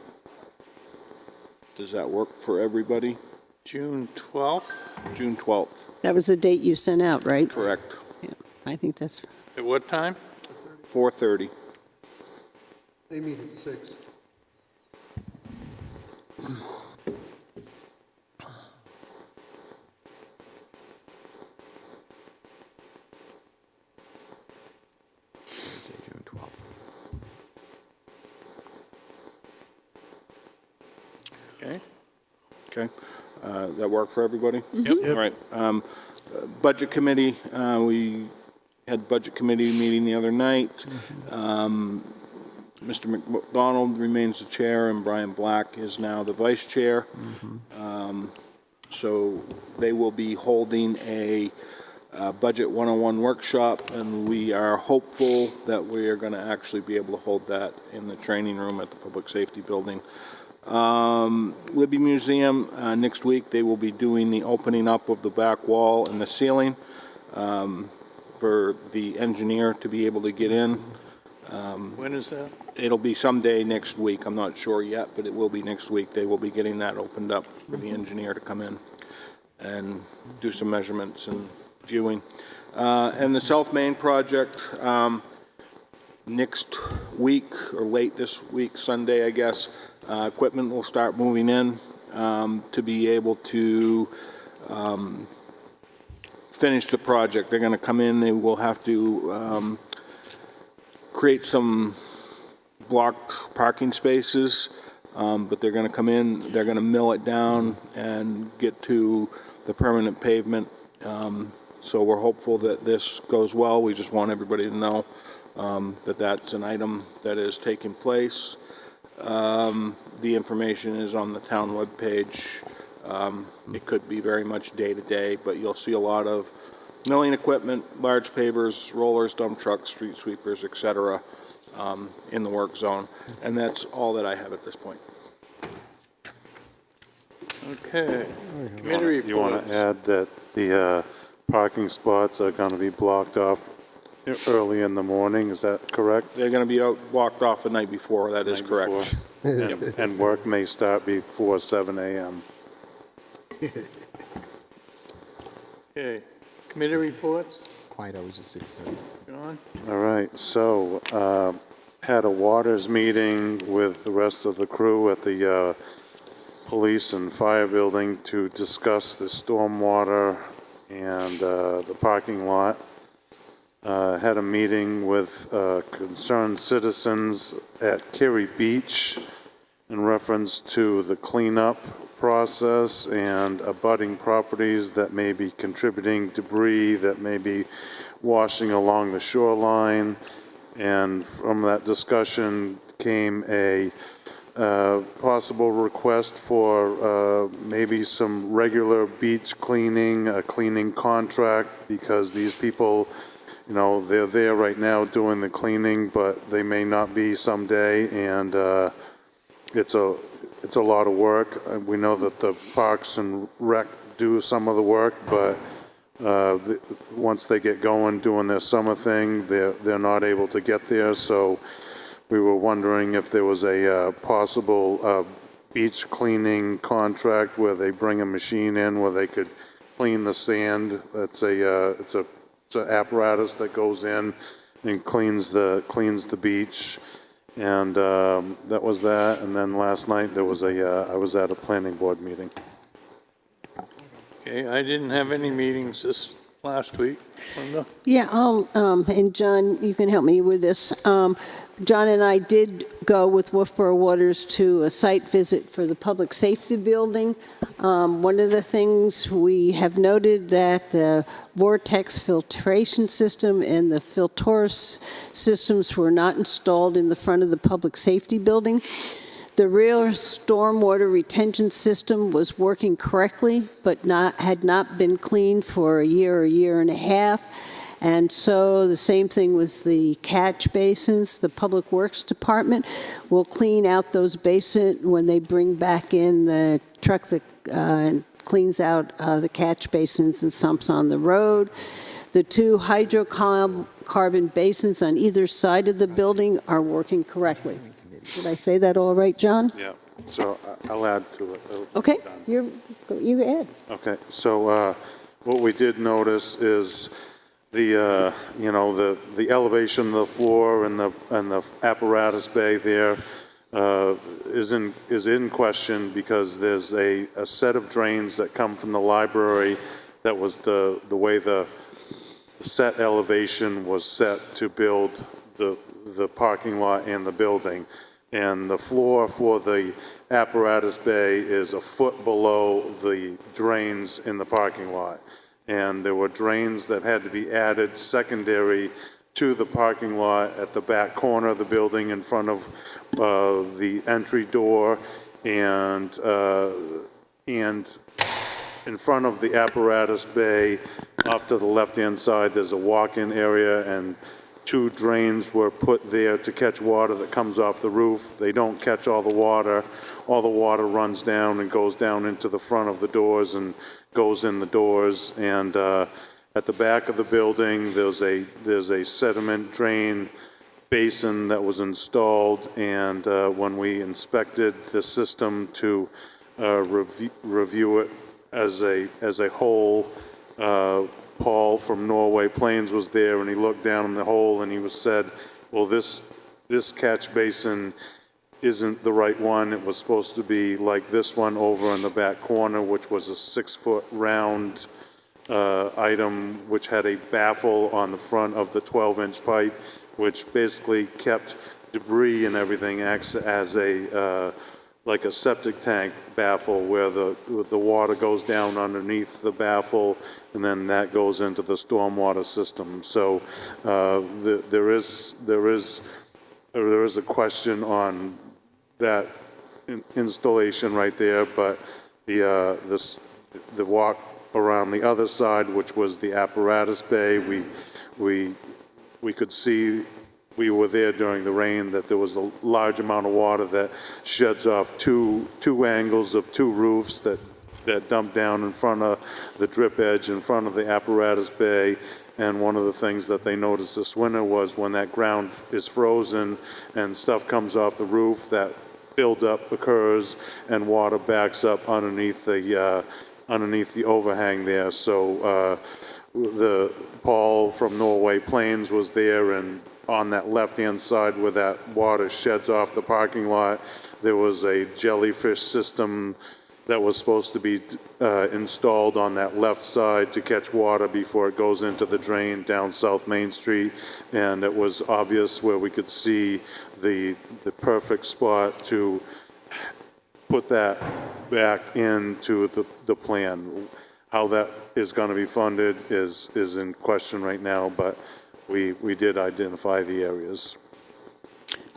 Does that work for everybody? June 12th? June 12th, That was the date you sent out, right? correct. Yeah, I think that's, At what time? 4:30. They meet at 6. Say June 12th. Okay. Okay, that work for everybody? Yep. All right. Budget committee, we had budget committee meeting the other night. Mr. McDonald remains the chair, and Brian Black is now the vice chair. So they will be holding a Budget 101 workshop, and we are hopeful that we are going to actually be able to hold that in the training room at the Public Safety Building. Libby Museum, next week they will be doing the opening up of the back wall and the ceiling for the engineer to be able to get in. When is that? It'll be someday next week. I'm not sure yet, but it will be next week. They will be getting that opened up for the engineer to come in and do some measurements and viewing. And the South Main project, next week or late this week, Sunday, I guess, equipment will start moving in to be able to finish the project. They're going to come in, they will have to create some blocked parking spaces, but they're going to come in, they're going to mill it down and get to the permanent pavement. So we're hopeful that this goes well. We just want everybody to know that that's an item that is taking place. The information is on the town webpage. It could be very much day to day, but you'll see a lot of milling equipment, large pavers, rollers, dump trucks, street sweepers, etc. In the work zone. And that's all that I have at this point. Okay. Committee You want reports. to add that the parking spots are going to be blocked off early in the morning, is that correct? They're going to be out, walked off the night before, that is Night correct. before? And work may start before 7 a.m. Okay, committee reports, Quiet hours at 6:30. John? All right, so had a waters meeting with the rest of the crew at the police and fire building to discuss the stormwater and the parking lot. Had a meeting with concerned citizens at Cary Beach in reference to the cleanup process and abutting properties that may be contributing debris that may be washing along the shoreline. And from that discussion came a possible request for maybe some regular beach cleaning, a cleaning contract, because these people, you know, they're there right now doing the cleaning, but they may not be someday, and it's a lot of work. We know that the Parks and Rec do some of the work, but once they get going doing their summer thing, they're not able to get there. So we were wondering if there was a possible beach cleaning contract where they bring a machine in where they could clean the sand. It's an apparatus that goes in and cleans the beach. And that was that. And then last night there was I was at a planning board meeting. Okay, I didn't have any meetings this last week. Linda? Yeah, and John, you can help me with this. John and I did go with Wolfeboro Waters to a site visit for the public safety building. One of the things we have noted that the vortex filtration system and the Filtors systems were not installed in the front of the public safety building. The rear stormwater retention system was working correctly, but had not been cleaned for a year and a half. And so the same thing with the catch basins. The Public Works Department will clean out those basins when they bring back in the truck that cleans out the catch basins and sumps on the road. The two hydrocarbon basins on either side of the building are working correctly. Did I say that all right, John? Yeah. So I'll add to it. Okay, you add. Okay. So what we did notice is the the elevation of the floor and the apparatus bay there is in question because there's a set of drains that come from the library that was the way the set elevation was set to build the parking lot and the building. And the floor for the apparatus bay is a foot below the drains in the parking lot. And there were drains that had to be added secondary to the parking lot at the back corner of the building in front of the entry door and in front of the apparatus bay off to the left-hand side. There's a walk-in area, and two drains were put there to catch water that comes off the roof. They don't catch all the water. All the water runs down and goes down into the front of the doors and goes in the doors. And at the back of the building, there's a sediment drain basin that was installed. And when we inspected the system to review it as a whole, Paul from Norway Plains was there, and he looked down in the hole and he said, well, this catch basin isn't the right one. It was supposed to be like this one over in the back corner, which was a 6-foot round item, which had a baffle on the front of the 12-inch pipe, which basically kept debris and everything as a like a septic tank baffle where the water goes down underneath the baffle and then that goes into the stormwater system. So there is a question on that installation right there, but the walk around the other side, which was the apparatus bay, we could see. We were there during the rain, that there was a large amount of water that sheds off two angles of two roofs that dump down in front of the drip edge in front of the apparatus bay. And one of the things that they noticed this winter was when that ground is frozen and stuff comes off the roof, that buildup occurs and water backs up underneath the overhang there. So the Paul from Norway Plains was there, and on that left-hand side where that water sheds off the parking lot, there was a jellyfish system that was supposed to be installed on that left side to catch water before it goes into the drain down South Main Street. And it was obvious where we could see the perfect spot to put that back into the plan. How that is going to be funded is in question right now, but we did identify the areas.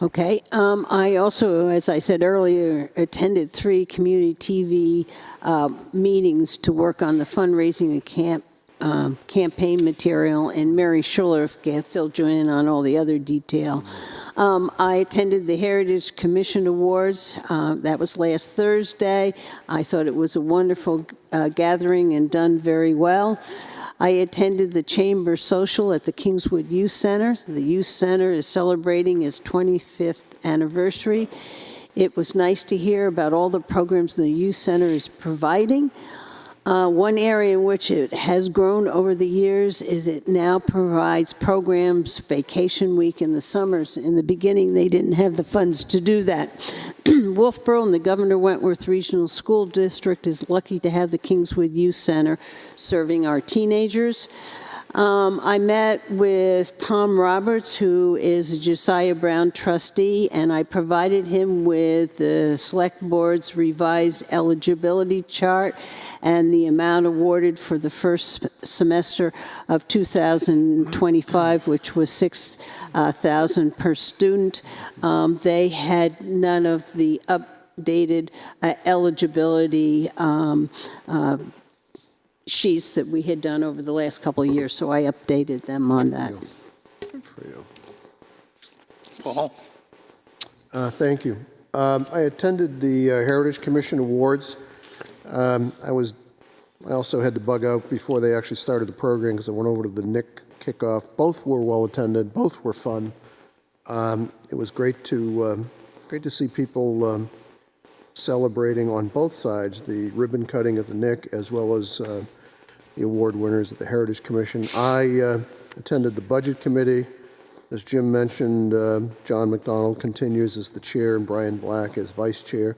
Okay. I also, as I said earlier, attended 3 community TV meetings to work on the fundraising and campaign material, and Mary Schuller filled you in on all the other detail. I attended the Heritage Commission Awards. That was last Thursday. I thought it was a wonderful gathering and done very well. I attended the Chamber Social at the Kingswood Youth Center. The Youth Center is celebrating its 25th anniversary. It was nice to hear about all the programs the Youth Center is providing. One area in which it has grown over the years is it now provides programs, vacation week in the summers. In the beginning, they didn't have the funds to do that. Wolfeboro and the Governor Wentworth Regional School District is lucky to have the Kingswood Youth Center serving our teenagers. I met with Tom Roberts, who is a Josiah Brown trustee, and I provided him with the Select Board's revised eligibility chart and the amount awarded for the first semester of 2025, which was $6,000 per student. They had none of the updated eligibility sheets that we had done over the last couple of years, so I updated them on that. Good for you. Paul? Thank you. I attended the Heritage Commission Awards. I also had to bug out before they actually started the program because I went over to the NIC kickoff. Both were well attended. Both were fun. It was great to see people celebrating on both sides, the ribbon cutting at the NIC as well as the award winners at the Heritage Commission. I attended the Budget Committee. As Jim mentioned, John McDonald continues as the chair and Brian Black as vice chair.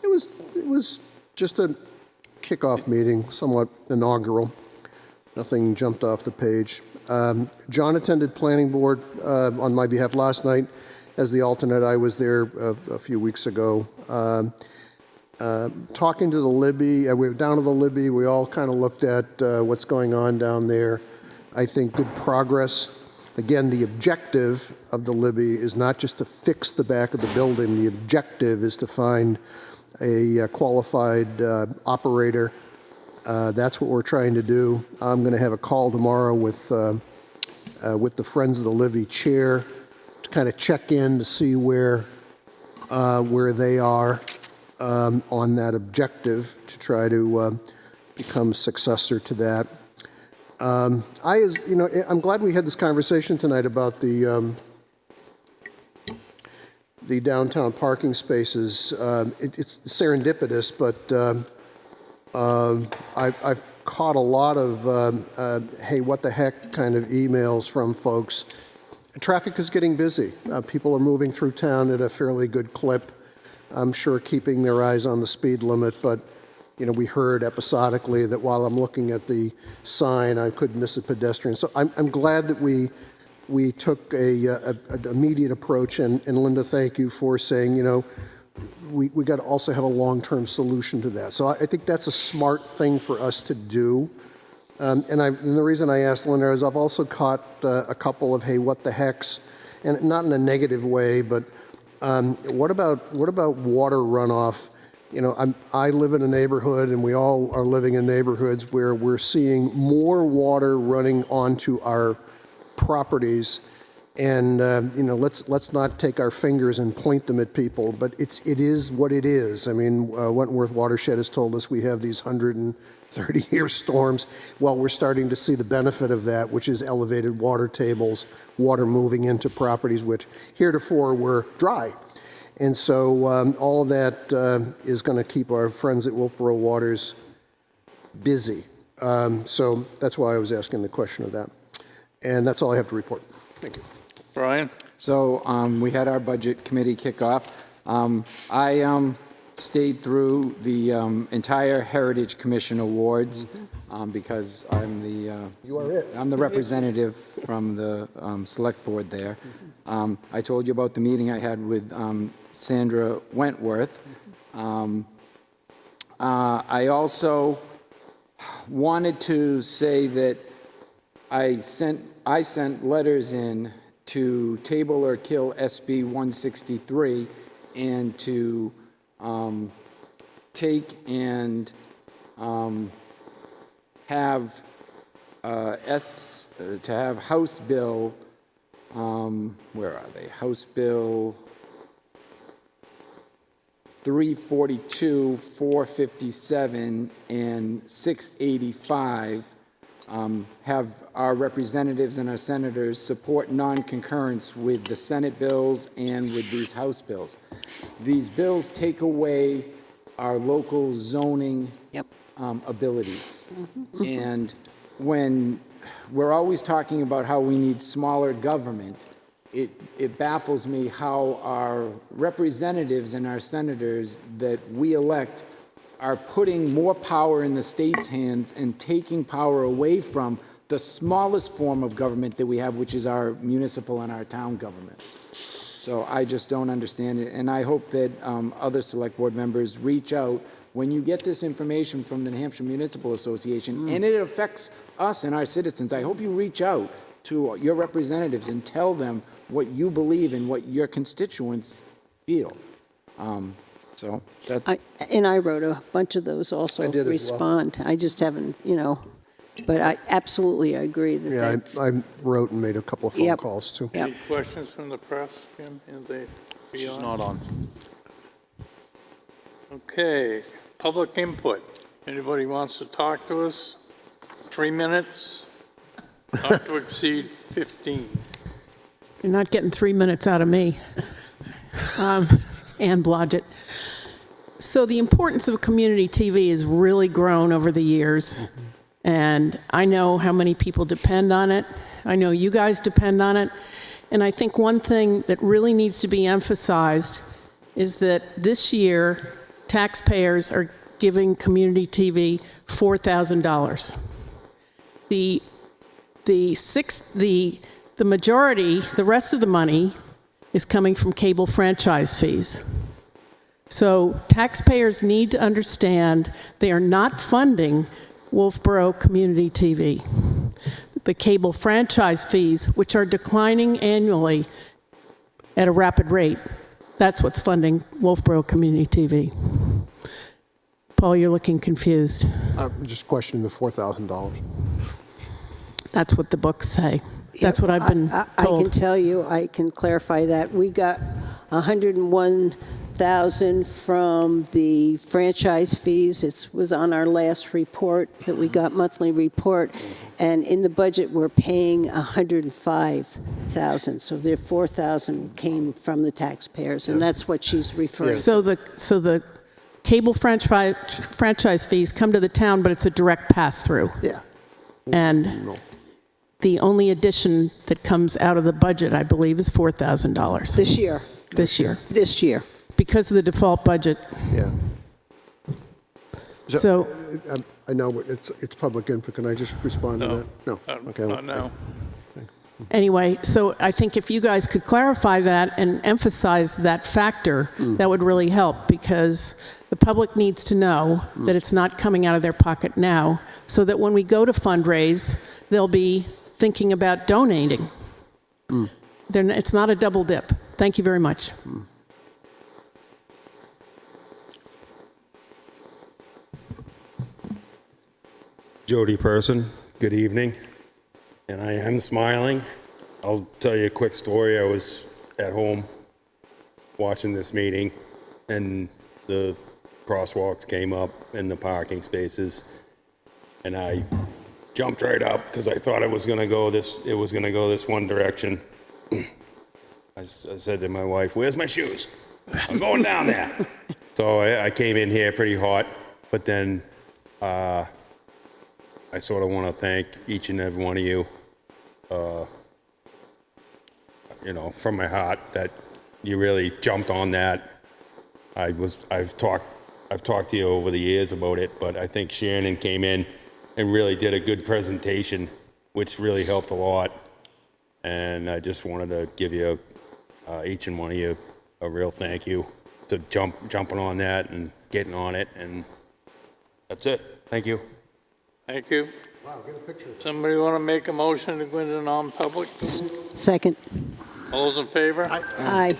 It was just a kickoff meeting, somewhat inaugural. Nothing jumped off the page. John attended Planning Board on my behalf last night as the alternate. I was there a few weeks ago. Talking to the Libby, we were down to the Libby. We all kind of looked at what's going on down there. I think good progress. Again, the objective of the Libby is not just to fix the back of the building. The objective is to find a qualified operator. That's what we're trying to do. I'm going to have a call tomorrow with the Friends of the Libby chair to kind of check in to see where they are on that objective to try to become successor to that. I'm glad we had this conversation tonight about the downtown parking spaces. It's serendipitous, but I've caught a lot of hey, what the heck kind of emails from folks. Traffic is getting busy. People are moving through town at a fairly good clip. I'm sure keeping their eyes on the speed limit, but we heard episodically that while I'm looking at the sign, I could miss a pedestrian. So I'm glad that we took an immediate approach, and Linda, thank you for saying, we got to also have a long-term solution to that. So I think that's a smart thing for us to do. And the reason I asked Linda is I've also caught a couple of, hey, what the hecks, and not in a negative way, but what about water runoff? I live in a neighborhood, and we all are living in neighborhoods where we're seeing more water running onto our properties And, let's not take our fingers and point them at people, but it is what it is. I mean, Wentworth Watershed has told us we have these 130-year storms. Well, we're starting to see the benefit of that, which is elevated water tables, water moving into properties which heretofore were dry. And so all of that is going to keep our friends at Wolfeboro Waters busy. So that's why I was asking the question of that. And that's all I have to report. Thank you. Brian? So we had our budget committee kickoff. I stayed through the entire Heritage Commission Awards because I'm the You are it. I'm the representative from the select board there. I told you about the meeting I had with Sandra Wentworth. I also wanted to say that I sent letters in to table or kill SB 163 and to take and have House Bill, where are they? House Bill 342, 457, and 685 have our representatives and our senators support non-concurrence with the Senate bills and with these House bills. These bills take away our local zoning abilities. And when we're always talking about how we need smaller government, it baffles me how our representatives and our senators that we elect are putting more power in the state's hands and taking power away from the smallest form of government that we have, which is our municipal and our town governments. So I just don't understand it, and I hope that other select board members reach out when you get this information from the New Hampshire Municipal Association, and it affects us and our citizens. I hope you reach out to your representatives and tell them what you believe and what your constituents feel. So that. I wrote a bunch of those also. I did as well. Respond. I just haven't, but I absolutely agree that. Yeah, that's, I wrote and made a couple of phone calls too. Yep. Any questions from the press, Jim? She's not on. Okay, public input. Anybody wants to talk to us? 3 minutes, not to exceed 15. You're not getting 3 minutes out of me. Ann Blodgett. So the importance of community TV has really grown over the years. And I know how many people depend on it. I know you guys depend on it. And I think one thing that really needs to be emphasized is that this year, taxpayers are giving community TV $4,000. The majority, the rest of the money, is coming from cable franchise fees. So taxpayers need to understand they are not funding Wolfeboro Community TV. The cable franchise fees, which are declining annually at a rapid rate, that's what's funding Wolfeboro Community TV. Paul, you're looking confused. Just questioning the $4,000. That's what the books say. That's what I've been I told. can tell you, I can clarify that. We got $101,000 from the franchise fees. It was on our last report that we got, monthly report. And in the budget, we're paying $105,000. So the $4,000 came from the taxpayers, and that's what she's referring to. So the cable franchise fees come to the town, but it's a direct pass-through. Yeah. And the only addition that comes out of the budget, I believe, is $4,000. This year. This year. This year. Because of the default budget. Yeah. So I know it's public input. Can I just respond to that? No. Okay. Not now. anyway, so I think if you guys could clarify that and emphasize that factor, that would really help, because the public needs to know that it's not coming out of their pocket now, so that when we go to fundraise, they'll be thinking about donating. It's not a double dip. Thank you very much. Jody Person, good evening. And I am smiling. I'll tell you a quick story. I was at home watching this meeting, and the crosswalks came up in the parking spaces, and I jumped right up because I thought it was going to go this one direction. I said to my wife, "Where's my shoes? I'm going down there." So I came in here pretty hot, but then I sort of want to thank each and every one of you, from my heart, that you really jumped on that. I've talked to you over the years about it, but I think Shannon came in and really did a good presentation, which really helped a lot. And I just wanted to give you, each and one of you, a real thank you to jumping on that and getting on it. And that's it. Thank you. Thank you. Wow, get a picture. Somebody want to make a motion to go into non-public? Second. All those in favor? Aye.